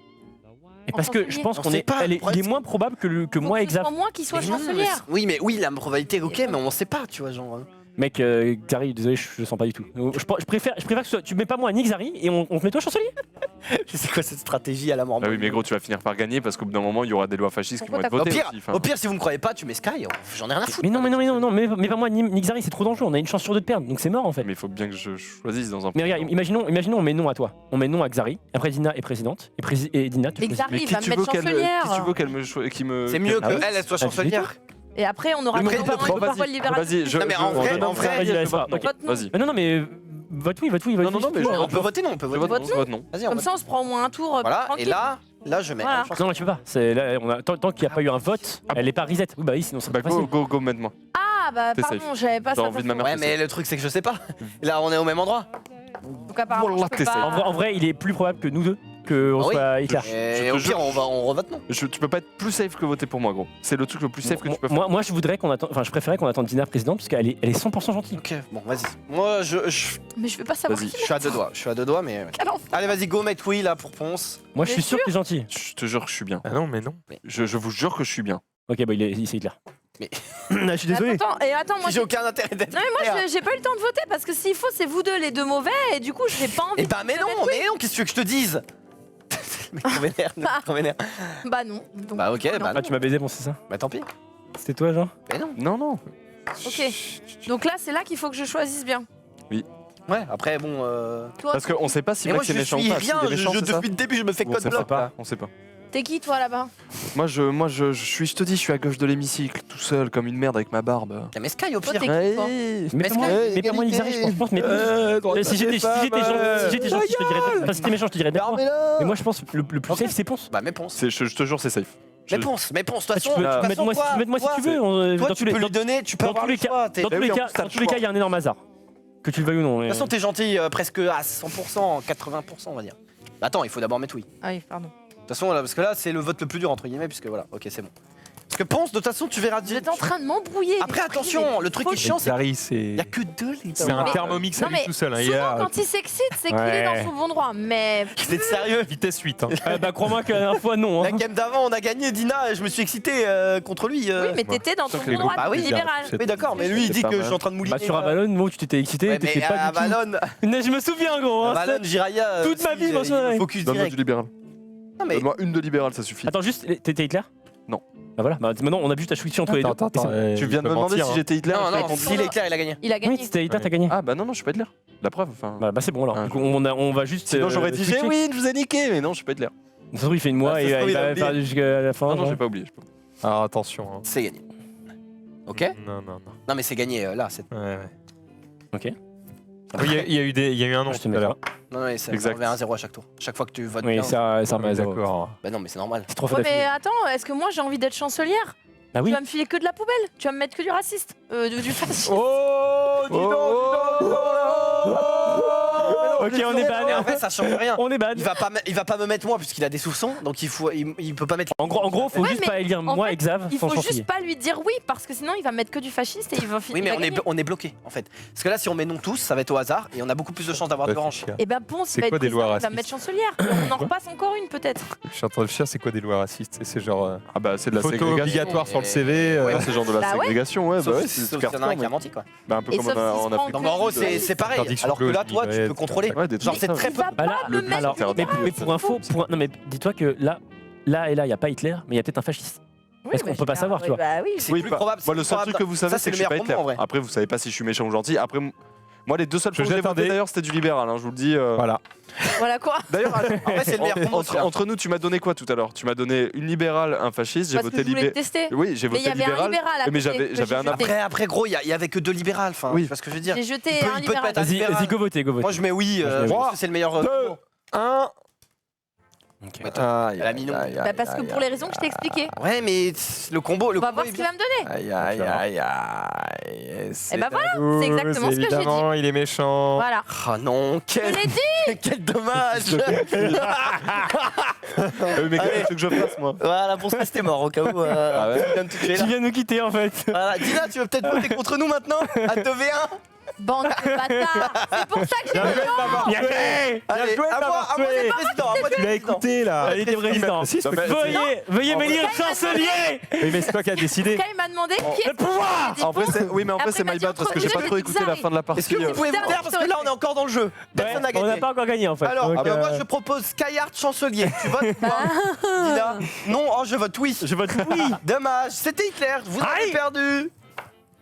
Et parce que je chancelier. pense On qu'on sait est, pas, il le est problème, moins probable que Faut moi et que ce soit Xav. moi qui soit mais non, chancelière. oui, mais oui, la probabilité, ok, mais on sait pas, tu vois, genre. Mec, Xari, désolé, je le sens pas du tout. Je préfère que ce soit, tu mets pas moi ni Xari et on te met toi chancelier. C'est quoi cette stratégie à la mort? Ah oui, mais gros, tu vas finir par gagner parce qu'au bout d'un moment, il y aura des lois fascistes qui vont Pourquoi être t'as votées. Au pire, aussi, enfin. au pire, si vous me croyez pas, tu mets Sky. J'en ai rien à foutre. Mais non, mais pas moi ni Xari, c'est trop dangereux. On a une chance sur deux de perdre, donc c'est mort en fait. Mais il faut bien que je choisisse dans un. Mais regarde, imaginons, on met non à toi. On met non à Xari. Après Dina est présidente et Dina te Mais choisit. Xari, Mais il qui va me tu mettre veux qu'elle chancelière. qui tu veux qu'elle me qui me. C'est mieux Ah oui. qu'elle soit Ah, chancelière. Et après, on aura Mais encore après, un bon, contrôle libéral. Vas-y, je. Non, mais en vrai, en vrai, je vas-y, vote non. Vote non. Vas-y. Mais non, vote oui. Non, non, mais On peut voter, non, on peut Je voter. vote non, je vote non. Vas-y, on Comme vote. ça, on se prend au moins un tour. Voilà, et tranquille. là, je mets. Voilà. Non, là, tu peux pas. Tant qu'il n'y a pas eu un vote, elle est pas reset. Oui, bah oui, sinon c'est Bah pas go, facile. go, mets-moi. Ah, bah, C'est pardon, safe. j'avais pas J'ai ça. envie de ma mère. Ouais, mais le truc, c'est que je sais pas. Là, on est au même endroit. Donc, apparemment, Wallah, je peux t'essayes. pas. En vrai, il est plus probable que nous deux qu'on Ah oui. soit Hitler. Et te au jure. pire, on revote non. Tu peux pas être plus safe que voter pour moi, gros. C'est le truc le plus safe que tu peux faire. Moi, je voudrais qu'on attende. Enfin, je préférais qu'on attende Dina présidente parce qu'elle est 100% gentille. Ok, bon, vas-y. Moi, je Mais je veux pas savoir Vas-y. qui suis à deux doigts. Je suis à deux doigts, mais. quel enfant. Allez, vas-y, go mettre oui là pour Ponce. Moi, je suis T'es sûr que t'es gentil. Je te jure que je suis bien. Ah non, mais non. Je vous jure que je suis bien. Ok, bah c'est Hitler. Mais- je suis désolé. Attends, moi. J'ai aucun intérêt d'être. Non, mais moi, j'ai pas eu le temps de voter parce que s'il faut, c'est vous deux les deux mauvais et du coup, j'ai pas envie. Eh bah, mais de non, mettre oui. qu'est-ce que tu veux que je te dise? Mais trop vénère, trop vénère. Bah, non. Donc, Bah, ok, bah, Ah, tu m'as baisé, bon, c'est ça. bah tant pis. C'était toi, genre. Mais non. Non, non. Ok. Donc là, c'est là qu'il faut que je choisisse bien. Ouais, après, bon. Toi, Parce qu'on sait pas si Mais moi, Max est je méchant ou suis pas. rien. S'il est méchant, c'est ça Depuis le début, je me fais On code sait bloc. pas. On sait pas. t'es qui, toi, là-bas? Moi, je te dis, je suis à gauche de l'hémicycle, tout seul, comme une merde avec ma barbe. Ah, mais Sky, au Toi, pire. t'es qui, toi Mais pas moi, Sky, mais pas moi, Xari, je pense. Mais si j'étais gentil, je te dirais. Enfin, si t'étais méchant, je te dirais d'accord. Mais moi, je pense que le plus safe, c'est Ponce. Bah, mais Ponce. Je te jure, c'est safe. Mais Ponce, de toute Ah, façon. tu peux de toute mettre moi façon, si toi, tu veux. Toi, Dans tu tous les peux lui donner, tu peux dans avoir tous le les cas, choix. De dans tous les oui, en cas, plus, t'as dans le tous les cas, il y a un énorme hasard. Que tu le veuilles ou non. toute façon, t'es gentil presque à 100%, 80%, on va dire. Attends, il faut d'abord mettre oui. De Ah oui, pardon. toute façon, là, parce que là, c'est le vote le plus dur, entre guillemets, puisque voilà, ok, c'est bon. Parce que Ponce, de toute façon, tu verras. Vous êtes en train de m'embrouiller. Après, attention, le truc qui est chiant, c'est Xari, qu'il y a que deux, les c'est un Mais- thermomix Non, à lui mais tout seul. hein. Il Souvent, a quand il s'excite, c'est qu'il Ouais. est dans son bon droit. Mais C'est sérieux. vitesse 8. hein. Bah, crois-moi que la dernière fois, non. La game d'avant, on a gagné Dina et je me suis excité contre lui. oui, mais t'étais dans ton Sauf que bon les droit groupes- Ah oui, libéral. Oui, d'accord, mais lui, il C'est dit pas que mal. je suis en train de mouliner. Bah, sur Avalon, moi, tu t'étais excité, Ouais, t'étais mais pas à du tout. Avalon, Mais je me souviens, gros. hein, Avalon, Jiraya. Toute ma vie, je m'en souviendrai. Focus Donne-moi direct. du libéral. Non, mais Donne-moi une de libéral, ça suffit. Attends, juste, t'étais Hitler? Non. Bah voilà, bah maintenant on a juste à switcher entre les deux. Attends, Tu viens de me demander si j'étais Hitler. non, je t'ai non, répondu. s'il est clair, il a gagné. Il a Oui, gagné. si t'étais Hitler, t'as gagné. Ah bah non, je suis pas Hitler. La preuve, enfin. Bah c'est bon alors. Ah, Donc, on va juste. Sinon j'aurais dit switcher. oui, je vous ai niqué, mais non, je suis pas Hitler. Ça se trouve, il fait une mois Ah, ça et se trouve, il il a va oublié. faire jusqu'à la fin. Non, non, genre. j'ai pas oublié. Alors attention. hein. C'est gagné. Ok Non, non, non. Non, mais c'est gagné là. Ouais, ouais. Ok. Oui, il y a eu un nom Je te tout mets à l'heure. Non, mais ça Exact. revient à 0 à chaque tour. Chaque fois que tu votes Oui, bien. ça remet à zéro. D'accord. Bah non, mais c'est normal. C'est 3 fois Ouais, mais d'affilée. attends, est-ce que moi j'ai envie d'être chancelière? Bah oui. Tu vas me filer que de la poubelle? Tu vas me mettre que du raciste? Du fasciste? Oh, dis donc, Ok, on est ban. Mais en fait, ça change rien. On est ban. Il va pas me mettre moi puisqu'il a des soupçons, donc il peut pas mettre. En gros, faut Ouais, juste mais pas élire en moi fait, et Xav Il sans faut chancelier. juste pas lui dire oui parce que sinon il va mettre que du fasciste et il va Oui, il mais va on est, gagner. on est bloqué en fait. Parce que là, si on met non tous, ça va être au hasard et on a beaucoup plus de chances d'avoir deux rangs. Et ben Ponce, C'est il va quoi être des lois président, il va racistes me mettre chancelière. On en repasse encore une peut-être. Je suis en train de chercher, c'est quoi des lois racistes? C'est genre Ah bah c'est de la photo ségrégation. obligatoire sur le CV. Ouais, c'est genre de la Bah ouais. ségrégation, ouais, bah Sauf ouais, si c'est sauf s'il y en a un qui a mais- menti quoi. bah, un peu Et comme sauf en s'il se prend Afrique. Donc en gros, c'est pareil. Interdiction Alors que de là, toi, tu peux cigarettes, contrôler. Ouais, des trucs Genre, c'est comme ça. très Il peu. va Bah là, pas me mettre alors, du libéral. mais pour info, non mais dis-toi que là et là, il y a pas Hitler, mais il y a peut-être un fasciste. Oui, Est-ce qu'on mais peut pas j'ai- savoir, tu vois Bah oui. C'est Oui, plus bah, probable. Moi, le c'est seul plus truc que vous savez, Ça, c'est que le je suis pas meilleur Hitler. pour moi, en vrai. Après, vous savez pas si je suis méchant ou gentil. Après, Moi, les deux seules Je fois que j'ai jette un voté dé. d'ailleurs, c'était du libéral, hein, je vous le dis. Voilà. Voilà quoi. D'ailleurs, En vrai, c'est le meilleur combo. entre nous, tu m'as donné quoi tout à l'heure? Tu m'as donné une libérale, un fasciste, j'ai Parce que voté je voulais libéral. te tester. Oui, j'ai Mais il y voté avait un libéral. libéral à mais côté j'avais que j'avais j'ai un jeté. Après, gros, il y avait que 2 libérales. Enfin, Oui. tu vois ce que je veux dire. J'ai jeté Il peut- un il peut te libéral. mettre un Vas-y, libéral. go voter, go voter. Moi, je mets oui. Moi, je mets Je oui. pense que c'est le meilleur. 2, 1. Ok. Elle a mis non. Bah, parce que pour les raisons que je t'ai expliquées. Ouais, mais le combo. On va voir ce qu'il va me donner. Aïe, aïe, aïe, aïe. Eh ben voilà, c'est exactement ce que j'ai dit. Évidemment, il est méchant. Voilà. Ah non, Je l'ai dit. quel dommage. Mais qu'est-ce que je fasse, moi? Voilà, pour ça, c'était mort au cas où. Ah ouais. tu viens de toucher, Tu là. viens de nous quitter en fait. Voilà. Dina, tu veux peut-être voter contre nous maintenant à 2v1. Bande de bâtards. C'est pour ça que j'ai Bien dit joué de m'avoir Bien tué. joué. Allez, joué de à moi, m'avoir à moi tué. d'être président. à moi d'être Tu l'as président. écouté là. Allez, t'es président. Si, c'est Non, mais- Veuillez En vrai- m'élire chancelier. Oui, mais c'est toi qui as décidé. Quand il m'a demandé qui Le est pouvoir. dit En vrai, pour. oui, mais en vrai, Après, c'est il m'a my dit bad parce que entre j'ai nous pas deux, trop je écouté dis la fin de la partie. Est-ce que vous pouvez me taire parce que là, on est encore dans le jeu. Personne n'a On n'a gagné. pas encore gagné en fait. Alors, Donc, moi, je propose Skyheart chancelier. Tu votes quoi, Dina? Non, oh, je vote oui. je vote oui. Dommage, c'était Hitler. Vous avez Aïe. perdu.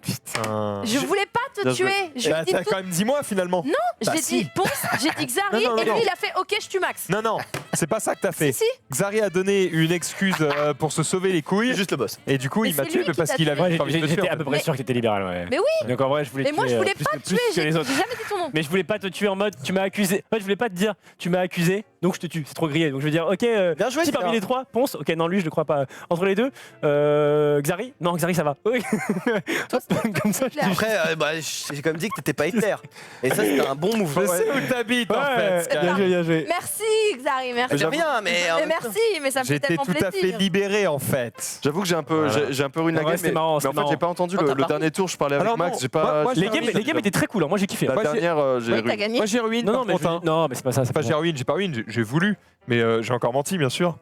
Putain. Je voulais pas te Bien tuer. joué. Je lui Bah, ai dit t'as tout. quand même dit moi finalement. J'ai Bah, dit si. Ponce, j'ai dit Xari, Non, non, et non. lui il a fait OK, je tue Max. Non, non, c'est pas ça que t'as fait. Si, si. Xari a donné une excuse pour se sauver les couilles. Juste le boss. Et du coup, Mais il m'a c'est tué lui qui parce t'a qu'il tué. avait Ouais, pas envie de te tuer, j'étais en à peu fait. près sûr que t'étais libéral. Ouais. Mais oui. Donc en vrai, je voulais Mais te moi je tuer, voulais plus pas que- te plus tuer, que j'ai les autres. jamais dit ton nom. Mais je voulais pas te tuer en mode tu m'as accusé. En fait, je voulais pas te dire tu m'as accusé, donc je te tue. C'est trop grillé. Donc je veux dire, ok, Bien joué, qui parmi Dina. les trois Ponce, ok, non, lui je le crois pas. Entre les deux, Xari Non, Xari ça va. Oui. Comme ça, je te Claire. Après, bah, j'ai quand même dit que t'étais pas Hitler. Et ça, c'était un bon move. Je sais où t'habites en Ouais, fait. bien joué, bien joué. Merci Xari, merci. De rien, mais. en Mais même temps- merci, mais ça me fait J'étais tellement tout à fait plaisir. libéré en fait. J'avoue que j'ai un peu, Voilà. j'ai un peu ruiné En la vrai, game, c'était mais, marrant, mais en c'était fait, j'ai marrant. pas entendu Oh, t'as le pas dernier tour. Je parlais avec Alors non, Max, j'ai pas. moi, Les games étaient très cool. Moi j'ai kiffé. La Moi, j'ai- dernière, j'ai Oui, ruiné. t'as gagné. Moi j'ai ruiné. Non, non, par mais contre, hein. non, mais c'est pas ça. c'est Pas pas j'ai ça. ruiné, j'ai pas ruiné, j'ai voulu. Mais j'ai encore menti bien sûr.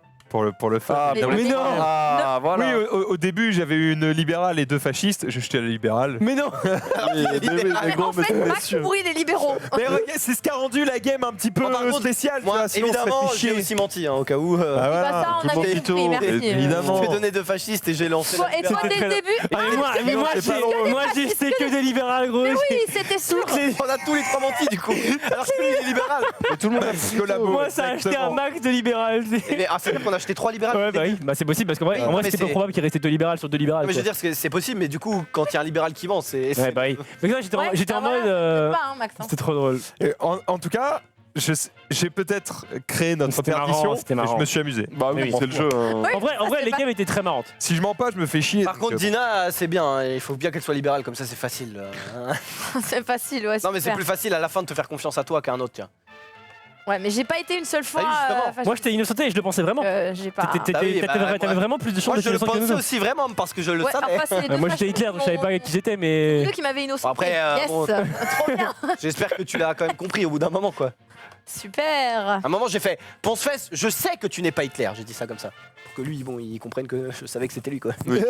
Pour le fun. Ah, Mais- bien mais oui. non. Ah, voilà. Oui, au début j'avais une libérale et deux fascistes. J'ai jeté la libérale. Mais non. En fait, Max pourrit les libéraux. Mais regarde, c'est ce qui a rendu la game un petit peu Bon, par contre, spéciale. tu Moi, vois, sinon, ça évidemment, fait j'ai chier. aussi menti, hein, au cas où. Ah, Bah, voilà. ça, on tout le a monde bien est compris, tôt, merci. évidemment. Je fais donner deux fascistes et j'ai lancé. Bon, la et toi, libérale. dès le début, Ah, mais moi, moi, j'étais que des libérales, gros. mais oui, c'était sûr. On a tous les trois menti du coup. Alors que lui, il est libéral. Et tout le monde a pu collaborer. Moi, ça a acheté un max de libéral. Mais ah, c'est-à-dire qu'on a acheté 3 libérales. Ouais, bah oui, bah c'est possible parce qu'en vrai, Oui, en vrai mais c'était peu c'est- probable qu'il restait deux libérales sur deux libérales. Mais je veux quoi. dire, c'est possible, mais du coup, quand il y a un libéral qui ment, c'est. Ouais, bah oui. Mais ça, j'étais en, Ouais, j'étais en bah mode. voilà, pas, hein, Max. hein. C'était trop drôle. Et en tout cas, j'ai peut-être créé notre C'était marrant, perdition. c'était mais marrant. je me suis amusé. Bah oui, Oui, c'est le jeu. hein. Oui, En vrai, ça, les c'est games étaient très marrantes. Si je mens pas, je me fais chier. Par donc, contre, Dina, c'est bien, hein, il faut bien qu'elle soit libérale, comme ça c'est facile. C'est facile, ouais. Non, mais c'est super. plus facile à la fin de te faire confiance à toi qu'à un autre, tiens. Ouais, mais j'ai pas été une seule fois. Ah oui, justement. fasciste. Moi, j'étais innocenté et je le pensais vraiment. J'ai pas. Bah oui, bah, T'avais moi- vraiment plus de chances Moi, d'être je le innocent que pensais nous. aussi vraiment parce que je le Ouais, savais. enfin, c'est les deux Moi, j'étais fascistes Hitler, donc je savais pas qui j'étais, Les mais. deux qui m'avaient innocent. Bon, après, yes, bon. trop bien, J'espère que tu l'as quand même compris au bout d'un moment, quoi. super. À un moment, j'ai fait Ponce-Fesse, je sais que tu n'es pas Hitler. J'ai dit ça comme ça. Pour que lui, bon, il comprenne que je savais que c'était lui, quoi. Oui.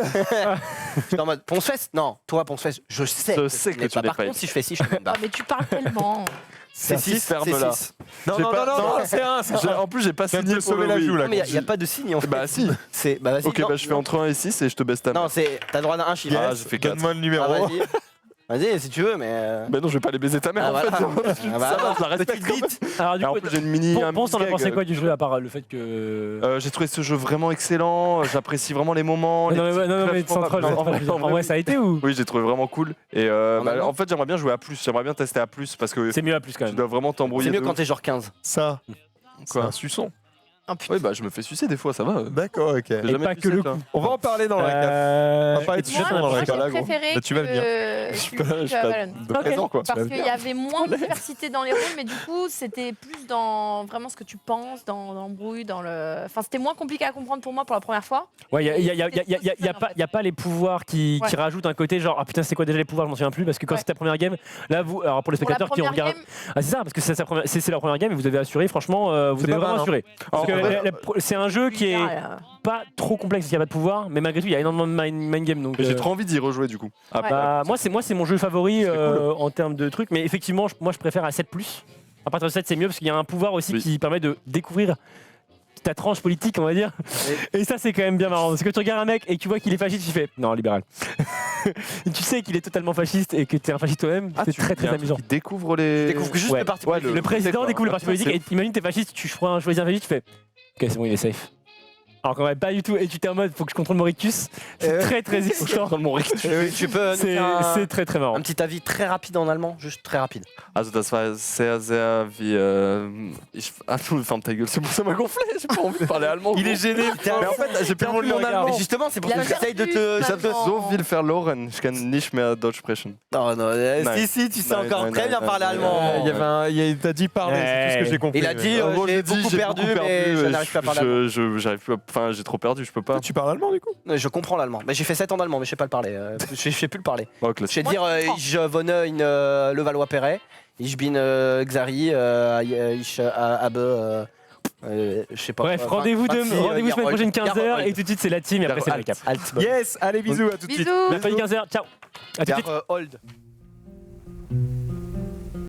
J'étais en mode Ponce-Fesse Non, toi, Ponce-Fesse, je sais Je sais que tu pas. n'es Par pas contre, si je fais 6, je te Ah, bats. mais tu parles tellement. C'est six, 6, ferme-la. Non, J'ai non, pas- non, non, non. c'est un. En plus, j'ai pas Je viens de signé te pour sauver le la oui. joue, là. Non, mais il n'y a pas de signe en fait. Bah si. C'est. Bah vas-y. Ok, non, bah je fais non. entre 1 et 6 et je te baisse ta main. Non, c'est. T'as droit à un chiffre. Ah, j'ai fait 4. Donne-moi le Ah, numéro. vas-y. Vas-y, si tu veux, mais. Bah non, je vais pas aller baiser ta mère Ah, en voilà. fait. Ah, Ça voilà. va, je la respecte Petite quand même. bite. Alors, du Et en coup, plus, j'ai une mini. un Ponce, t'en as mini pensé gag. quoi du jeu à part le fait que. J'ai trouvé ce jeu vraiment excellent, j'apprécie vraiment les moments. les Non, petits non, mais clashs sans troll, combat. en vrai, ça a été ou Oui, j'ai trouvé vraiment cool. Et En allemand en fait, j'aimerais bien jouer à plus, j'aimerais bien tester à plus parce que C'est mieux à plus quand tu même. dois vraiment t'embrouiller. C'est mieux de quand ouf. t'es genre 15. Ça, c'est Quoi un suçon. Oh putain. Oui, bah je me fais sucer des fois, ça va. D'accord, ok. J'ai jamais pas sucé, que le toi. coup. On va en parler dans la cave. On va parler de Moi, suçon dans moi, la j'ai cave. là, gros. préféré Là, tu vas venir. que Je suis pas Valon. de présent quoi. Parce qu'il y avait moins de diversité dans les rôles, mais du coup, c'était plus dans vraiment ce que tu penses, dans l'embrouille, dans le. Enfin, c'était moins compliqué à comprendre pour moi pour la première fois. Ouais, il y a pas les pouvoirs qui Ouais. rajoutent un côté genre ah putain c'est quoi déjà les pouvoirs je m'en souviens plus parce que quand Ouais. c'était ta première game là vous alors pour les Pour la spectateurs qui première regardent game, ah c'est ça parce que c'est leur première game et vous avez assuré franchement vous C'est avez pas vraiment mal, hein. assuré parce En que vrai, c'est un jeu qui est pas trop complexe parce qu'il n'y a pas de pouvoir mais malgré tout il y a énormément de mind game donc J'ai trop envie d'y rejouer du coup. Après, bah, moi c'est mon jeu favori C'est cool. en termes de trucs mais effectivement moi je préfère à 7+. À partir de 7 c'est mieux parce qu'il y a un pouvoir aussi Oui. qui permet de découvrir ta tranche politique on va dire et ça c'est quand même bien marrant parce que tu regardes un mec et que tu vois qu'il est fasciste tu fais non libéral tu sais qu'il est totalement fasciste et que tu es un fasciste toi-même, c'est très très amusant. Il découvre les. Découvre juste Ouais. le parti Ouais, politique. Le président quoi. découvre le parti politique et imagine t'es fasciste, tu choisis un fasciste, tu fais ok c'est bon il est safe. Alors qu'en vrai pas du tout et tu t'es en mode faut que je contrôle mon rictus. C'est très très excitant. Mon rictus. Tu peux nous C'est faire c'est très très marrant. un petit avis très rapide en allemand, juste très rapide. Also das war sehr, sehr wie... Ah, ferme ta gueule, c'est bon, ça m'a gonflé, j'ai pas envie de parler allemand. Il est gêné. Mais en fait, j'ai perdu le mon regarde. allemand. Mais justement, c'est pour Il ça a que j'essaye de te. perdu, ça te- maman. So viel verloren, ich kann nicht mehr Deutsch sprechen. Non, non, Nein. si, tu sais Nein, encore nein, très nein, bien nein, parler nein, allemand. T'as dit parler, c'est tout ce que j'ai compris. Il a dit, En gros, j'ai j'ai dit, beaucoup perdu, mais je n'arrive pas à parler allemand. j'arrive plus, enfin, j'ai trop perdu, je peux pas. Tu parles allemand du coup? Je comprends l'allemand. Mais j'ai fait 7 ans d'allemand, mais je sais pas le parler. Je sais plus le parler. Oh, Je classique. vais te dire, ich wohne in Levallois-Perret. Ich bin Xari, ich habe. Je sais pas. Bref, quoi. rendez-vous semaine prochaine 15h Garhold. et tout de suite c'est la team et après c'est le récap. Alt. Yes, allez bisous à tout de suite. Bisous. Mercredi 15h, ciao. À tout de suite. Garhold.